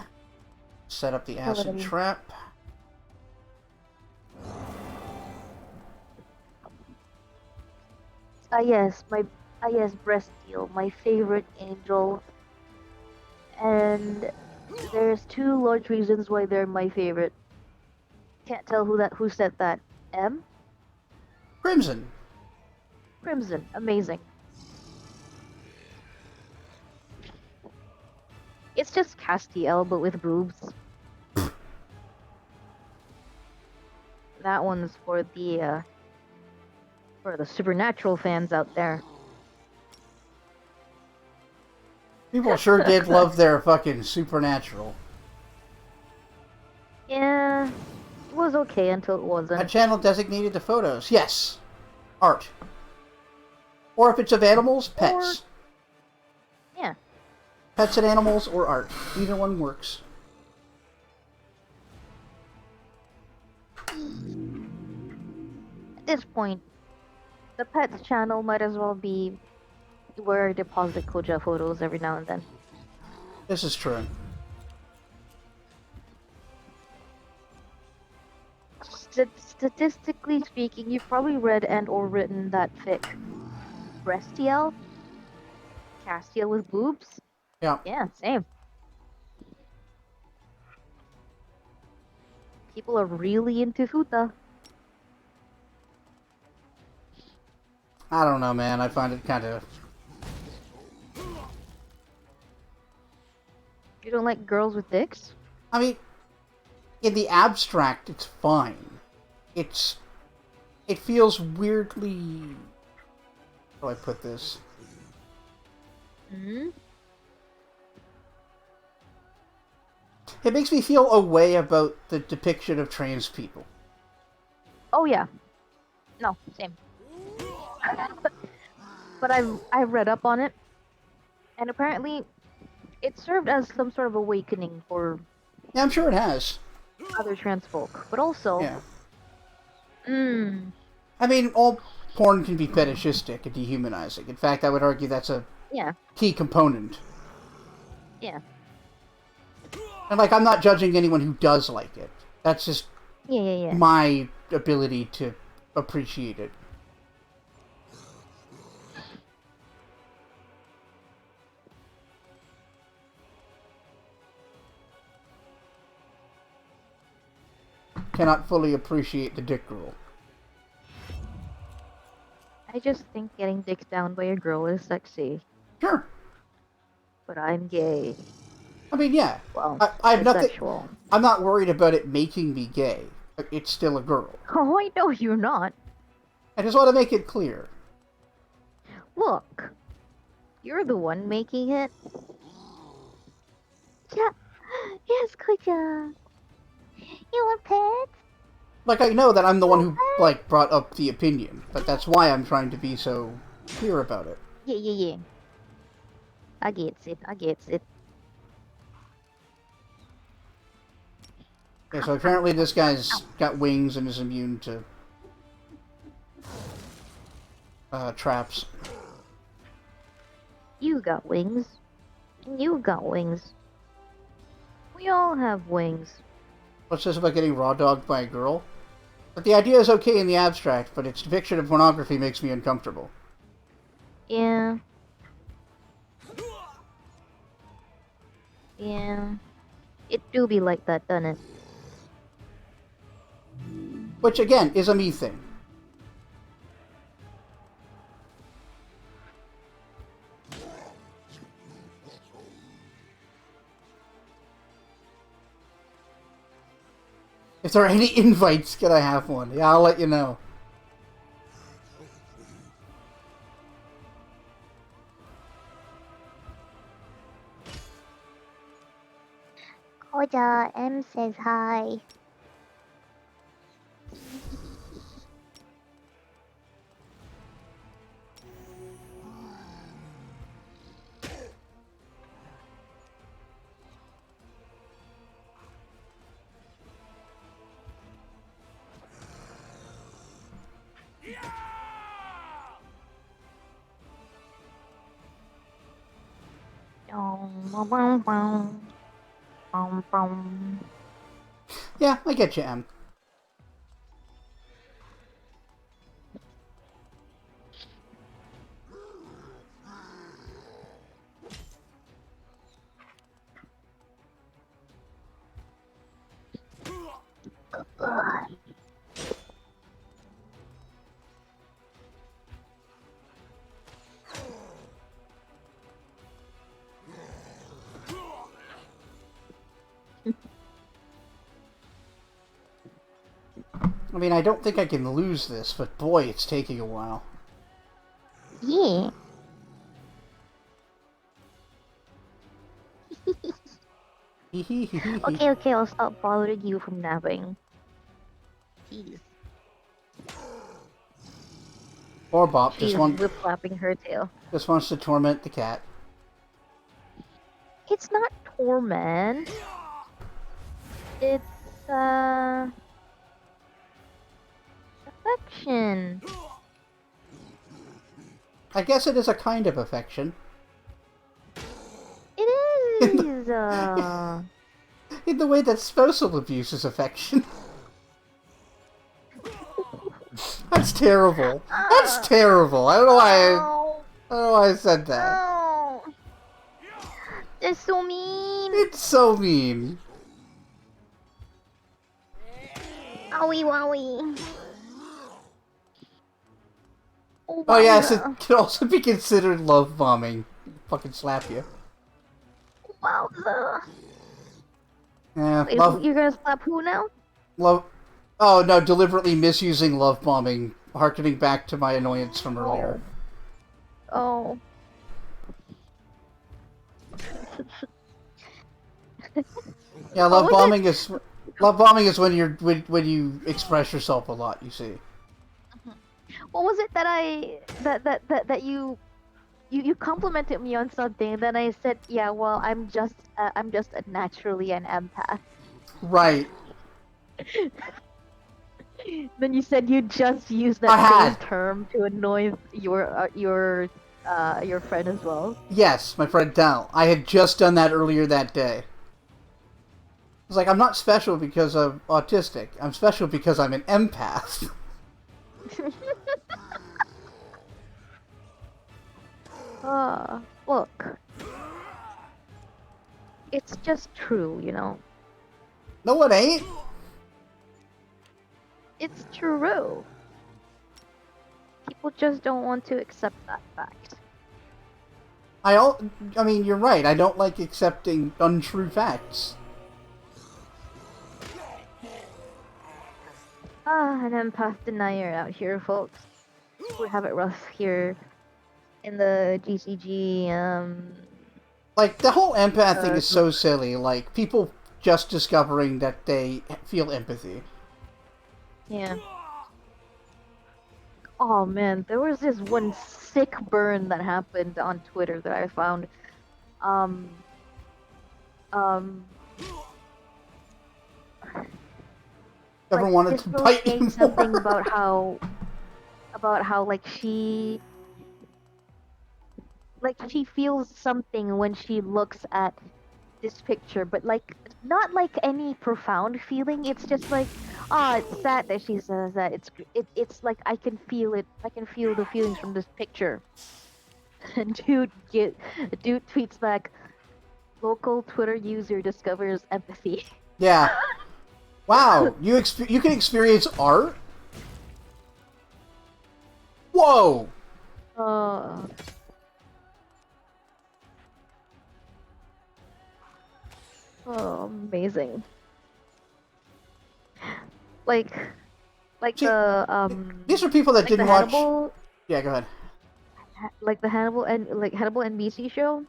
Set up the acid trap. Yes, breast deal, my favorite angel, and there's two large reasons why they're my favorite. Can't tell who said that. M? Crimson. Crimson, amazing. It's just Castiel, but with boobs. That one's for the supernatural fans out there. People sure did love their fucking supernatural. Yeah, it was okay until it wasn't. A channel designated to photos. Yes. Art. Or if it's of animals, pets. Yeah. Pets and animals or art. Either one works. At this point, the pets channel might as well be where I deposit Koja photos every now and then. This is true. Statistically speaking, you've probably read and or written that fic. Breastiel? Castiel with boobs? Yeah. Yeah, same. People are really into Futa. I don't know, man. I find it kind of... You don't like girls with dicks? I mean, in the abstract, it's fine. It feels weirdly... How do I put this? Mm-hmm. It makes me feel a way about the depiction of trans people. Oh yeah. No, same. But I've read up on it, and apparently it served as some sort of awakening for Yeah, I'm sure it has. other trans folk. But also, Yeah. mm, I mean, all porn can be fetishistic and dehumanizing. In fact, I would argue that's a yeah, key component. yeah, And, like, I'm not judging anyone who does like it. That's just yeah. my ability to appreciate it. Cannot fully appreciate the dick rule. I just think getting dicked down by a girl is sexy. Sure. But I'm gay. I mean, yeah. Well, I have nothing. bisexual. I'm not worried about it making me gay. It's still a girl. Oh, I know you're not. I just want to make it clear. Look, you're the one making it. Yeah. Yes, Koja. You want pets? Like, I know that I'm the one who, like, brought up the opinion, but that's why I'm trying to be so clear about it. Yeah. I get it. Okay, so apparently this guy's got wings and is immune to traps. You got wings. And you got wings. We all have wings. What's this about getting raw dogged by a girl? But the idea is okay in the abstract, but its depiction of pornography makes me uncomfortable. Yeah. Yeah. It do be like that, doesn't it? Which, again, is a me thing. If there are any invites, can I have one? Yeah, I'll let you know. Oja, M says hi. Yeah, I get you, Em. I mean, I don't think I can lose this, but boy, it's taking a while. Yeah. Okay, I'll stop bothering you from napping. Jeez. Or Bop She's whip-flapping her tail. just wants to torment the cat. It's not torment. It's, affection. I guess it is a kind of affection. It is! In the way that spousal abuse is affection. That's terrible. That's terrible. I don't know why I said that. Oh, that's so mean. It's so mean. Owie wowie. Oh yes, it can also be considered love bombing. Fucking slap you. Wowza. Yeah, Wait, love. you're gonna slap who now? Love. Oh no, deliberately misusing love bombing, harkening back to my annoyance from earlier. Oh. Yeah, love bombing is when you express yourself a lot. You see. What was it that you complimented me on something, and then I said, yeah, well, I'm just naturally an empath. Right. Then you said you just used that same term to annoy your friend as well. Yes, my friend Dal. I had just done that earlier that day. I was like, I'm not special because I'm autistic. I'm special because I'm an empath. Look. It's just true, you know. No, it ain't. It's true. People just don't want to accept that fact. I mean, you're right. I don't like accepting untrue facts. An empath denier out here, folks. We have it rough here in the GCG. Like, the whole empath thing is so silly. Like, people just discovering that they feel empathy. Yeah. Oh man, there was this one sick burn that happened on Twitter that I found. Never like, wanted this to girl bite saying me something more. about how like she feels something when she looks at this picture, but like not like any profound feeling. It's just like, it's sad that she says that. It's like I can feel it. I can feel the feelings from this picture. And dude tweets back, local Twitter user discovers empathy. Yeah. Wow, you can experience art? Whoa! Oh, amazing. Like See, the these are people that like didn't the watch... Hannibal, Yeah, go ahead. like the Hannibal NBC show.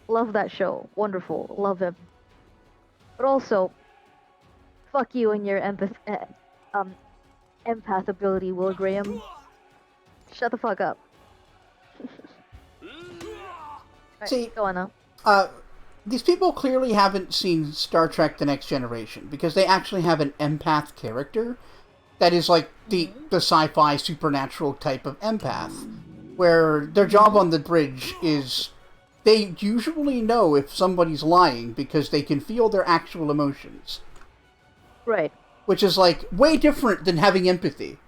Love that show. Wonderful. Love him. But also, fuck you and your empath ability, Will Graham. Shut the fuck up. Right, See, go on now. these people clearly haven't seen Star Trek The Next Generation, because they actually have an empath character that is like the sci-fi supernatural type of empath, where their job on the bridge is they usually know if somebody's lying because they can feel their actual emotions. Right. Which is like way different than having empathy.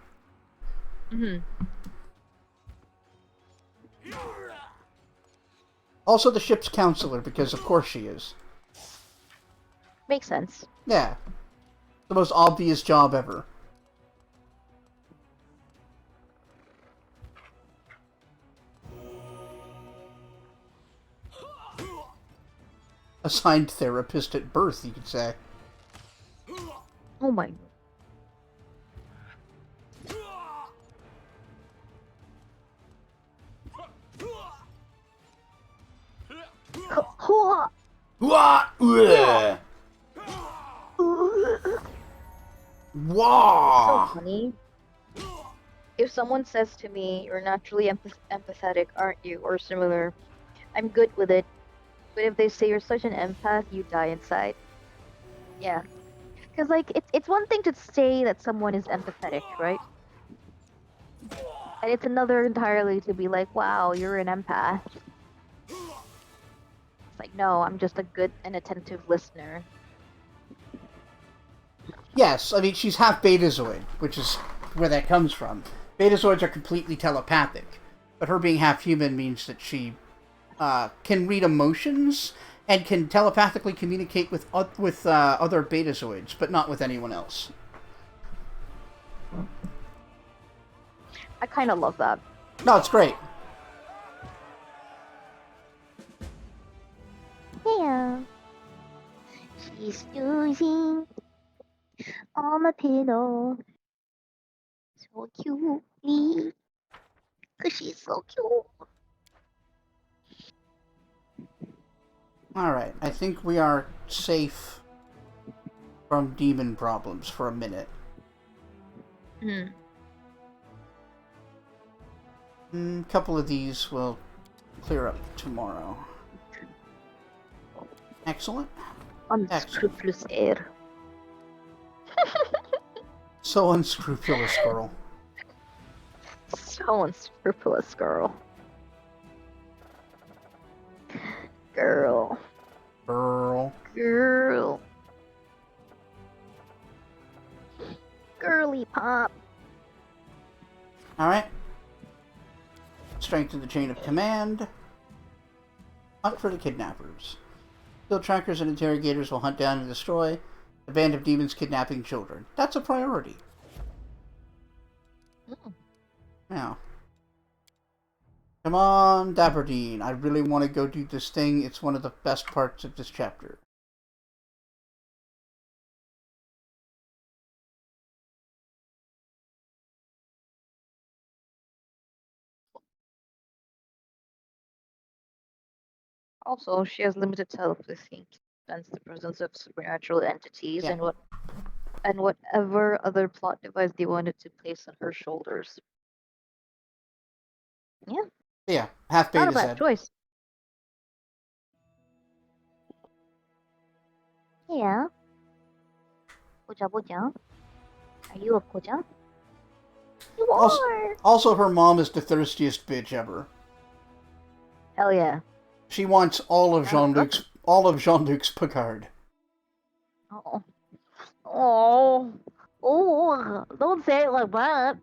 Also the ship's counselor, because of course she is. Makes sense. Yeah. The most obvious job ever. Assigned therapist at birth, you could say. Oh my. Wow. So funny. If someone says to me, "You're naturally empathetic, aren't you?" or similar, I'm good with it. But if they say you're such an empath, you die inside. Yeah. Because, like, it's one thing to say that someone is empathetic, right? And it's another entirely to be like, wow, you're an empath. It's like, no, I'm just a good and attentive listener. Yes, I mean, she's half Betazoid, which is where that comes from. Betazoids are completely telepathic, but her being half human means that she can read emotions and can telepathically communicate with other Betazoids, but not with anyone else. I kind of love that. No, it's great. Yeah. She's using on the pillow so cutely. Because she's so cute. Alright, I think we are safe from demon problems for a minute. A couple of these will clear up tomorrow. Excellent. Unscrupulous air. So unscrupulous, girl. So unscrupulous, girl. Girl. Girl. Girl. Girly pop. Alright. Strengthen the chain of command. Hunt for the kidnappers. Field trackers and interrogators will hunt down and destroy a band of demons kidnapping children. That's a priority. Now. Come on, Dabberdine. I really want to go do this thing. It's one of the best parts of this chapter. Also, she has limited telepathy, sense the presence of supernatural entities, Yeah. and whatever other plot device they wanted to place on her shoulders. Yeah. Yeah, half Not a Beta bad Z. choice. Yeah. 보자. Are you a 보자? You are! Also, her mom is the thirstiest bitch ever. Hell yeah. She wants all of Jean-Luc's Picard. Oh. Oh. Oh. Don't say it like that.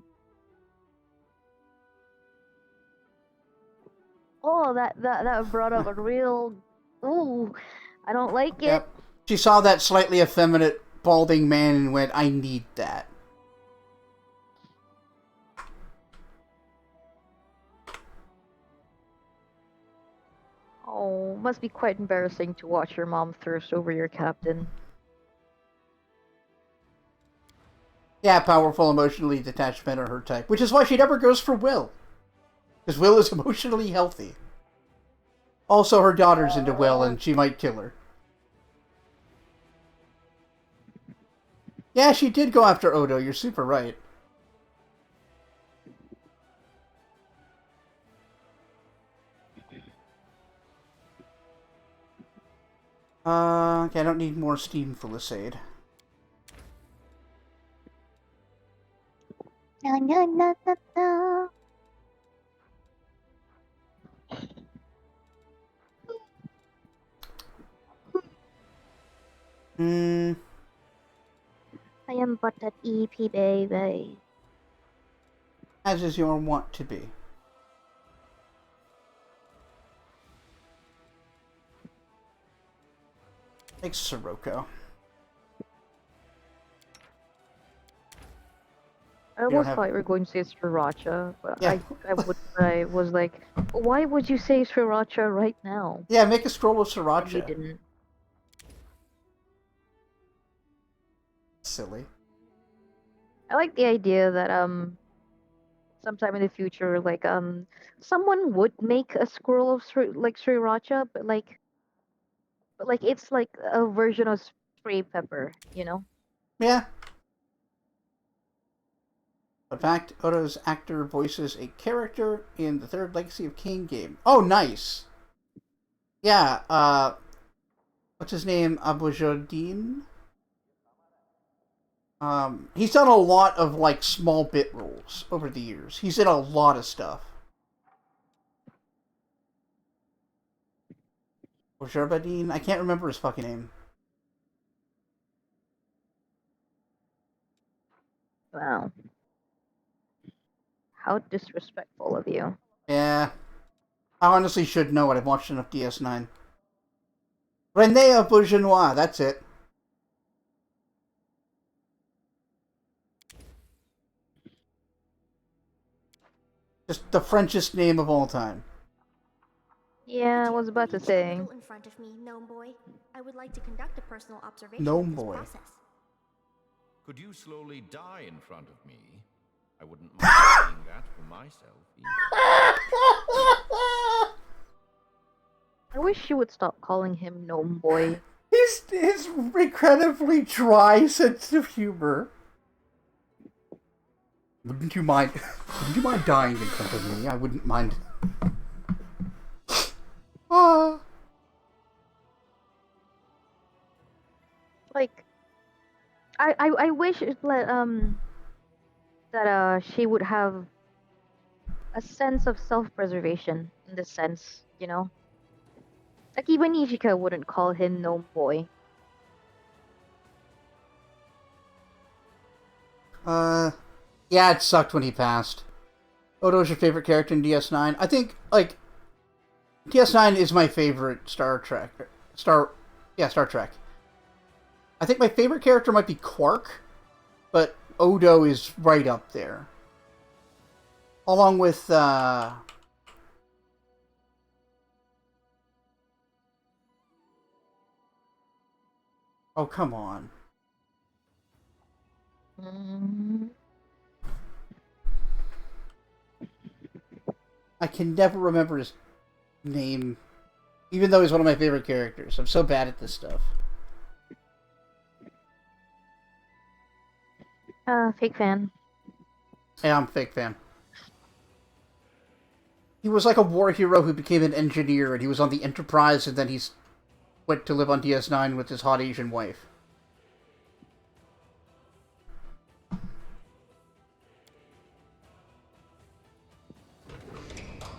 Oh, that brought up a real. Ooh. I don't like it. Yep. She saw that slightly effeminate, balding man and went, I need that. Oh, must be quite embarrassing to watch your mom thirst over your captain. Yeah, powerful, emotionally detached men are her type. Which is why she never goes for Will. Because Will is emotionally healthy. Also, her daughter's into Will, and she might kill her. Yeah, she did go after Odo. You're super right. Okay, I don't need more steam for Lisade. Na, na, na, na, na. Hmm. I am but that EP baby. As is your wont to be. Thanks, Sirocco. I almost thought you were going to say Sriracha, but Yeah. I was like, why would you say Sriracha right now? Yeah, make a scroll of And you Sriracha. didn't. Silly. I like the idea that sometime in the future, like someone would make a scroll of Sriracha, but like it's like a version of spray pepper, you know? Yeah. In fact, Odo's actor voices a character in the third Legacy of Kain game. Oh, nice. Yeah, what's his name? Abujadin? He's done a lot of, like, small bit roles over the years. He's in a lot of stuff. Abujadin? I can't remember his fucking name. Wow. How disrespectful of you. Yeah. I honestly should know it. I've watched enough DS9. René Beaujenois, that's it. Just the Frenchest name of all time. Yeah, I was about to say. In front of me, gnome boy. I would like to conduct a personal observation Gnome of this boy. process. Could you slowly die in front of me? I wouldn't mind seeing that for myself either. I wish you would stop calling him Gnome Boy. His incredibly dry sense of humor. Wouldn't you mind dying in front of me? I wouldn't mind. Like, I wish that she would have a sense of self-preservation in this sense, you know? Like even Ichika wouldn't call him Gnome Boy. Yeah, it sucked when he passed. Odo's your favorite character in DS9? I think, like, DS9 is my favorite Star Trek. Star Trek. I think my favorite character might be Quark, but Odo is right up there. Along with, oh, come on. I can never remember his name, even though he's one of my favorite characters. I'm so bad at this stuff. Fake fan. Yeah, I'm a fake fan. He was like a war hero who became an engineer, and he was on the Enterprise, and then he went to live on DS9 with his hot Asian wife.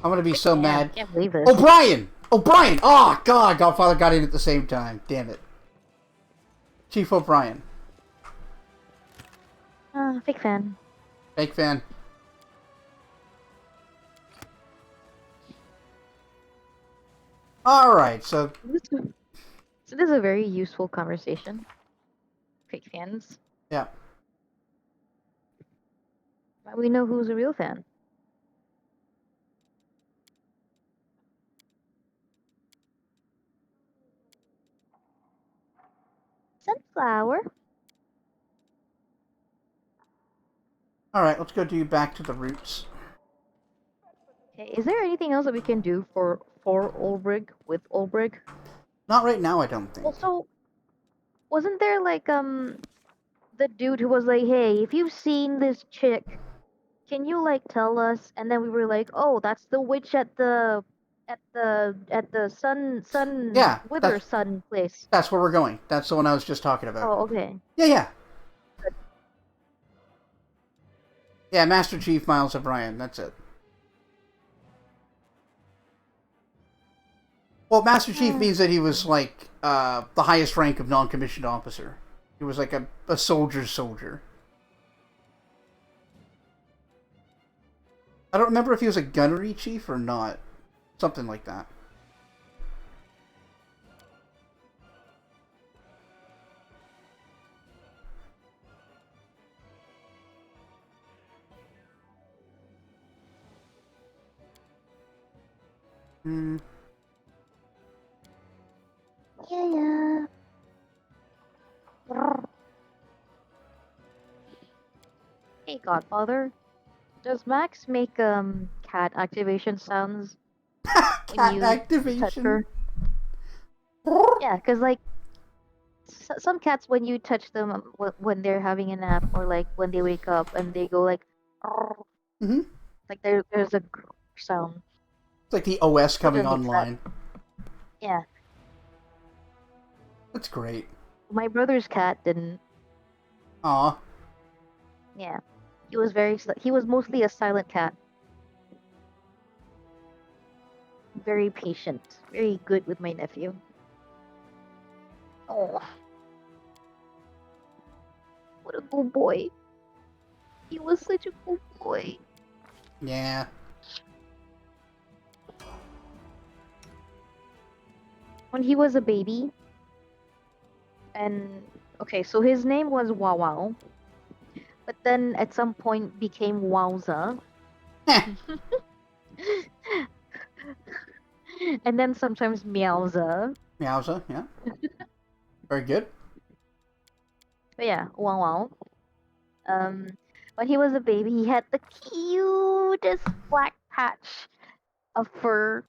I'm gonna be so mad. I can't believe this. O'Brien! O'Brien! Oh, God! Godfather got in at the same time. Damn it. Chief O'Brien. Fake fan. Fake fan. Alright, so... So this is a very useful conversation. Fake fans. Yeah. We know who's a real fan. Sunflower. Alright, let's go do back to the roots. Okay, is there anything else that we can do for Ulbrig with Ulbrig? Not right now, I don't think. Also, wasn't there like the dude who was like, "Hey, if you've seen this chick, can you like tell us?" And then we were like, "Oh, that's the witch at the sun Yeah, wither sun place." that's where we're going. That's the one I was just talking about. Oh, okay. Yeah. Yeah, Master Chief Miles O'Brien, that's it. Well, Master Chief means that he was like the highest rank of non-commissioned officer. He was like a soldier's soldier. I don't remember if he was a gunnery chief or not. Something like that. Hmm. Yeah. Hey, Godfather. Does Max make cat activation sounds when Cat you touch activation. her? Yeah, cause like some cats when you touch them when they're having a nap or like when they wake up and they go like, Mm-hmm. like there's a sound. It's like the OS coming Suja makes that. online. Yeah, That's great. my brother's cat didn't. Aw. Yeah, he was he was mostly a silent cat. Very patient, very good with my nephew. Oh, what a good boy. He was such a good boy. Yeah. When he was a baby, and okay, so his name was Wow Wow, but then at some point became Wowza, and then sometimes Meowza. Meowza, yeah. Very good. But yeah, Wow Wow. When he was a baby, he had the cutest black patch of fur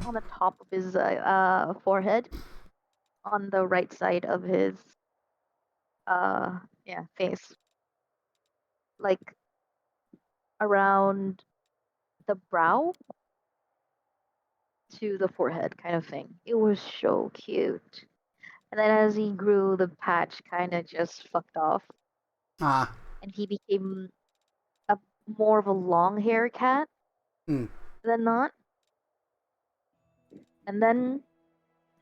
on the top of his forehead, on the right side of his face, like around the brow to the forehead kind of thing. It was so cute. And then as he grew, the patch kind of just fucked off, Ah. and he became a more of a long hair cat Hmm. than not. And then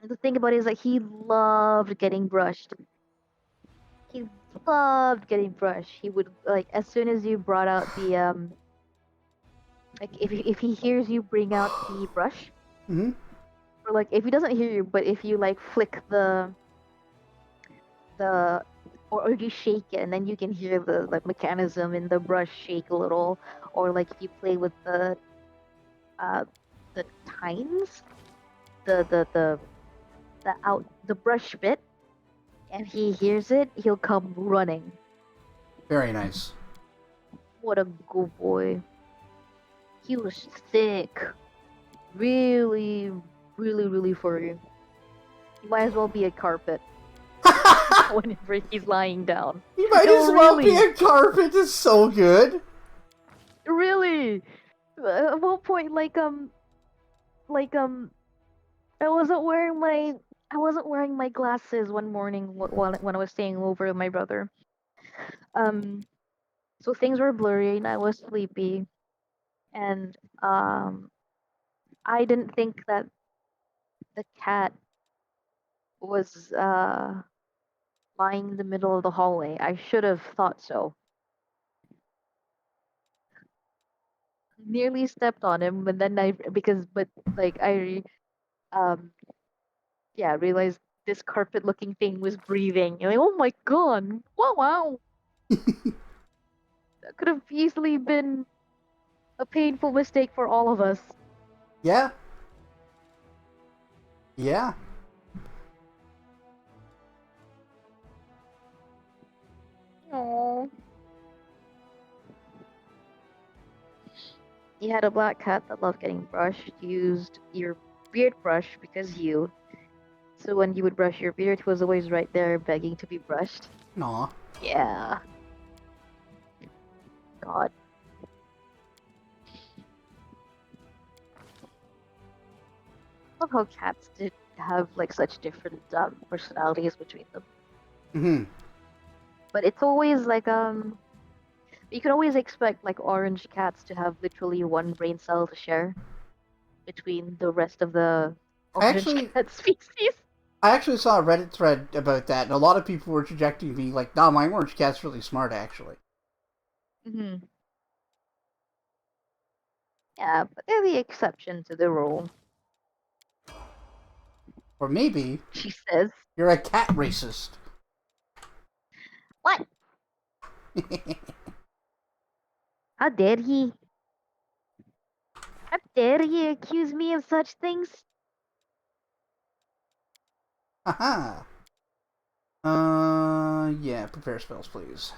the thing about it is that he loved getting brushed. He loved getting brushed. He would like as soon as you brought out the like if he hears you bring out the brush, Mm-hmm. or like if he doesn't hear you, but if you like flick the or you shake it and then you can hear the like mechanism in the brush shake a little, or like if you play with uh the tines, the brush bit, and he hears it, he'll come running. Very nice. What a good boy. He was thick. Really, really, really furry. He might as well be a carpet whenever he's lying down. You might No, as well be really. a carpet. It's so good. Really. At one point, I wasn't wearing my glasses one morning when I was staying over with my brother. Um, so things were blurry and I was sleepy, and I didn't think that the cat was lying in the middle of the hallway. I should have thought so. Nearly stepped on him, but then I um yeah realized this carpet looking thing was breathing. And like, oh my god, wow, wow. That could have easily been a painful mistake for all of us. Yeah. Yeah. Oh. You had a black cat that loved getting brushed. You used your beard brush because so when you would brush your beard, he was always right there begging to be brushed. Aw. Yeah. God. I love how cats did have like such different personalities between them. Hmm. But it's always like you can always expect like orange cats to have literally one brain cell to share between the rest of the I orange actually, cat species. I actually saw a Reddit thread about that, and a lot of people were rejecting me, like, "Nah, my orange cat's really smart, actually." Hmm. Yeah, but they're the exception to the rule. Or maybe She says. you're a cat racist. What? How dare he? How dare he accuse me of such things? Haha. Yeah, prepare spells, please.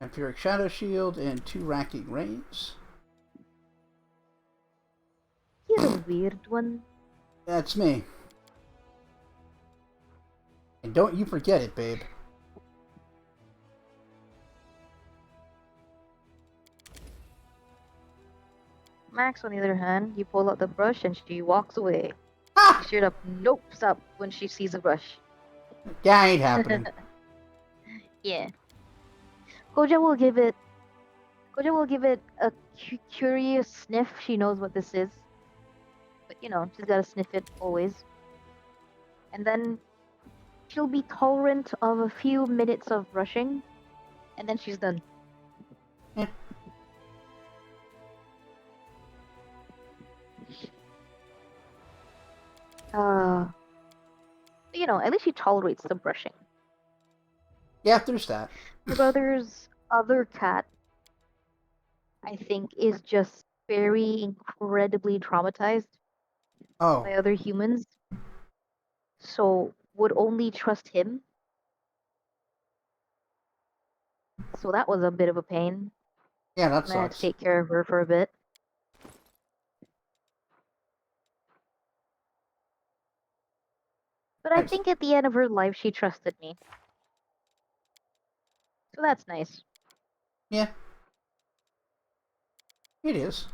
Vampiric Shadow Shield and 2 Racking Rays. You're a weird one. That's me. And don't you forget it, babe. Max, on the other hand, you pull out the brush and she walks away. Ha! She straight up nopes up when she sees a brush. That ain't happening. Yeah. Koja will give it. Koja will give it a curious sniff. She knows what this is, but you know she's gotta sniff it always. And then she'll be tolerant of a few minutes of brushing, and then she's done. Yeah. You know, at least she tolerates the brushing. Yeah, there's that. My brother's other cat, I think, is just very incredibly traumatized Oh. by other humans, so would only trust him. So that was a bit of a pain. Yeah, that And I had to sucks. take care of her for a bit. But I Nice. think at the end of her life, she trusted me. So that's nice. Yeah. It is.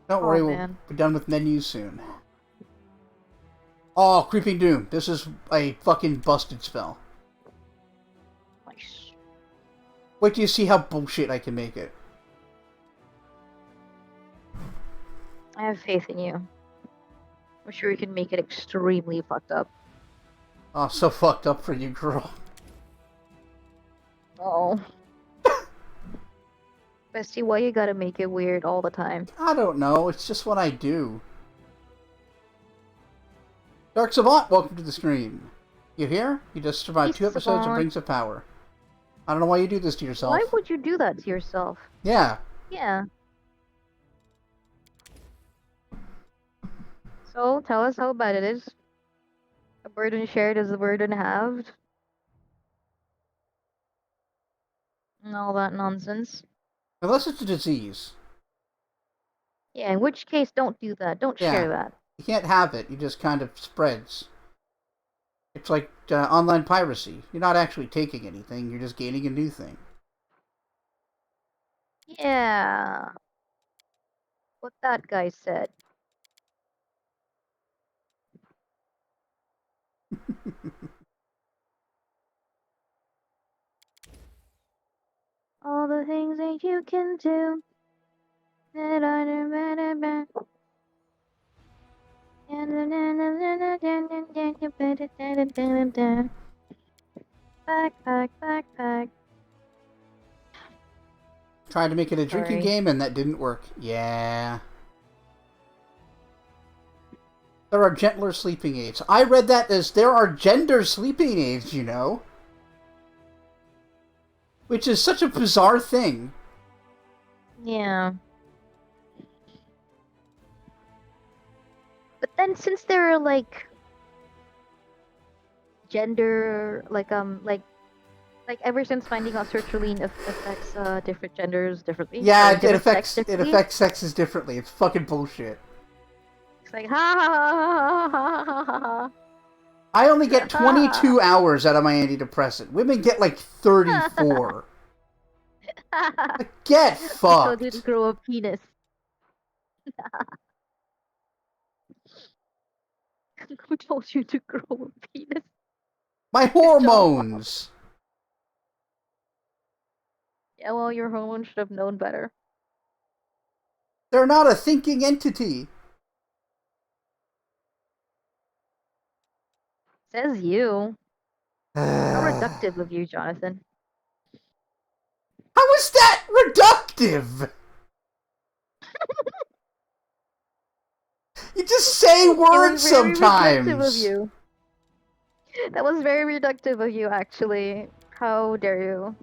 Don't worry, we'll Man. be done with menus soon. Oh, Creeping Doom. This is a fucking busted spell. Nice. Wait till you see how bullshit I can make it. I have faith in you. I'm sure you can make it extremely fucked up. Oh, so fucked up for you, girl. Oh. Bestie, why you gotta make it weird all the time? I don't know. It's just what I do. Dark Savant, welcome to the stream. You here? You just survived Peace, 2 episodes of Savant. Rings of Power. I don't know why you do this to yourself. Why would you do that to yourself? Yeah. Yeah. So, tell us how bad it is. A burden shared is a burden halved. And all that nonsense. Unless it's a disease. Yeah, in which case, don't do that. Don't Yeah. share that. You can't have it. It just kind of spreads. It's like online piracy. You're not actually taking anything. You're just gaining a new thing. Yeah. What that guy said. All the things that you can do. That I do. Backpack, backpack. Tried to make it a drinking Sorry. game and that didn't work. Yeah. There are gentler sleeping aids. I read that as there are gender sleeping aids, you know. Which is such a bizarre thing. Yeah. But then since there are like gender like Like ever since finding out sertraline affects different genders differently. Yeah, Or it different sex affects differently. sexes differently. It's fucking bullshit. It's like ha ha ha ha ha ha ha I only get ha 22 hours out of my antidepressant. Women get like 34. ha. Get Who told you to fucked. grow a penis? Who told you to grow a penis? My Good job. hormones. Yeah, well, your hormones should have known better. They're not a thinking entity. Says you. How How reductive of you, Jonathan. is that reductive? You just say It was words very reductive of sometimes. you. That was very reductive of you, actually. How dare you?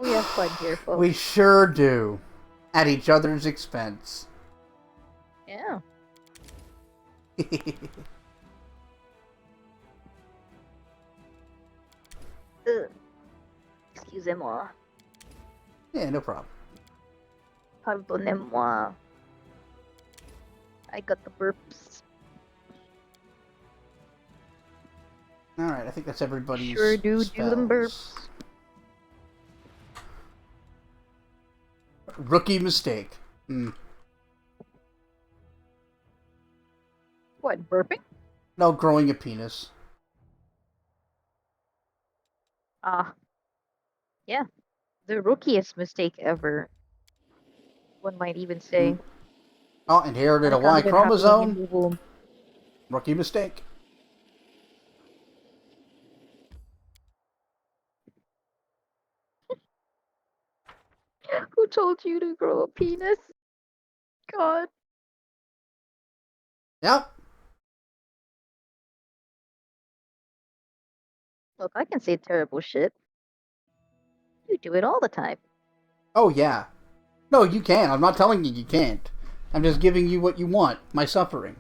We have fun here, folks. We sure do. At each other's expense. Yeah. Ugh. Excusez-moi. Yeah, no problem. Pardonnez-moi. I got the burps. Alright, I think that's everybody's Sure do them burps. spells. Rookie mistake. What, burping? No, growing a penis. Yeah. The rookiest mistake ever. One might even say. Oh, inherited On a account Y of it happening in chromosome. the womb. Rookie mistake. Who told you to grow a penis? God. Yep. Look, I can say terrible shit. You do it all the time. Oh, yeah. No, you can. I'm not telling you you can't. I'm just giving you what you want. My suffering.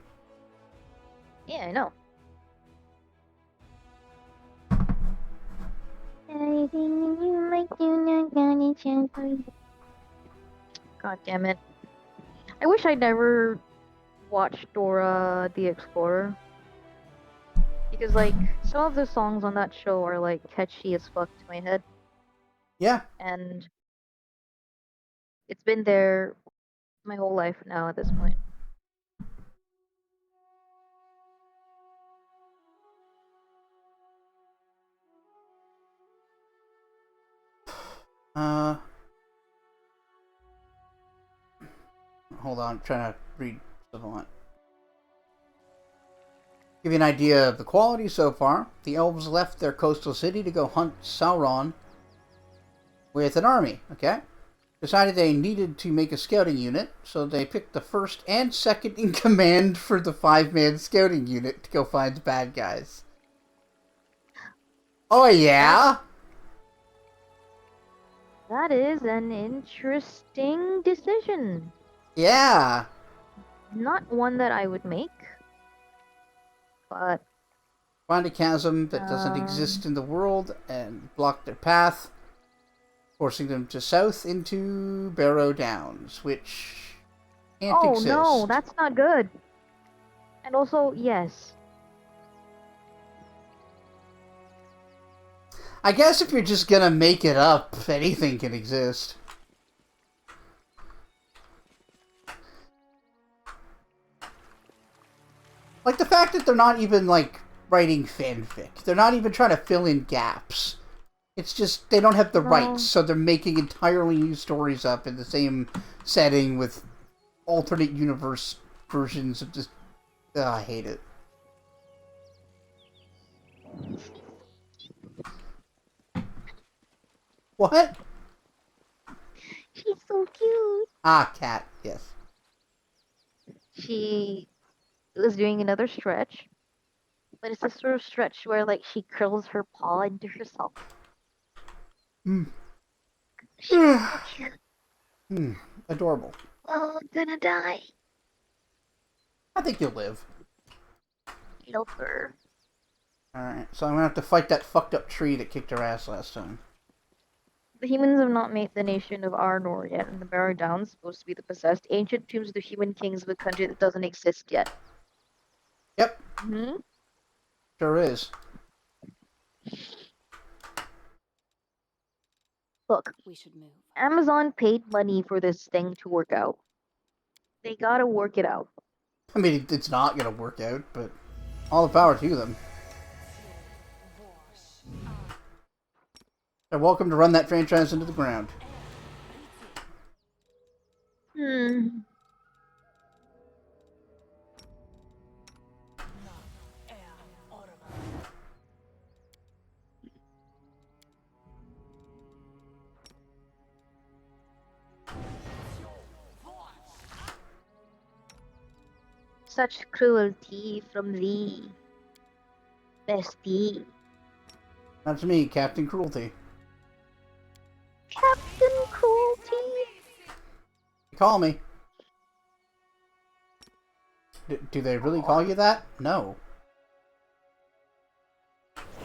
Yeah, I know. God damn it. I wish I never watched Dora the Explorer. Because, like, some of the songs on that show are, like, catchy as fuck to my head. Yeah. And it's been there my whole life now at this point. Hold on. I'm trying to read Savant. Give you an idea of the quality so far. The elves left their coastal city to go hunt Sauron with an army, okay? Decided they needed to make a scouting unit, so they picked the first and second in command for the 5-man scouting unit to go find the bad guys. Oh, yeah? That is an interesting decision. Yeah. Not one that I would make, but Find a chasm that doesn't exist in the world and block their path, forcing them to south into Barrow Downs, which can't exist. no, that's not good. And also, yes. I guess if you're just gonna make it up, anything can exist. Like the fact that they're not even, like, writing fanfic. They're not even trying to fill in gaps. It's just, they don't have the rights, so they're making entirely new stories up in the same setting with alternate universe versions of just... Ugh, I hate it. What? She's so cute. Ah, cat, yes. She was doing another stretch, but it's the sort of stretch where, like, she curls her paw into herself. Hmm. She's so cute. Adorable. Oh, I'm gonna die. I think you'll live. Helper. Alright, so I'm gonna have to fight that fucked up tree that kicked our ass last time. The humans have not made the nation of Arnor yet, and the Barrow Downs supposed to be the possessed ancient tombs of the human kings of a country that doesn't exist yet. Yep, Hmm? sure is. Look, We should move. Amazon paid money for this thing to work out. They gotta work it out. I mean, it's not gonna work out, but all the power to them. They're welcome to run that franchise into the ground. Such cruelty from thee, bestie. That's me, Captain Cruelty. Captain Cruelty? Call me. Do they really call you that? No. Soot is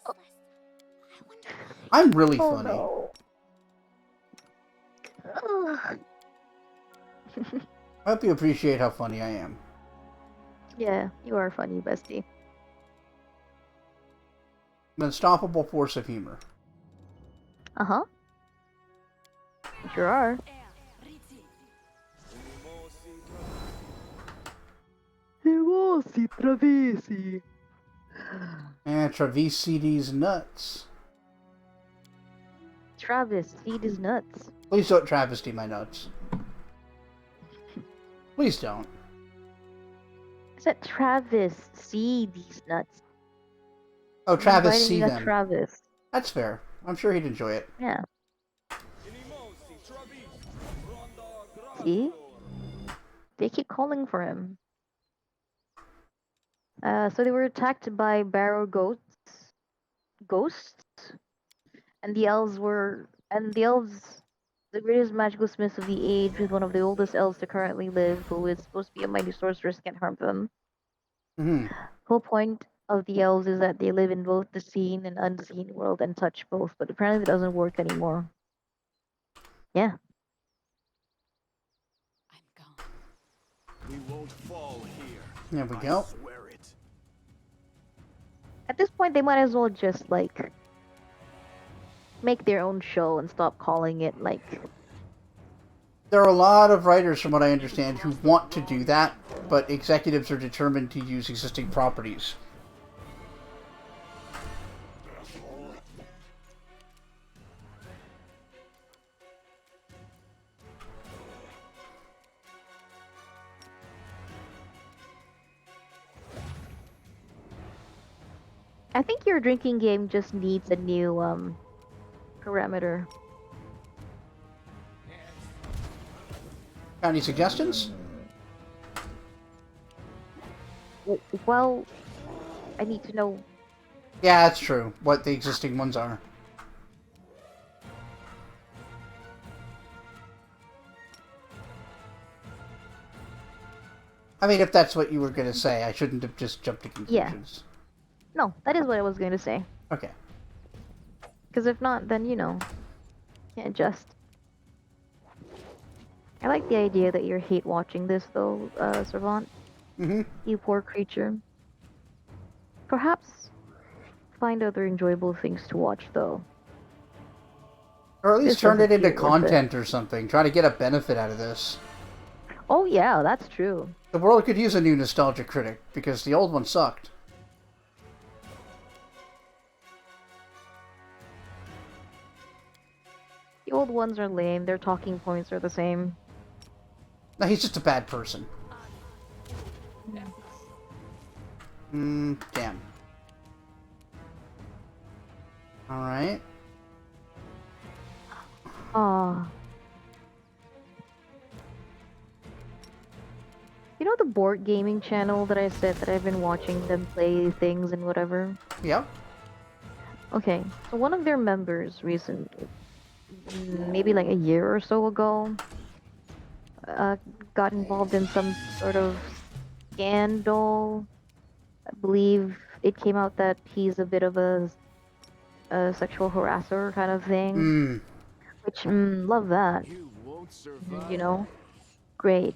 restless. I wonder why. I'm really Oh funny. no. Ugh. I hope you appreciate how funny I am. Yeah, you are funny, bestie. An unstoppable force of humor. Uh-huh. You sure are. Travesi. And Travesti's nuts. Travis, feed his nuts. Please don't travesty my nuts. Please don't. I said Travis, see these nuts. Oh, Travis, Inviting see you to them. Travis. That's fair. I'm sure he'd enjoy it. Yeah. See? They keep calling for him. So they were attacked by barrow ghosts, and the elves, the greatest magical smiths of the age, with one of the oldest elves to currently live, who is supposed to be a mighty sorceress, can't harm them. Mm-hmm. Whole point of the elves is that they live in both the seen and unseen world and touch both, but apparently it doesn't work anymore. Yeah. I'm gone. We won't fall here. There we go. I swear it. At this point, they might as well just, like, make their own show and stop calling it, like... There are a lot of writers, from what I understand, who want to do that, but executives are determined to use existing properties. I think your drinking game just needs a new, parameter. Got any suggestions? Well, I need to know. Yeah, that's true. What the existing ones are. I mean, if that's what you were going to say, I shouldn't have just jumped to conclusions. No, that is what I was going to say. Okay. Because if not, then, you know, can't adjust. I like the idea that you're hate watching this, though, Servant. Mm-hmm. You poor creature. Perhaps find other enjoyable things to watch, though. Or at least This turn it doesn't into feel worth it. content or something. Try to get a benefit out of this. Oh, yeah, that's true. The world could use a new nostalgia critic, because the old one sucked. The old ones are lame, their talking points are the same. No, he's just a bad person. Damn. Alright. Ah. You know the board gaming channel that I said that I've been watching them play things and whatever? Yep. Okay, so one of their members recently, maybe like a year or so ago, uh, got involved in some sort of scandal. I believe it came out that he's a bit of a sexual harasser kind of thing, Mm. which love that. You won't You survive. know, great.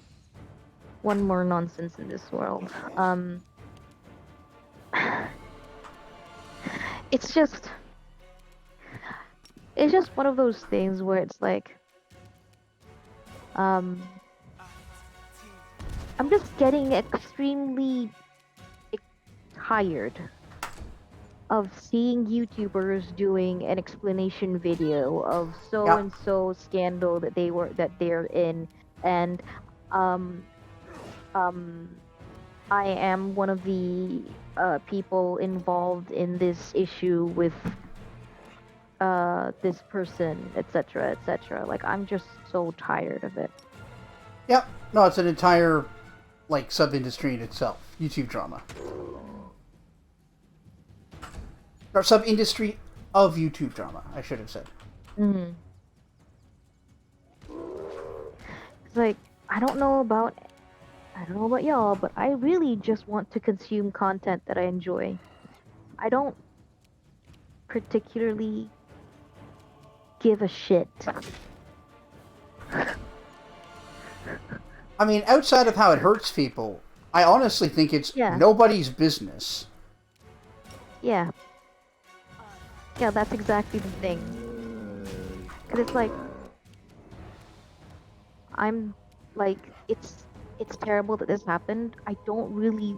One more nonsense in this world. It's just it's just one of those things where it's like um I'm just getting extremely tired of seeing YouTubers doing an explanation video of so Yeah. and so scandal that they're in, and um um I am one of the people involved in this issue with this person, etc., etc. Like I'm just so tired of it. Yep. No, it's an entire like sub-industry in itself. YouTube drama. Or sub-industry of YouTube drama, I should have said. Mm. It's like I don't know about y'all, but I really just want to consume content that I enjoy. I don't particularly give a shit. I mean, outside of how it hurts people, I honestly think it's Yeah. nobody's business. Yeah. Yeah, that's exactly the thing. Cause it's like I'm like it's terrible that this happened. I don't really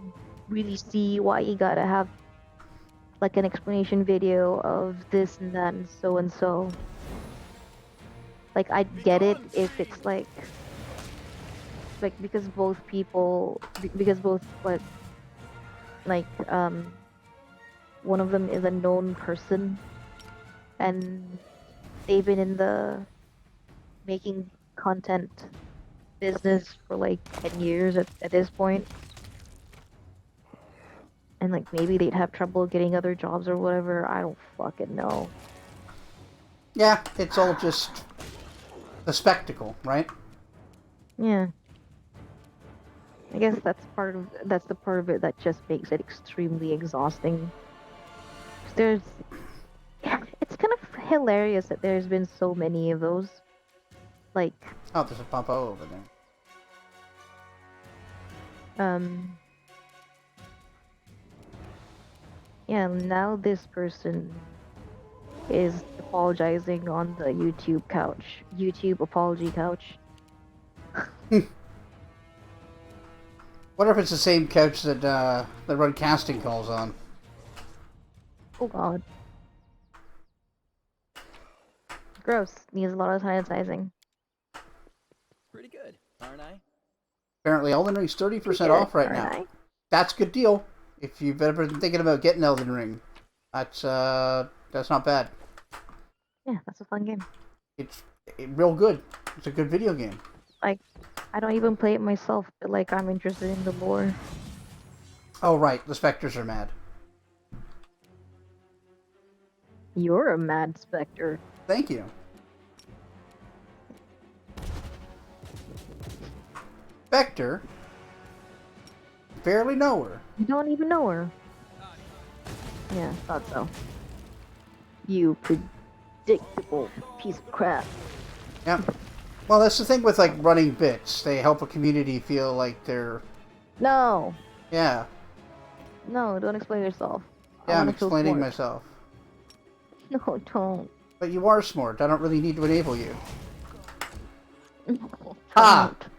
see why you gotta have like an explanation video of this and that and so and so. Like I get it if it's like because both people because both what like one of them is a known person and they've been in the making content business for like 10 years at this point, and like maybe they'd have trouble getting other jobs or whatever. I don't fucking know. Yeah, it's all just a spectacle, right? Yeah, I guess that's the part of it that just makes it extremely exhausting. 'Cause there's it's kind of hilarious that there's been so many of those. Like, Oh, there's a Papa over there. yeah, now this person is apologizing on the YouTube apology couch. Wonder if it's the same couch that they run casting calls on. Oh god. Gross. Needs a lot of sanitizing. Pretty good, aren't I? Apparently, Elden Ring's 30% Good, off right aren't now. I? That's a good deal. If you've ever been thinking about getting Elden Ring, that's not bad. Yeah, that's a fun game. It's real good. It's a good video game. Like, I don't even play it myself, but like I'm interested in the lore. Oh right, the specters are mad. You're a mad specter. Thank you. Spectre? Barely know her. You don't even know her. Yeah, thought so. You predictable piece of crap. Yeah. Well, that's the thing with like running bits. They help a community feel like they're. No, Yeah. no, don't explain yourself. I Yeah, I'm wanna feel explaining smart. myself. No, don't. But you are smart. I don't really need to enable you. No, Ha! don't.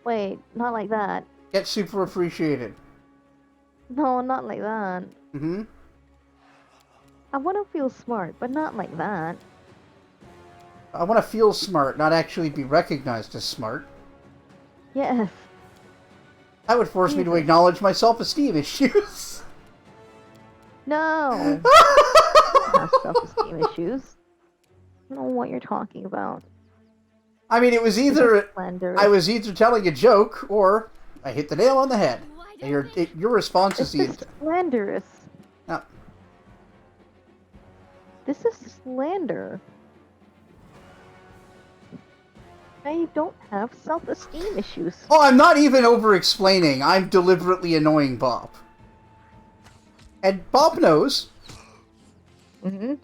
Wait, not like that. Get super appreciated. No, not like that. Mm-hmm. I want to feel smart, but not like that. I want to feel smart, not actually be recognized as smart. Yes. That would force me to Jesus. acknowledge my self-esteem issues. No. I have self-esteem issues. I don't know what you're talking about. I mean, it was either Slanderous. I was either telling a joke or I hit the nail on the head. And your response is This is the slanderous. no. This is slander. I don't have self-esteem issues. Oh, I'm not even over-explaining. I'm deliberately annoying Bob. And Bob knows. Mm-hmm.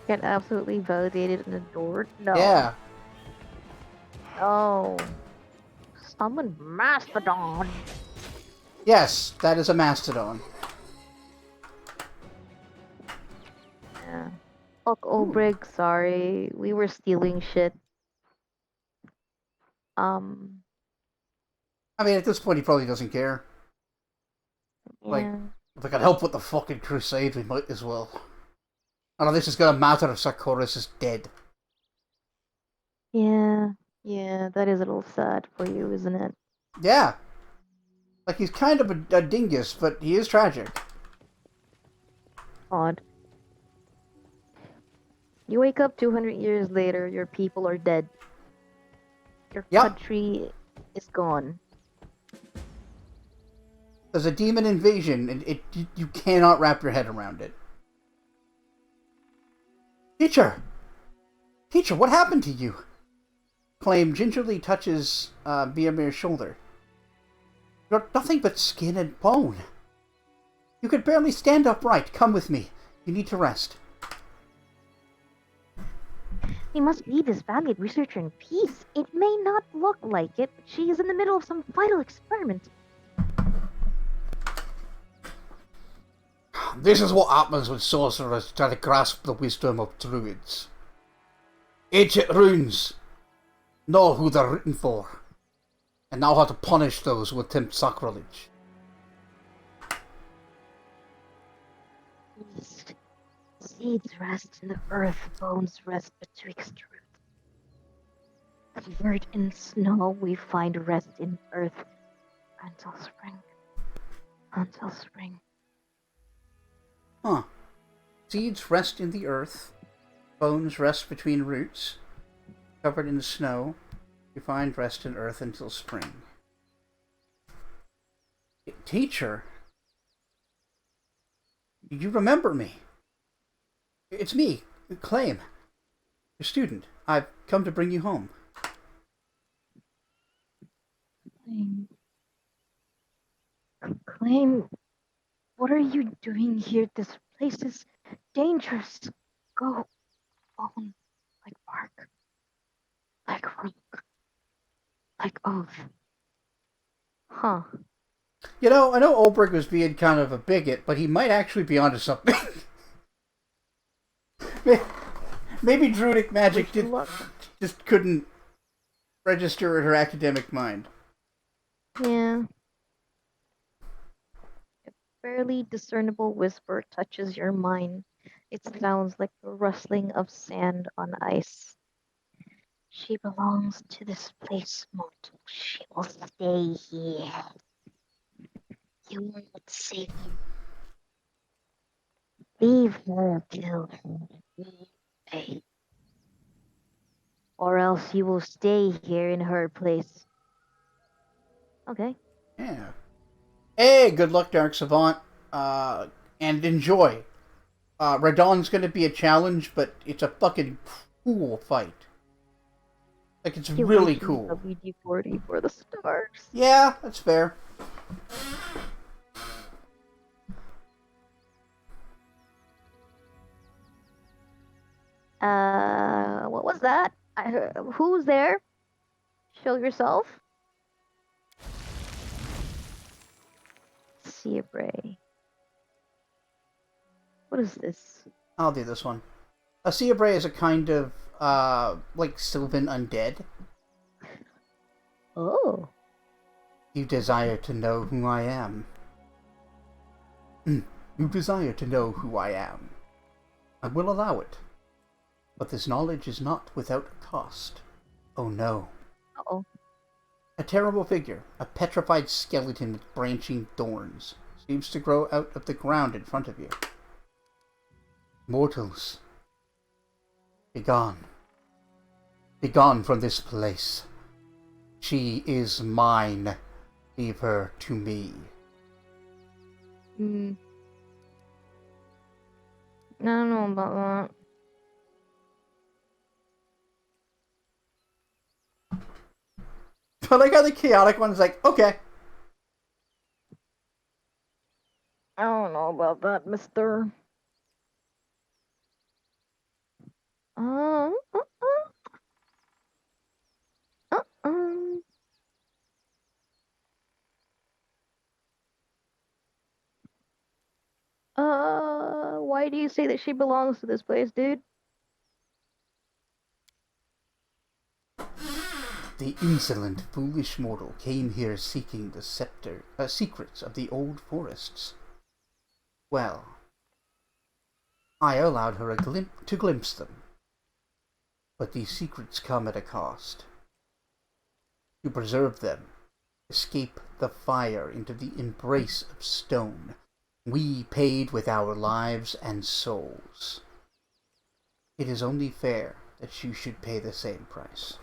Get absolutely validated and adored? No. Yeah. Oh. Summon Mastodon. Yes, that is a mastodon. Yeah. Look, Obrig, sorry. We were stealing shit. I mean, at this point, he probably doesn't care. Like, Yeah. if I can help with the fucking crusade, we might as well. I know this is gonna matter if Sarkoris is dead. Yeah. Yeah, that is a little sad for you, isn't it? Yeah. Like, he's kind of a dingus, but he is tragic. Odd. You wake up 200 years later, your people are dead. Your Yep. country is gone. There's a demon invasion, and you cannot wrap your head around it. Teacher! Teacher, what happened to you? Claim gingerly touches Miammir's shoulder. You're nothing but skin and bone. You could barely stand upright. Come with me. You need to rest. We must leave this valiant researcher in peace. It may not look like it, but she is in the middle of some vital experiment. This is what happens when sorcerers try to grasp the wisdom of druids. Ancient runes know who they're written for, and know how to punish those who attempt sacrilege. East. Seeds rest in the earth, bones rest betwixt roots. Covered in snow, we find rest in earth until spring. Until spring. Huh. Seeds rest in the earth, bones rest between roots, covered in snow, you find rest in earth until spring. Teacher? You remember me? It's me, Claim, your student. I've come to bring you home. Claim, what are you doing here? This place is dangerous. Go on, like bark, like rock, like oath. Huh. You know, I know Ulbrich was being kind of a bigot, but he might actually be onto something. Maybe Druidic magic just couldn't register in her academic mind. Yeah. A barely discernible whisper touches your mind. It sounds like the rustling of sand on ice. She belongs to this place, mortal. She will stay here. You will not save her. Leave her till her pay. Or else you will stay here in her place. Okay. Yeah. Hey, good luck, Dark Savant. And enjoy. Radon's gonna be a challenge, but it's a fucking cool fight. Like, it's really cool. WD-40 for the stars. Yeah, that's fair. What was that? Who's there? Show yourself. Seabray. What is this? I'll do this one. A Seabray is a kind of, like Sylvan undead. Oh. You desire to know who I am. You desire to know who I am. I will allow it. But this knowledge is not without cost. Oh no. Uh-oh. A terrible figure, a petrified skeleton with branching thorns, seems to grow out of the ground in front of you. Mortals, begone. Begone from this place. She is mine. Leave her to me. I don't know about that. I like how the chaotic one's like, okay. I don't know about that, mister. Uh, uh, uh, uh, why do you say that she belongs to this place, dude? The insolent, foolish mortal came here seeking the secrets of the old forests. Well, I allowed her to glimpse them. But these secrets come at a cost. To preserve them, escape the fire into the embrace of stone, we paid with our lives and souls. It is only fair that you should pay the same price.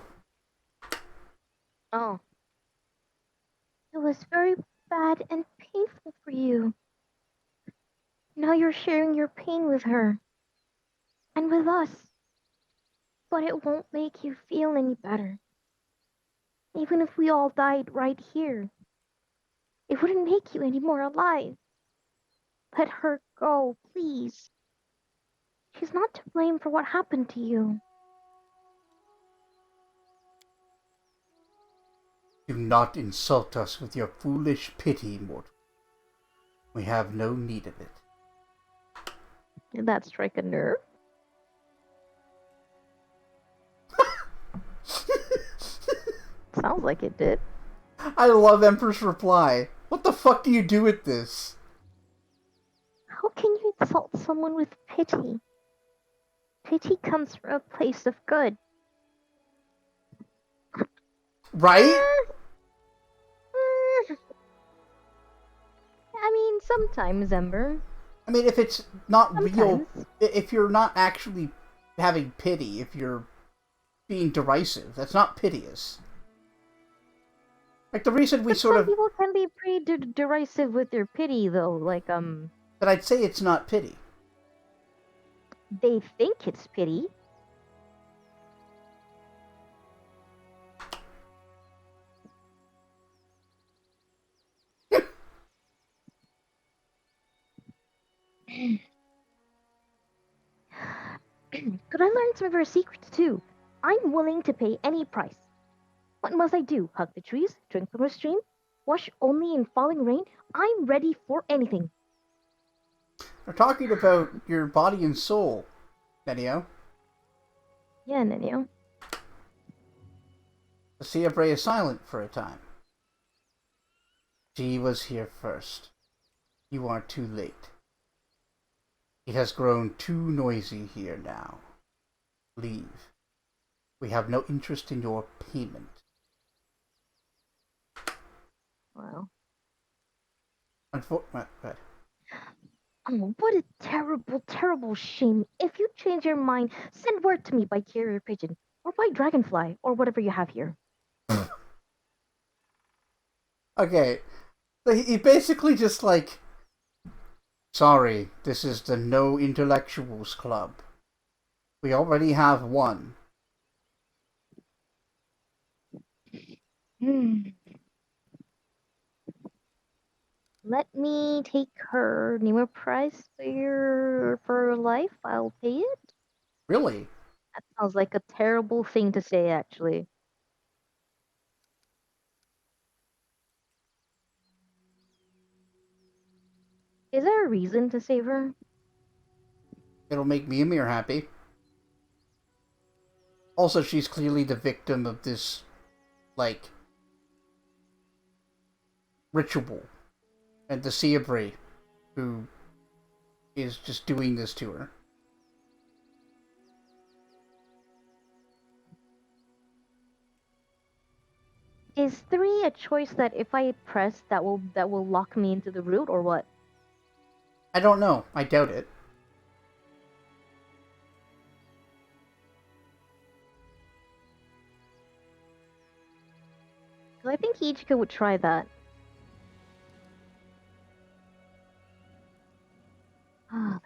Oh. It was very bad and painful for you. Now you're sharing your pain with her. And with us. But it won't make you feel any better. Even if we all died right here, it wouldn't make you any more alive. Let her go, please. She's not to blame for what happened to you. Do not insult us with your foolish pity, mortal. We have no need of it. Did that strike a nerve? Sounds like it did. I love Emperor's reply. What the fuck do you do with this? How can you insult someone with pity? Pity comes from a place of good. Right? I mean, sometimes, Ember. I mean, if it's not real, Sometimes. if you're not actually having pity, if you're being derisive, that's not piteous. Like, the reason we But sort some of... people can be pretty derisive with their pity, though. Like, But I'd say it's not pity. they think it's pity. Could I learn some of her secrets, too? I'm willing to pay any price. What must I do? Hug the trees? Drink from a stream? Wash only in falling rain? I'm ready for anything. We're talking about your body and soul, Nenio. Yeah, Nenio. The Sea of Bray is silent for a time. She was here first. You are too late. It has grown too noisy here now. Leave. We have no interest in your payment. Wow. Unfortunately, Oh, what a terrible, terrible shame. If you change your mind, send word to me by carrier pigeon, or by dragonfly, or whatever you have here. okay. So he basically just like, sorry, this is the No Intellectuals Club. We already have one. Let me take her. Name a price for her life. I'll pay it. Really? That sounds like a terrible thing to say, actually. Is there a reason to save her? It'll make Miammir happy. Also, she's clearly the victim of this, like, ritual. And the Seabray, who is just doing this to her. Is 3 a choice that if I press that will lock me into the route, or what? I don't know. I doubt it. Because I think Ichika would try that.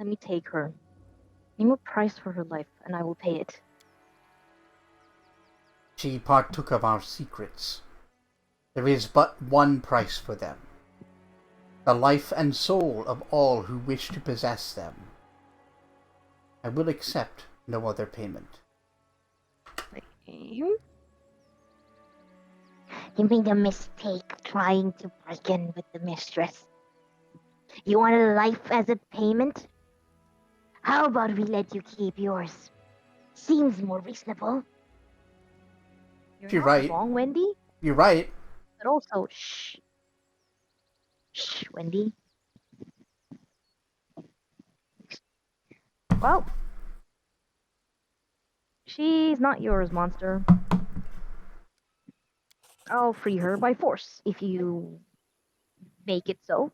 Let me take her. Name a price for her life, and I will pay it. She partook of our secrets. There is but one price for them. The life and soul of all who wish to possess them. I will accept no other payment. You made a mistake trying to bargain with the mistress. You want a life as a payment? How about we let you keep yours? Seems more reasonable. You're You're not right. wrong, Wendy. You're right. But also, shh. Shh, Wendy. Well, she's not yours, monster. I'll free her by force if you make it so.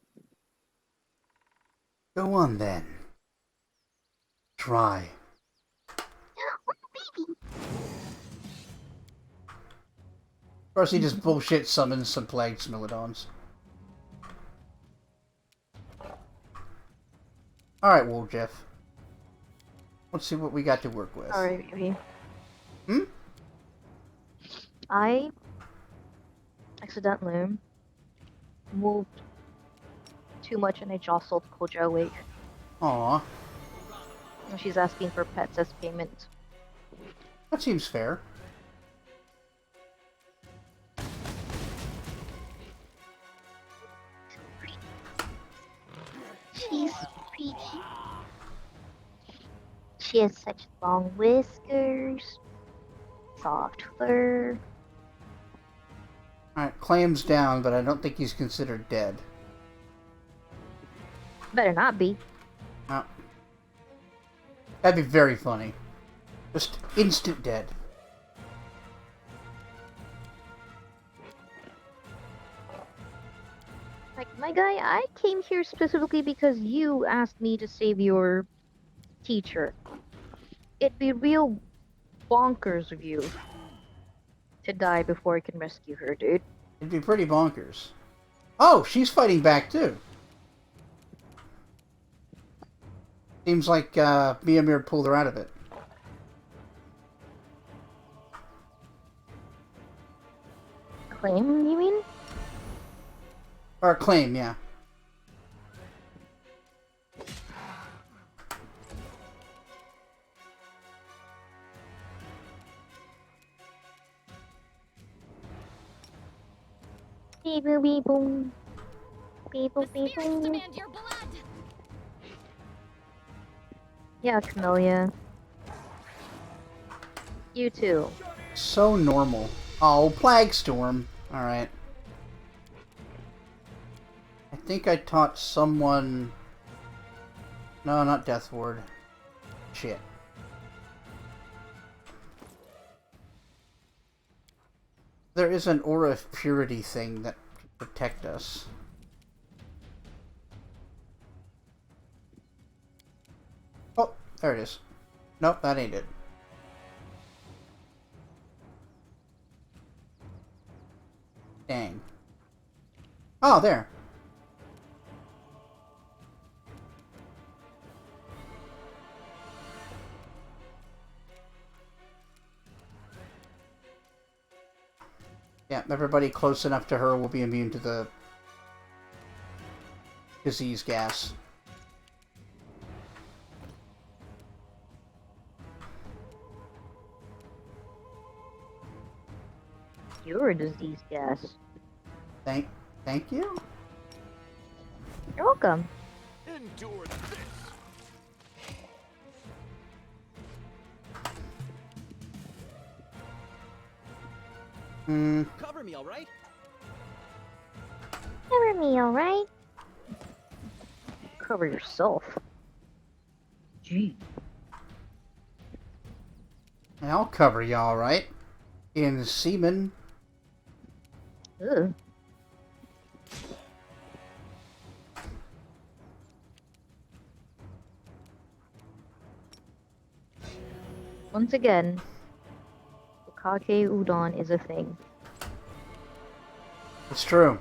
Go on then. Try. Baby. Of course, he just bullshit summons some plague Smilodons. Alright, Wool Jeff. Let's see what we got to work with. Alright, baby. Hmm? I accidentally moved too much and I jostled Koja awake. Aw, And she's asking for pets as payment. that seems fair. She's pretty. She has such long whiskers, soft fur. Alright, Clam's down, but I don't think he's considered dead. Better not be. Oh. That'd be very funny. Just instant dead. Like, my guy, I came here specifically because you asked me to save your teacher. It'd be real bonkers of you to die before I can rescue her, dude. It'd be pretty bonkers. Oh, she's fighting back too. Seems like Miammir pulled her out of it. Claim, you mean? Or Claim, yeah. Beep boop beep boom. Beep boop The beep spirits boom. demand your blood. Yeah, Camellia. You too. So normal. Oh, Plague Storm. Alright. I think I taught someone... No, not Death Ward. Shit. There is an Aura of Purity thing that can protect us. Oh, there it is. Nope, that ain't it. Dang. Oh, there. Yeah, everybody close enough to her will be immune to the disease gas. You're a disease gas. Thank you? You're welcome. Endure this. Hmm. Cover me, all right? Cover me, alright? Cover yourself. Gee. I'll cover you alright. In semen. Ugh. Once again, Bukake udon is a thing. It's true.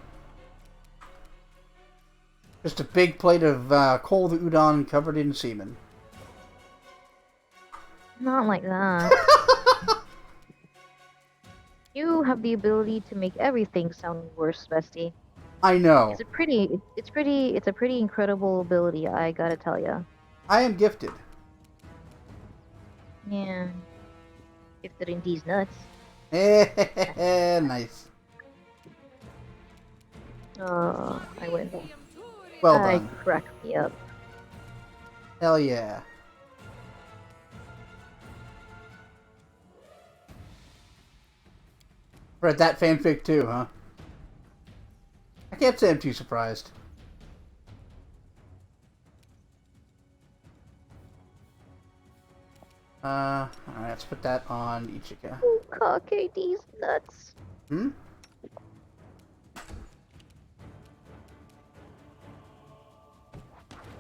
Just a big plate of cold udon covered in semen. Not like that. You have the ability to make everything sound worse, bestie. I know. It's a pretty incredible ability, I gotta tell ya. I am gifted. Yeah. Gifted in these nuts. Nice. I win. Well I done. crack me up. Hell yeah. Read that fanfic too, huh? I can't say I'm too surprised. Alright, let's put that on Ichika. Kake these nuts. Hmm?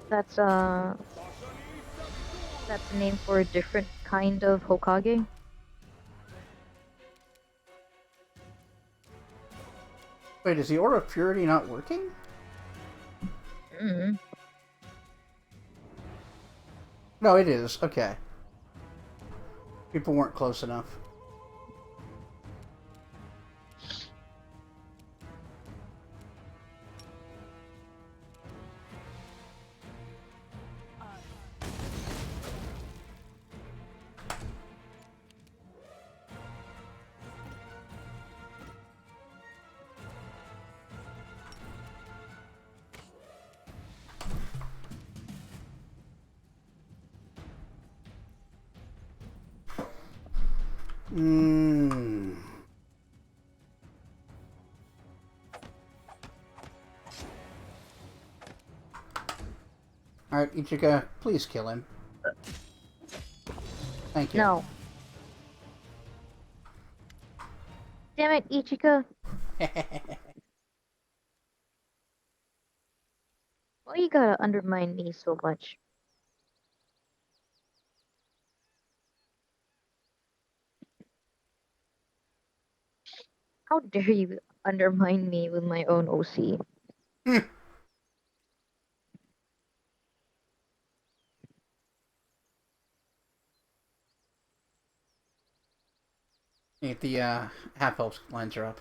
That's a name for a different kind of Hokage. Wait, is the Aura of Purity not working? Mm. No, it is. Okay. People weren't close enough. Mmm. Alright, Ichika, please kill him. Thank you. No. Damn it, Ichika. Why you gotta undermine me so much? How dare you undermine me with my own OC? The half-elf lines are up.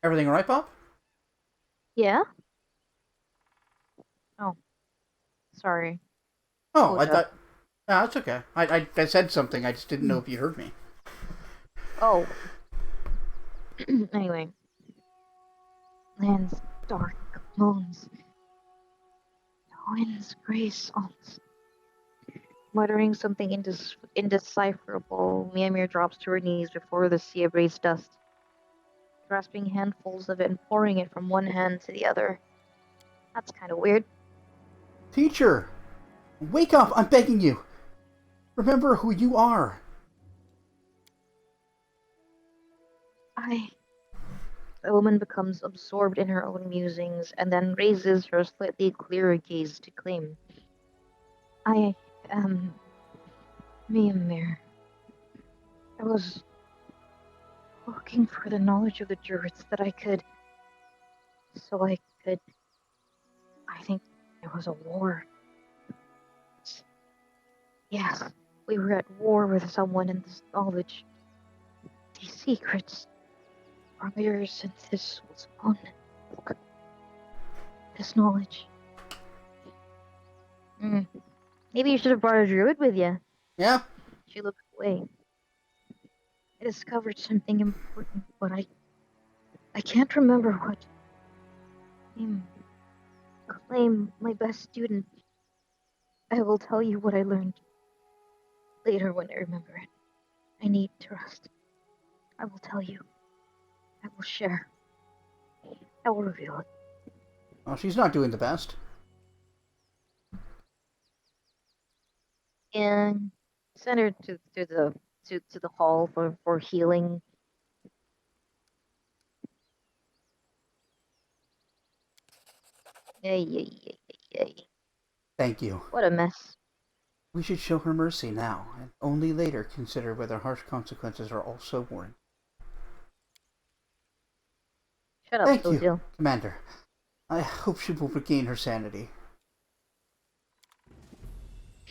Everything alright, Bob? Yeah? Oh, sorry. Oh, I Oja. thought... No, it's okay. I said something, I just didn't know if you heard me. Oh. Anyway. Land's dark moans. Wind's grace alms. Muttering something indecipherable, Miammir drops to her knees before the sea of raised dust, grasping handfuls of it and pouring it from one hand to the other. That's kind of weird. Teacher! Wake up! I'm begging you! Remember who you are! The woman becomes absorbed in her own musings and then raises her slightly clearer gaze to claim, I am Miammir. I was looking for the knowledge of the druids that I could. I think there was a war. Yes, we were at war with someone, and this knowledge, these secrets, are mirrors, and this was one. This knowledge. Maybe you should have brought a druid with you. Yeah? She looked away. I discovered something important, but I can't remember what. Claim my best student. I will tell you what I learned later when I remember it. I need to rest. I will tell you. I will share. I will reveal it. Well, she's not doing the best. And send her to the hall for healing. Yay, yay, yay, yay, yay. Thank you. What a mess. We should show her mercy now, and only later consider whether harsh consequences are also warranted. Shut up, Thank you, Ozil. Commander. I hope she will regain her sanity.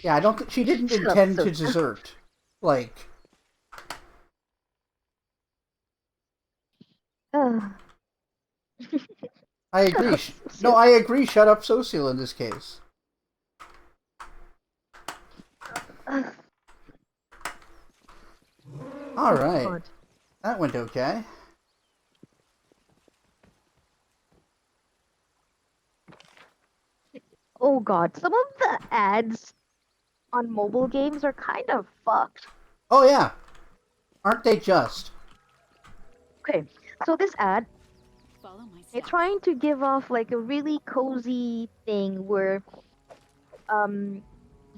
Yeah, I don't think she didn't Shut up, intend to Ozil. desert. Like, Ugh. I Shut agree. up, No, Ozil. I agree. Shut up, Social, in this case. Ugh. All right, God. that went okay. Oh god, some of the ads on mobile games are kind of fucked. Oh yeah, aren't they just? Okay, so this ad, Follow my it's steps. trying to give off like a really cozy thing where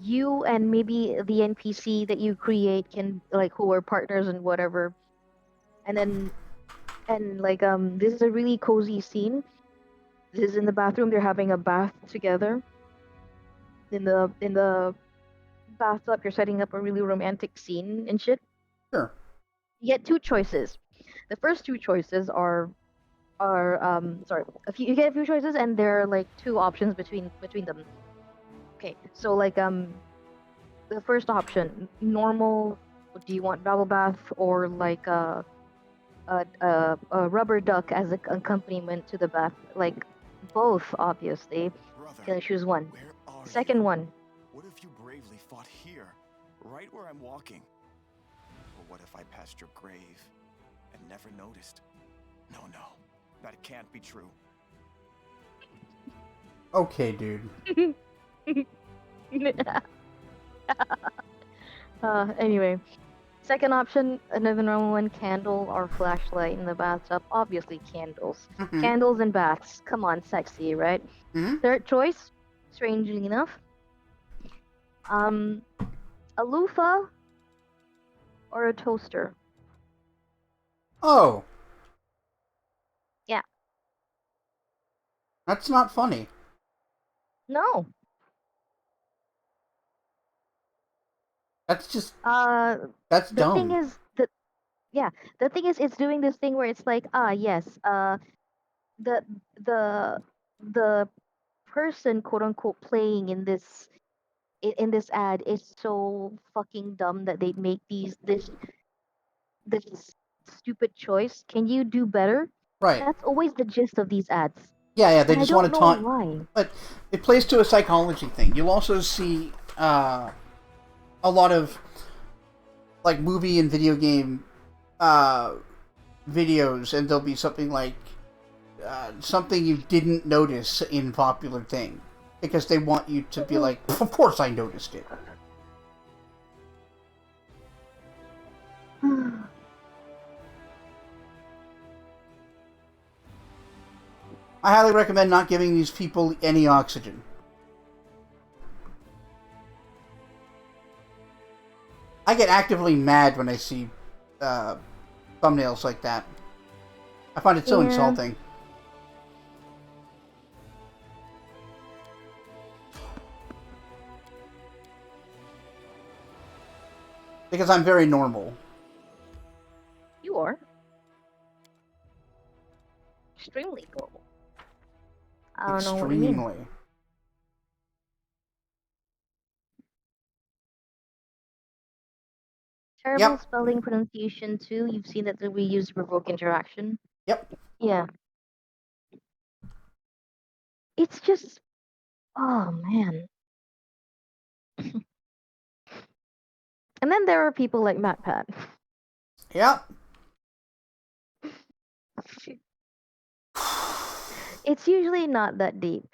you and maybe the NPC that you create can like who are partners and whatever. And then this is a really cozy scene. This is in the bathroom, they're having a bath together. In the bathtub, you're setting up a really romantic scene and shit. Sure. You get two choices. The first two choices you get a few choices and there are like two options between them. Okay, so like the first option, normal. Do you want bubble bath or like a rubber duck as an accompaniment to the bath? Like both, obviously. Brother, Can I choose one? where are Second you? one. What if you bravely fought here, right where I'm walking? Or what if I passed your grave and never noticed? No, that can't be true. Okay, dude. Anyway, second option, another normal one, candle or flashlight in the bathtub. Obviously, candles. Mm-hmm. Candles and baths. Come on, sexy, right? Mm-hmm. Third choice, strangely enough, a loofah or a toaster. Oh. Yeah. That's not funny. No. That's just. The That's thing dumb. is the thing is, it's doing this thing where it's like, yes, the the the person, quote unquote, playing in this ad is so fucking dumb that they make this stupid choice. Can you do better? Right. That's always the gist of these ads, Yeah, they and I just want don't to know taunt. why. But it plays to a psychology thing. You'll also see a lot of like movie and video game videos, and there'll be something like something you didn't notice in popular thing, because they want you to be like, of course I noticed it. I highly recommend not giving these people any oxygen. I get actively mad when I see thumbnails like that. I find it so Yeah. insulting. Because I'm very normal. You are extremely normal. I don't know what you mean. Extremely. Terrible Yep. spelling pronunciation too. You've seen that we use provoke interaction. Yep. Yeah. It's just, oh man. And then there are people like MatPat. Yep. It's usually not that deep.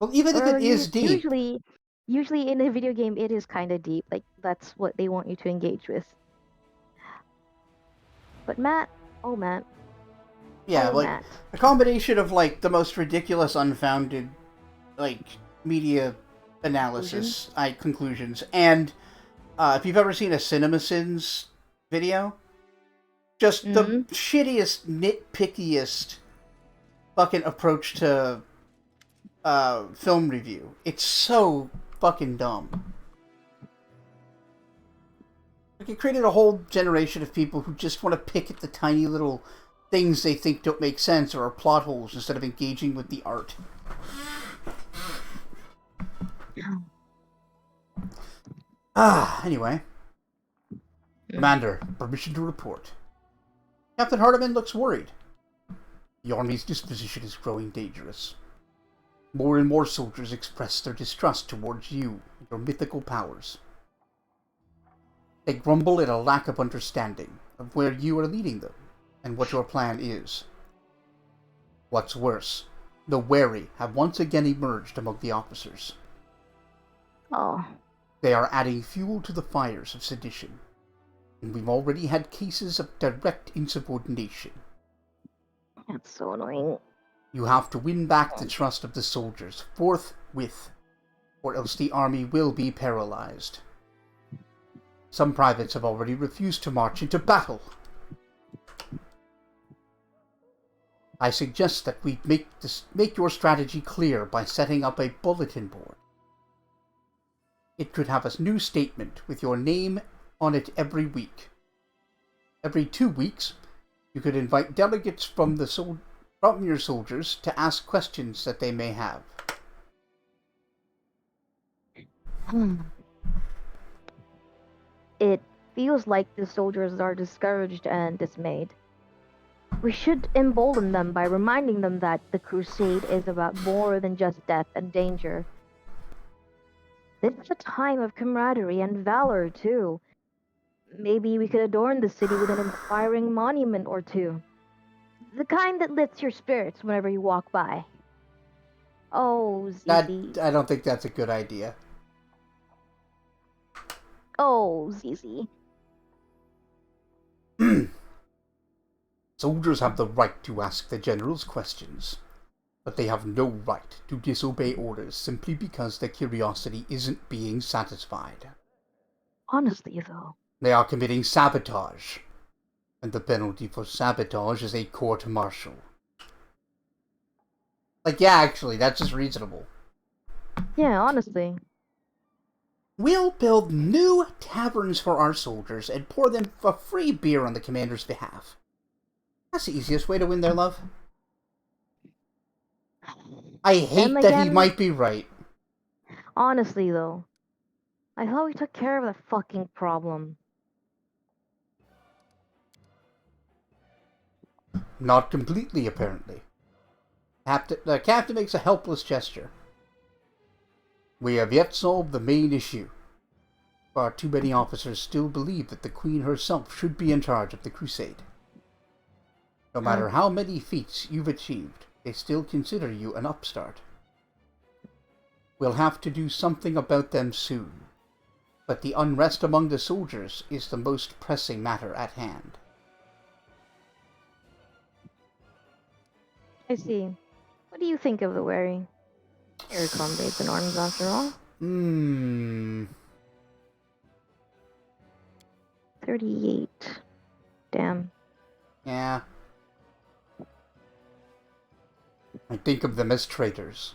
Well, even if Or it is deep, usually in a video game it is kind of deep. Like that's what they want you to engage with. But Matt, oh Matt, yeah, oh like Matt. a combination of like the most ridiculous, unfounded, like media analysis, conclusions, and if you've ever seen a CinemaSins video, just the shittiest, nitpickiest fucking approach to film review. It's so fucking dumb. Like, it created a whole generation of people who just want to pick at the tiny little things they think don't make sense or are plot holes instead of engaging with the art. Anyway. Commander, permission to report. Captain Hardiman looks worried. The Army's disposition is growing dangerous. More and more soldiers express their distrust towards you and your mythical powers. They grumble at a lack of understanding of where you are leading them and what your plan is. What's worse, the wary have once again emerged among the officers. Oh. They are adding fuel to the fires of sedition, and we've already had cases of direct insubordination. That's so annoying. You have to win back the trust of the soldiers forthwith, or else the army will be paralyzed. Some privates have already refused to march into battle. I suggest that we make your strategy clear by setting up a bulletin board. It could have a new statement with your name on it every week. Every 2 weeks, you could invite delegates from your soldiers to ask questions that they may have. It feels like the soldiers are discouraged and dismayed. We should embolden them by reminding them that the crusade is about more than just death and danger. This is a time of camaraderie and valor, too. Maybe we could adorn the city with an inspiring monument or two. The kind that lifts your spirits whenever you walk by. Oh, Zizi. I don't think that's a good idea. Oh, Zizi. Soldiers have the right to ask the generals questions, but they have no right to disobey orders simply because their curiosity isn't being satisfied. Honestly, though. They are committing sabotage, and the penalty for sabotage is a court-martial. Like, yeah, actually, that's just reasonable. Yeah, honestly. We'll build new taverns for our soldiers and pour them a free beer on the commander's behalf. That's the easiest way to win their love. I hate that he might be right. Honestly, though. I thought we took care of the fucking problem. Not completely, apparently. The captain makes a helpless gesture. We have yet solved the main issue. Far too many officers still believe that the Queen herself should be in charge of the crusade. No matter how many feats you've achieved, they still consider you an upstart. We'll have to do something about them soon, but the unrest among the soldiers is the most pressing matter at hand. I see. What do you think of the wary? Your comrades in arms, after all. 38. Damn. Yeah. I think of them as traitors.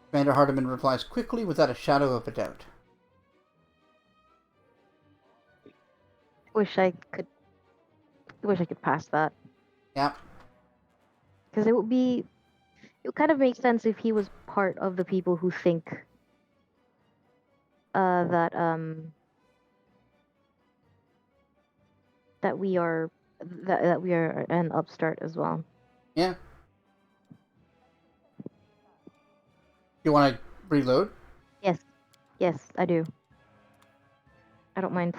Commander Hardiman replies quickly without a shadow of a doubt. Wish I could pass that. Yeah. Because it would kind of make sense if he was part of the people who think that we are an upstart as well. Yeah. You want to reload? Yes, I do. I don't mind.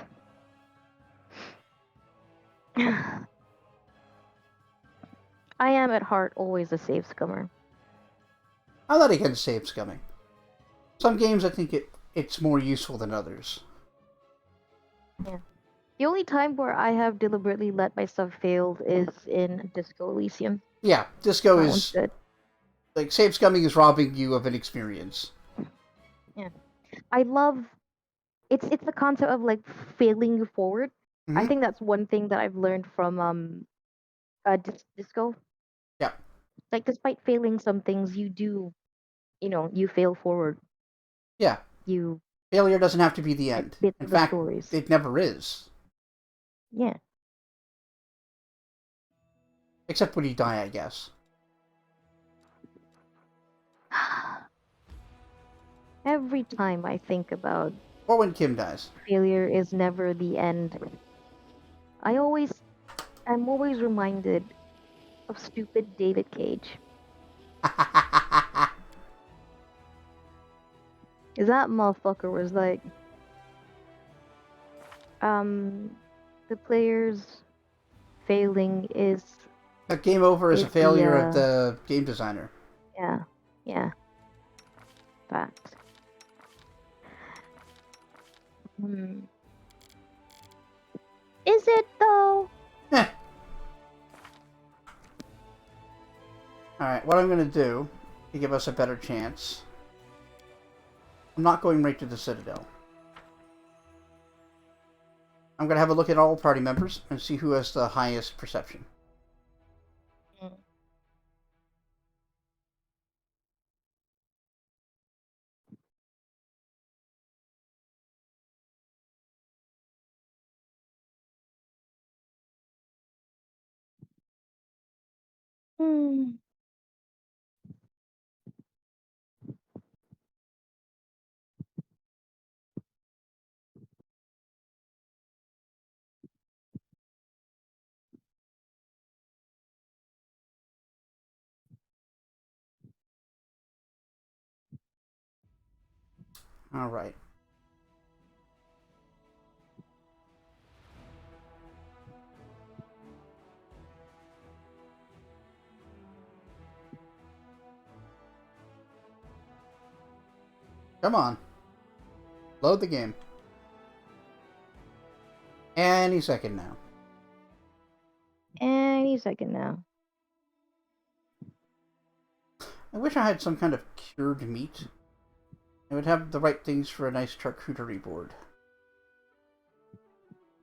I am at heart always a save scummer. I'm not against save scumming. Some games I think it's more useful than others. Yeah. The only time where I have deliberately let myself fail is in Disco Elysium. Yeah, Disco That is one's good. like save scumming is robbing you of an experience. Yeah. I love it's the concept of like failing you forward. I Mhm. think that's one thing that I've learned from Disco. Yeah. Like despite failing some things, you do, you fail forward. Yeah. you Failure doesn't have to be the end. bits In of the fact, stories. it never is. Yeah. Except when you die, I guess. Every time I think about Or when Kim dies. failure is never the end, I'm always reminded of stupid David Cage. Is that motherfucker was like, the players failing is A game over is a the failure of the game designer. yeah, fact. Hmm. Is it though? Eh. Alright, what I'm going to do to give us a better chance, I'm not going right to the Citadel. I'm going to have a look at all party members and see who has the highest perception. Hmm. Alright. Come on. Load the game. Any second now. Any second now. I wish I had some kind of cured meat. It would have the right things for a nice charcuterie board.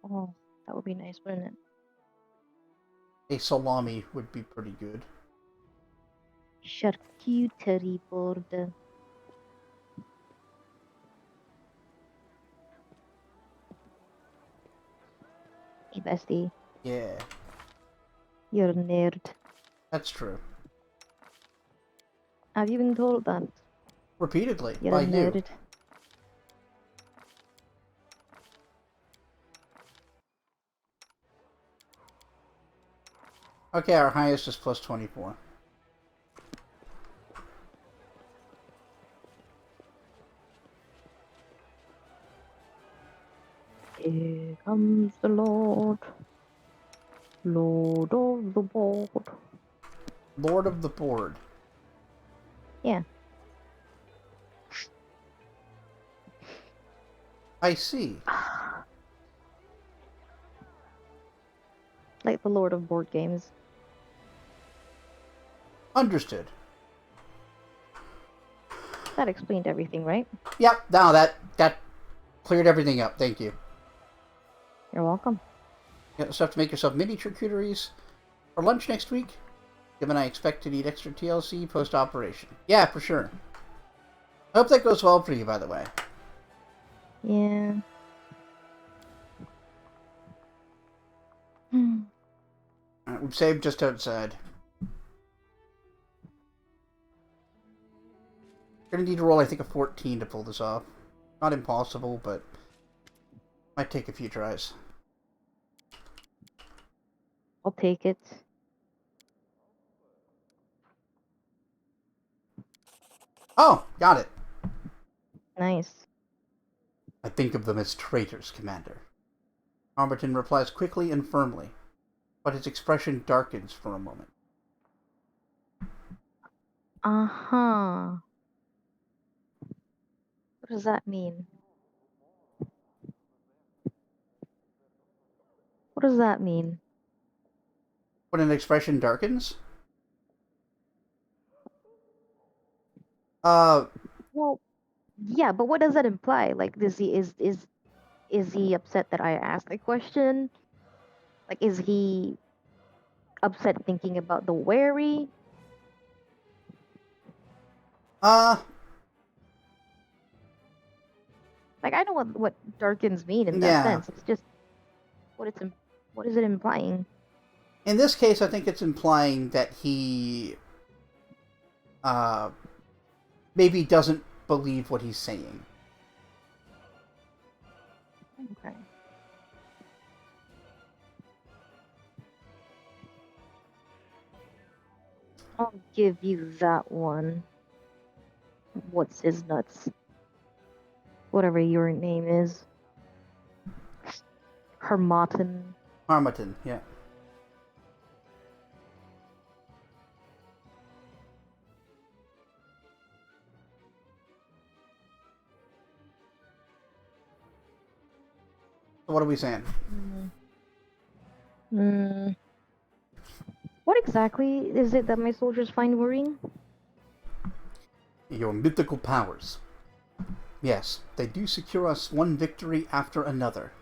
Oh, that would be nice, wouldn't it? A salami would be pretty good. Charcuterie board. Hey, bestie, Yeah, you're a nerd. that's true. Have you been told that? Repeatedly, You're by a you. nerd. Okay, our highest is plus 24. Here comes the Lord. Lord of the board. Lord of the board. Yeah. I see. Like the Lord of board games. Understood. That explained everything, right? Yep, now that cleared everything up. Thank you. You're welcome. You also have to make yourself mini charcuteries for lunch next week. Given I expect to need extra TLC post-operation. Yeah, for sure. I hope that goes well for you, by the way. Yeah. Alright, we've saved just outside. Gonna need to roll, I think, a 14 to pull this off. Not impossible, but might take a few tries. I'll take it. Oh, got it. Nice. I think of them as traitors, Commander. Armerton replies quickly and firmly, but his expression darkens for a moment. Uh-huh. What does that mean? What does that mean? When an expression darkens? Well, yeah, but what does that imply? Like, is he upset that I asked a question? Like, is he upset thinking about the wary? uh, Like I know what darkens mean in that Yeah. sense. It's just what is it implying? In this case, I think it's implying that he uh, maybe doesn't believe what he's saying. Okay. I'll give you that one. What's his nuts? Whatever your name is. Hermotten. Harmattan, yeah. So what are we saying? Mm. What exactly is it that my soldiers find worrying? Your mythical powers. Yes, they do secure us one victory after another,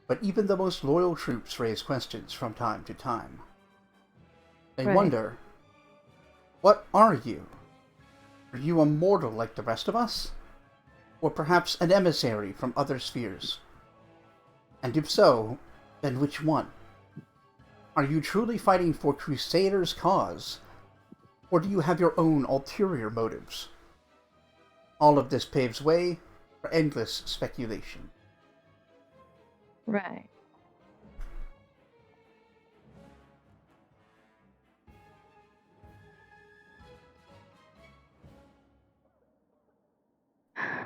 but even the most loyal troops raise questions from time to time. They Right. wonder, what are you? Are you a mortal like the rest of us? Or perhaps an emissary from other spheres? And if so, then which one? Are you truly fighting for Crusaders' cause? Or do you have your own ulterior motives? All of this paves way for endless speculation. Right.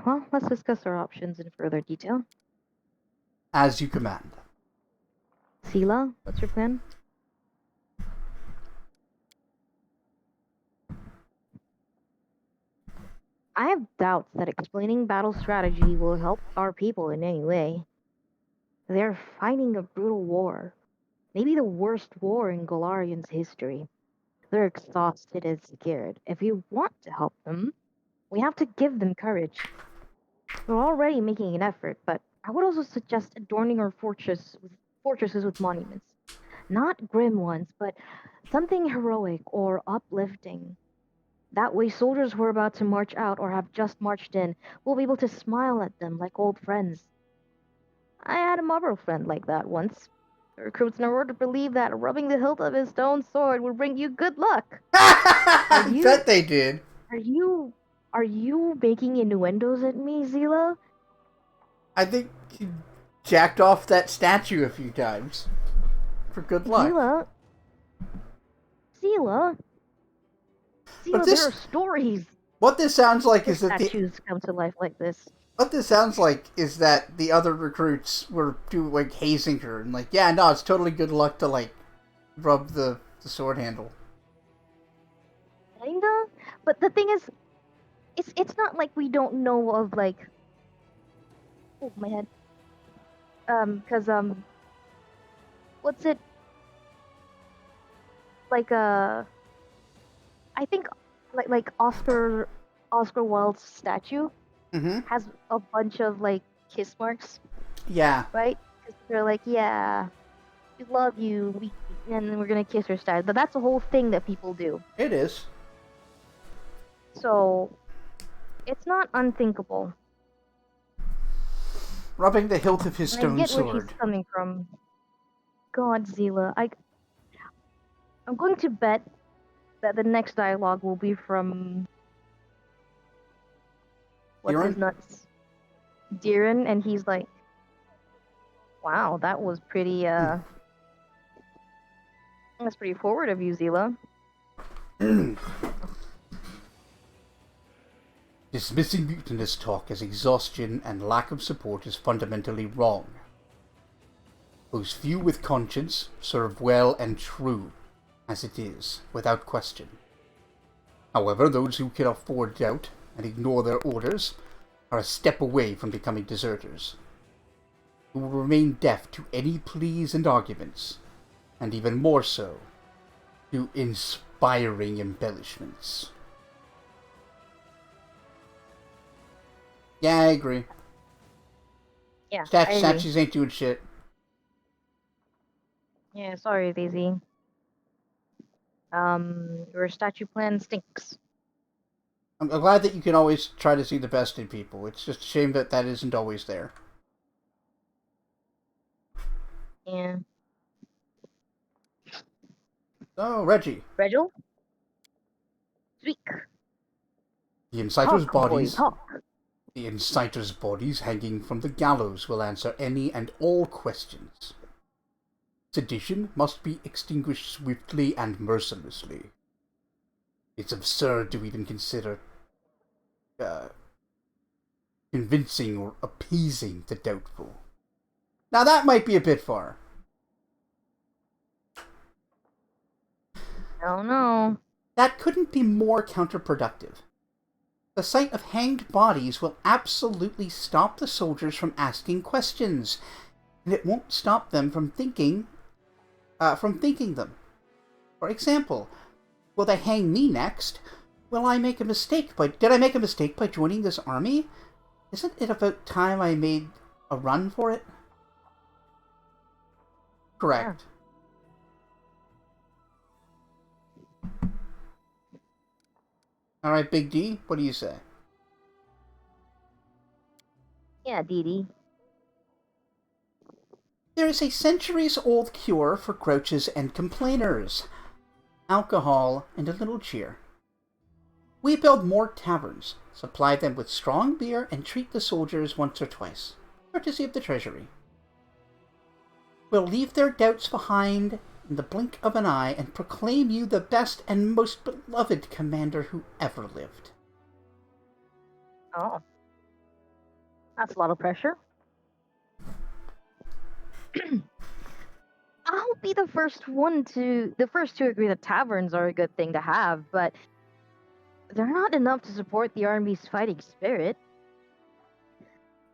Well, let's discuss our options in further detail. As you command. Sela, what's your plan? I have doubts that explaining battle strategy will help our people in any way. They're fighting a brutal war, maybe the worst war in Golarian's history. They're exhausted and scared. If we want to help them, we have to give them courage. We're already making an effort, but I would also suggest adorning our fortresses with monuments. Not grim ones, but something heroic or uplifting. That way, soldiers who are about to march out or have just marched in will be able to smile at them like old friends. I had a mother friend like that once. The recruits were to believe that rubbing the hilt of his stone sword would bring you good luck. I bet they did. Are you are you making innuendos at me, Zila? I think he jacked off that statue a few times. For good luck. Zila, Zila, But Zila. There are stories. what this sounds like If is that statues come to life like this. what this sounds like is that the other recruits were hazing her and yeah, no, it's totally good luck to rub the sword handle. Kinda, but the thing is, it's not like we don't know of oh my head, cause what's it like I think Oscar Wilde's statue Mm-hmm. has a bunch of kiss marks, Yeah. right? Because they're like, yeah, we love you, and then we're gonna kiss her statue. But that's a whole thing that people do. It is. So it's not unthinkable. Rubbing the hilt of his And I stone get where sword. she's coming from. Godzilla. I'm going to bet that the next dialogue will be from what's his Diren? nuts? Diren, and he's like, wow, that was pretty that's pretty forward of you, Zila. Dismissing mutinous talk as exhaustion and lack of support is fundamentally wrong. Those few with conscience serve well and true, as it is, without question. However, those who can afford doubt and ignore their orders are a step away from becoming deserters, who will remain deaf to any pleas and arguments, and even more so, to inspiring embellishments. Yeah, I agree. Yeah, I agree. Statues ain't doing shit. Yeah, sorry, Daisy. Your statue plan stinks. I'm glad that you can always try to see the best in people. It's just a shame that that isn't always there. Yeah. So, Reggie. Regil? Speak. The inciters' Talk, boy, bodies... talk. The inciters' bodies hanging from the gallows will answer any and all questions. Sedition must be extinguished swiftly and mercilessly. It's absurd to even consider convincing or appeasing the doubtful. Now that might be a bit far. Oh no. That couldn't be more counterproductive. The sight of hanged bodies will absolutely stop the soldiers from asking questions, and it won't stop them from thinking them. For example, will they hang me next? Did I make a mistake by joining this army? Isn't it about time I made a run for it? Correct. Yeah. Alright, Big D, what do you say? Yeah, Dee Dee. There is a centuries-old cure for grouches and complainers. Alcohol and a little cheer. We build more taverns, supply them with strong beer, and treat the soldiers once or twice, courtesy of the treasury. We'll leave their doubts behind in the blink of an eye and proclaim you the best and most beloved commander who ever lived. Oh. That's a lot of pressure. I'll be the first to agree that taverns are a good thing to have, but they're not enough to support the army's fighting spirit.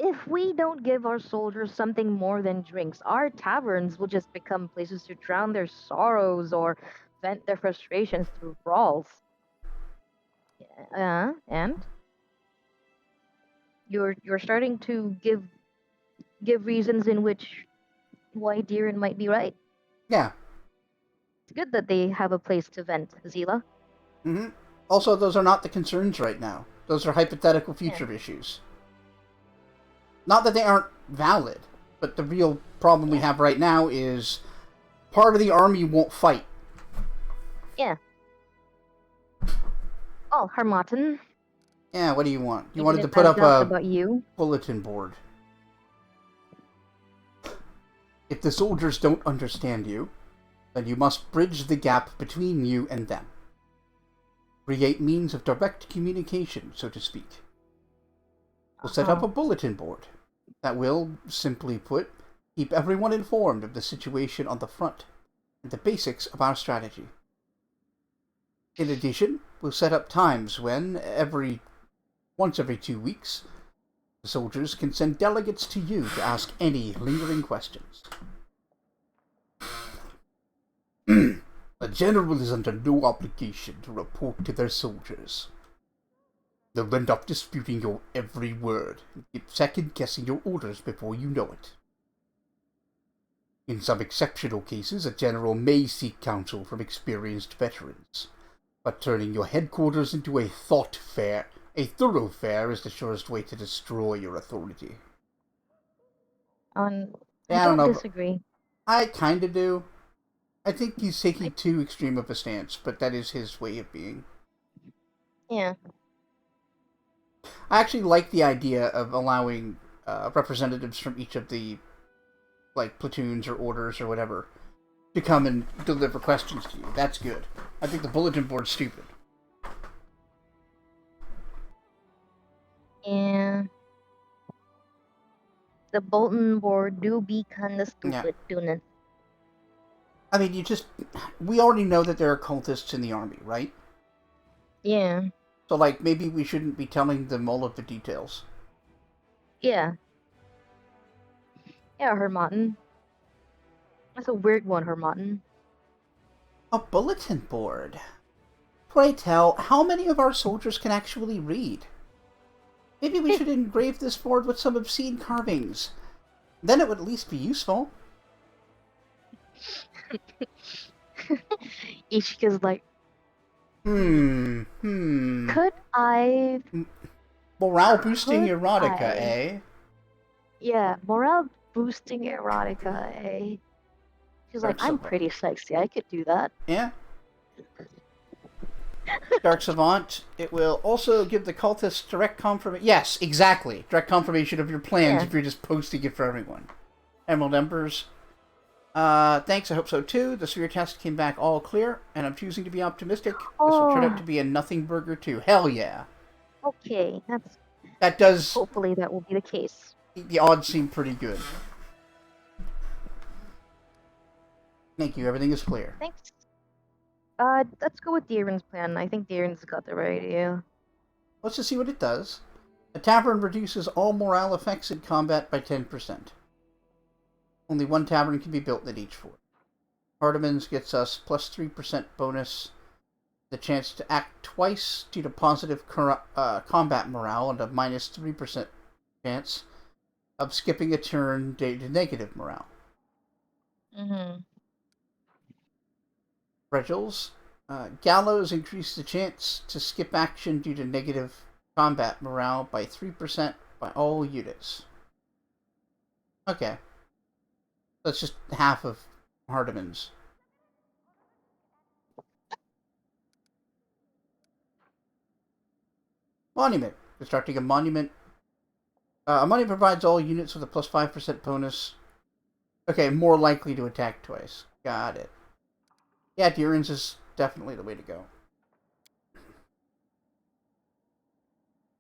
If we don't give our soldiers something more than drinks, our taverns will just become places to drown their sorrows or vent their frustrations through brawls. And you're starting to give reasons in which why Deeren might be right. Yeah. It's good that they have a place to vent, Zila. Mm-hmm. Also, those are not the concerns right now. Those are hypothetical future issues. Not that they aren't valid, but the real problem we have right now is part of the army won't fight. Yeah. Oh, Harmattan. Yeah, what do you want? You Even wanted to if put I up doubt a about you. bulletin board. If the soldiers don't understand you, then you must bridge the gap between you and them. Create means of direct communication, so to speak. We'll set up a bulletin board that will, simply put, keep everyone informed of the situation on the front and the basics of our strategy. In addition, we'll set up times when, once every 2 weeks, the soldiers can send delegates to you to ask any lingering questions. The general is under no obligation to report to their soldiers. They'll end up disputing your every word and keep second-guessing your orders before you know it. In some exceptional cases, a general may seek counsel from experienced veterans, but turning your headquarters into a thoroughfare is the surest way to destroy your authority. I don't don't know. disagree. I kinda do. I think he's taking too extreme of a stance, but that is his way of being. Yeah. I actually like the idea of allowing representatives from each of the platoons or orders or whatever to come and deliver questions to you. That's good. I think the bulletin board's stupid. Yeah. The bulletin board do be kinda stupid, don't it? I mean, we already know that there are cultists in the army, right? Yeah. So, maybe we shouldn't be telling them all of the details. Yeah. Yeah, Harmattan. That's a weird one, Harmattan. A bulletin board. Pray tell, how many of our soldiers can actually read? Maybe we should engrave this board with some obscene carvings. Then it would at least be useful. Ishika's like, Could I? Morale boosting Could erotica, I? eh? Yeah, morale boosting erotica. Eh? She's like, Dark I'm Savant. pretty sexy. I could do that. Yeah. Dark Savant. It will also give the cultists direct confirmation. Yes, exactly. Direct confirmation of your plans Yeah. if you're just posting it for everyone. Emerald Embers. Thanks, I hope so too. The sphere test came back all clear, and I'm choosing to be optimistic. This will turn out to be a nothing burger too. Hell yeah. Okay, That does... hopefully that will be the case. The odds seem pretty good. Thank you, everything is clear. Thanks. Let's go with Darren's plan. I think Darren's got the right idea. Let's just see what it does. A tavern reduces all morale effects in combat by 10%. Only one tavern can be built at each fort. Hardiman's gets us plus 3% bonus, the chance to act twice due to positive combat morale, and a minus 3% chance of skipping a turn due to negative morale. Mm-hmm. Regils. Gallows increase the chance to skip action due to negative combat morale by 3% by all units. Okay. That's just half of Hardiman's. Monument. Constructing a monument. A monument provides all units with a plus 5% bonus. Okay, more likely to attack twice. Got it. Yeah, Deeran's is definitely the way to go.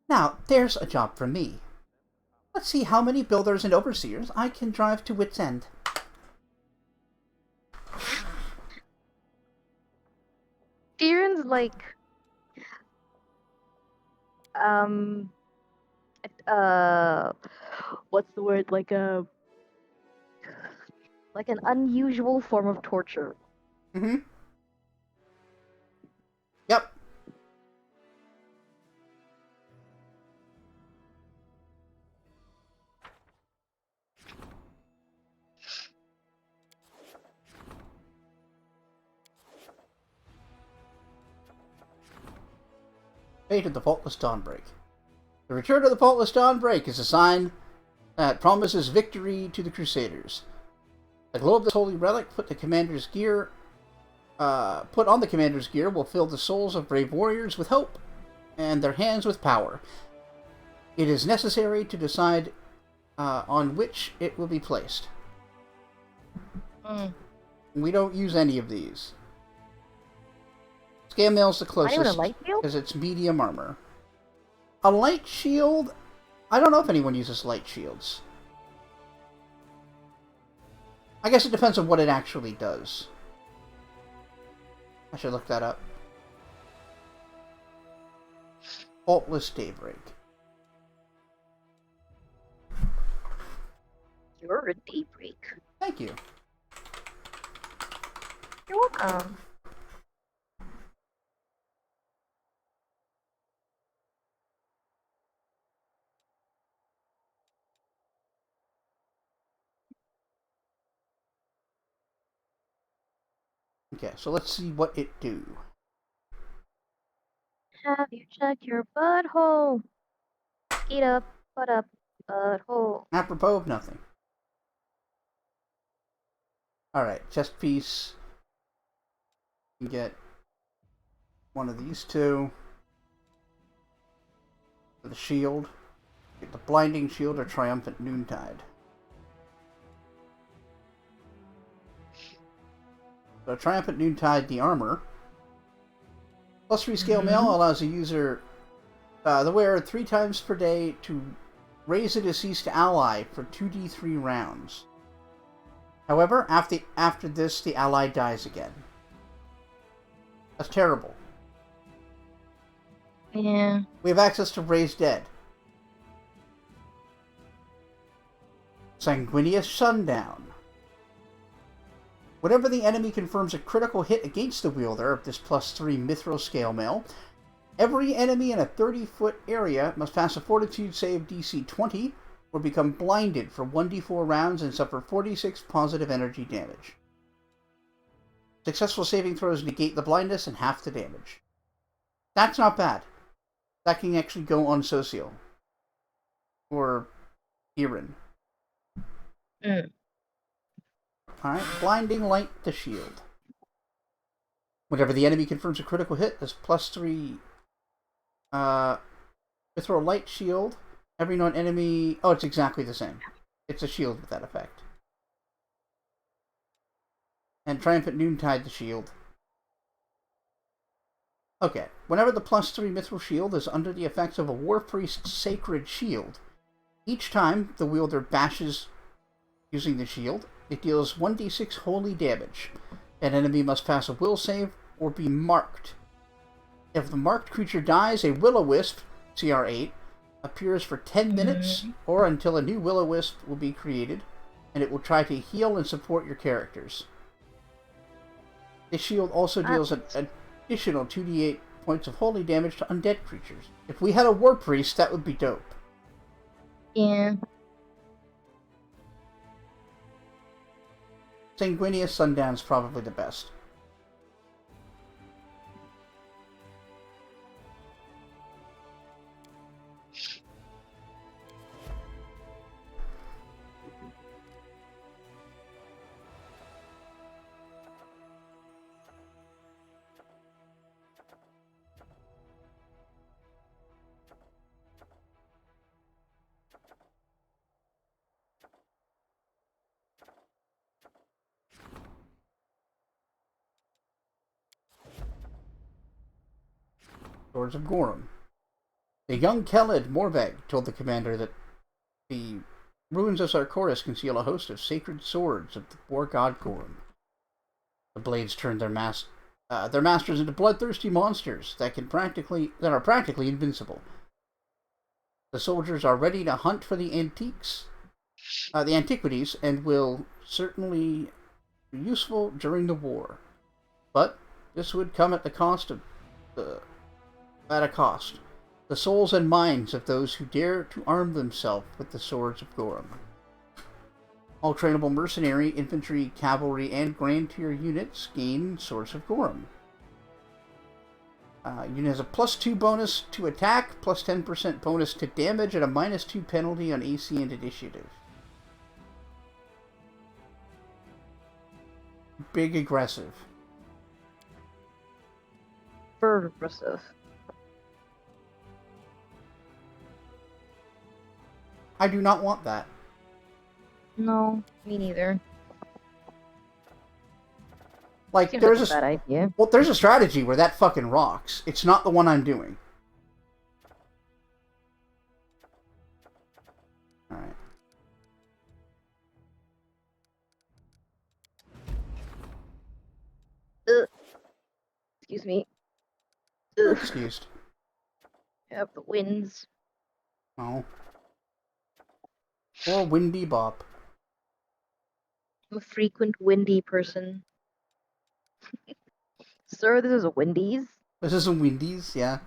Now, there's a job for me. Let's see how many builders and overseers I can drive to Wit's End. Darren's like, what's the word? Like an unusual form of torture. Mm-hmm. Yep. Fate of the Faultless Dawnbreak. The return of the Faultless Dawnbreak is a sign that promises victory to the Crusaders. The glow of this holy relic put on the commander's gear will fill the souls of brave warriors with hope and their hands with power. It is necessary to decide on which it will be placed. We don't use any of these. Scale mail's the Not even a closest light shield? because it's medium armor. A light shield? I don't know if anyone uses light shields. I guess it depends on what it actually does. I should look that up. Faultless Daybreak. You're a daybreak. Thank you. You're welcome. Okay, so let's see what it do. Have you checked your butthole? Eat up, butt up, butthole. Apropos of nothing. Alright, chest piece. You can get one of these two. For the shield. Get the Blinding Shield or Triumphant Noontide. So Triumphant Noontide, the armor. Plus 3 scale mail allows a user, the wearer 3 times per day to raise a deceased ally for 2d3 rounds. However, after this, the ally dies again. That's terrible. Yeah. We have access to Raise Dead. Sanguinious Sundown. Whenever the enemy confirms a critical hit against the wielder of this plus 3 mithril scale mail, every enemy in a 30-foot area must pass a fortitude save DC 20 or become blinded for 1d4 rounds and suffer 46 positive energy damage. Successful saving throws negate the blindness and half the damage. That's not bad. That can actually go on Socio. Or Irin. Mm. Alright, Blinding Light to shield. Whenever the enemy confirms a critical hit, there's +3 Mithril Light Shield. Every non-enemy... Oh, it's exactly the same. It's a shield with that effect. And Triumphant Noontide to shield. Okay, whenever the +3 Mithril Shield is under the effects of a War Priest's Sacred Shield, each time the wielder bashes using the shield, it deals 1d6 holy damage. An enemy must pass a will save or be marked. If the marked creature dies, a Will-O-Wisp, CR8, appears for 10 minutes or until a new Will-O-Wisp will be created, and it will try to heal and support your characters. This shield also deals an additional 2d8 points of holy damage to undead creatures. If we had a War Priest, that would be dope. Yeah. Sanguinius Sundown's probably the best. Swords of Gorum. The young Khaled Morbeg told the commander that the ruins of Sarkoris conceal a host of sacred swords of the war god Gorum. The blades turned their masters into bloodthirsty monsters that are practically invincible. The soldiers are ready to hunt for the antiquities, and will certainly be useful during the war. But this would come at a cost. The souls and minds of those who dare to arm themselves with the swords of Gorum. All trainable mercenary, infantry, cavalry, and grand tier units gain Swords of Gorum. Unit has a +2 bonus to attack, +10% bonus to damage, and a -2 penalty on AC and initiative. Big aggressive. Very aggressive. I do not want that. No, me neither. Like, Seems there's like a bad idea. Well, there's a strategy where that fucking rocks. It's not the one I'm doing. Alright. Excuse me. You're excused. Have the winds. Oh. Or Windy Bop. I'm a frequent windy person. Sir, this is a Wendy's. This is some Windies, yeah.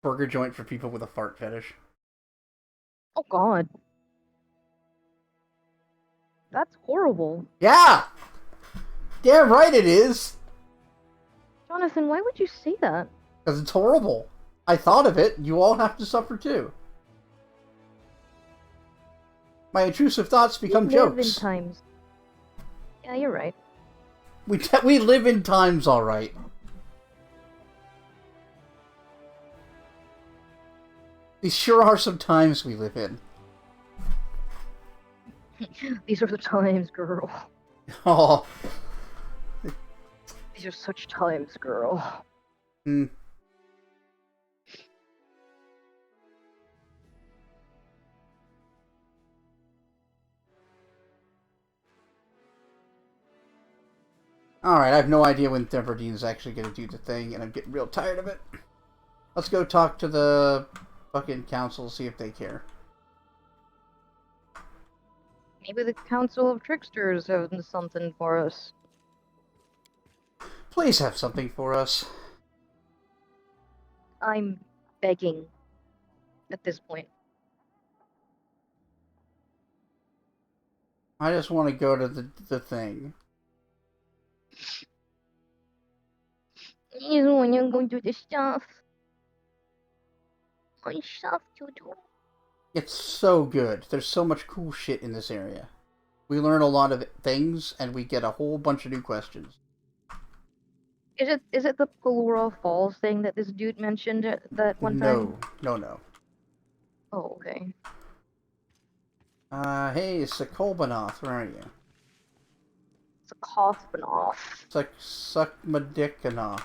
Burger joint for people with a fart fetish. Oh god. That's horrible. Yeah! Damn right it is! Jonathan, why would you say that? Because it's horrible. I thought of it. You all have to suffer too. My intrusive thoughts become We live jokes. in times. Yeah, you're right. We live in times, alright. These sure are some times we live in. These are the times, girl. Oh. These are such times, girl. Hmm. Alright, I have no idea when Themberdine's actually going to do the thing, and I'm getting real tired of it. Let's go talk to the fucking council, see if they care. Maybe the Council of Tricksters have something for us. Please have something for us. I'm begging at this point. I just want to go to the thing. You when you're going to do the stuff. My stuff to do. It's so good. There's so much cool shit in this area. We learn a lot of things, and we get a whole bunch of new questions. Is it the Pelura Falls thing that this dude mentioned that one time? No. Oh, okay. Hey, Sokolbanov, where are you? It's a Kothbanov. Sukmadikanov.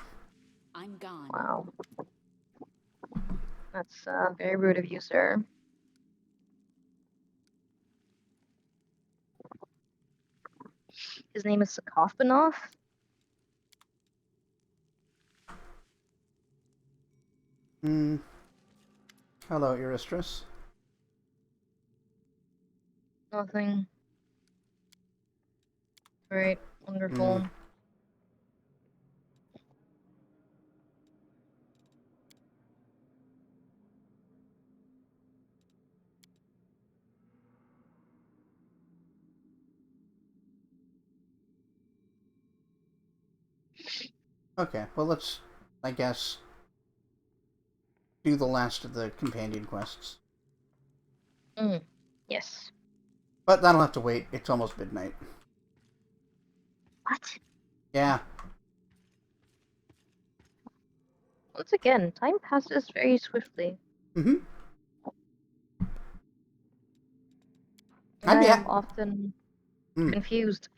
I'm gone. Wow. That's very rude of you, sir. His name is Sokolbanov. Hello, Euristris. Nothing. Great. Wonderful. Okay, well let's, I guess, do the last of the companion quests. Yes. But that'll have to wait. It's almost midnight. What? Yeah. Once again, time passes very swiftly. Mm-hmm. I am often confused.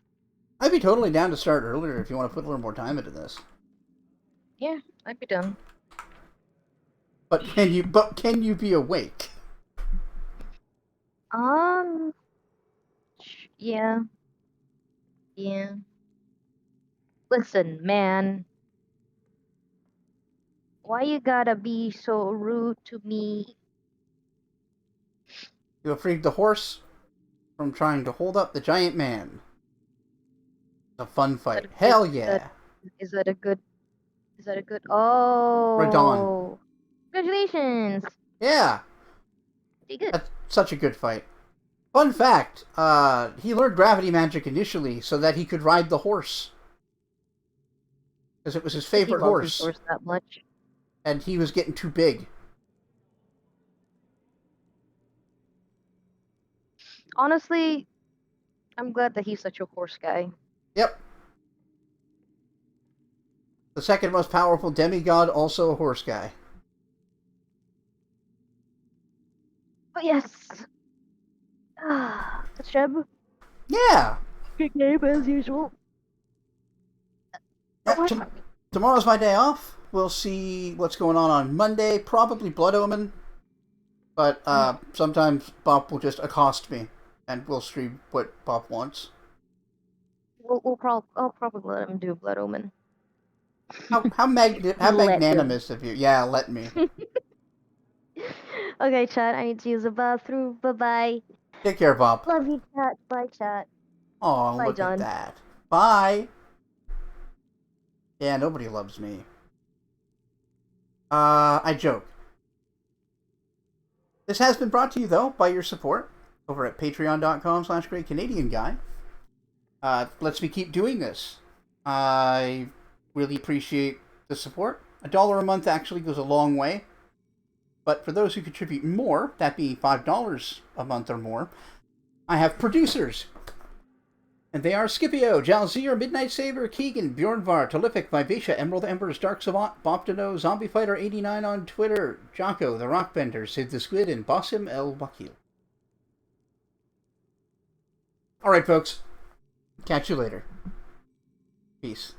I'd be totally down to start earlier if you want to put a little more time into this. Yeah, I'd be done. But can you be awake? Yeah. Yeah. Listen, man. Why you gotta be so rude to me? You have freed the horse from trying to hold up the giant man. It's a fun fight. Hell yeah. Is that a good... Oh! Radon. Congratulations! Yeah. Pretty good. That's such a good fight. Fun fact, he learned gravity magic initially so that he could ride the horse. Because it was his favorite He loves horse. his horse that much. And he was getting too big. Honestly, I'm glad that he's such a horse guy. Yep. The second most powerful demigod, also a horse guy. But yes. Sheb. Yeah. Good game as usual. Tomorrow's my day off. We'll see what's going on Monday. Probably Blood Omen. But sometimes Bop will just accost me, and we'll stream what Bop wants. I'll probably let him do Blood Omen. How magnanimous of you. Yeah, let me. Okay, chat. I need to use the bathroom. Bye-bye. Take care, Bop. Love you, chat. Bye, chat. Oh, Bye, look John. at that. Bye. Yeah, nobody loves me. I joke. This has been brought to you, though, by your support over at patreon.com/greatcanadianguy. Let's me keep doing this. I really appreciate the support. $1 a month actually goes a long way. But for those who contribute more, that being $5 a month or more, I have producers. And they are Scipio, Jalzir, Midnight Saber, Keegan, Bjornvar, Tolific, Vivacia, Emerald Embers, Dark Savant, Boptano, Zombie Fighter 89 on Twitter, Jocko, The Rockbender, Sid the Squid, and Bossim El Wakil. Alright, folks. Catch you later. Peace.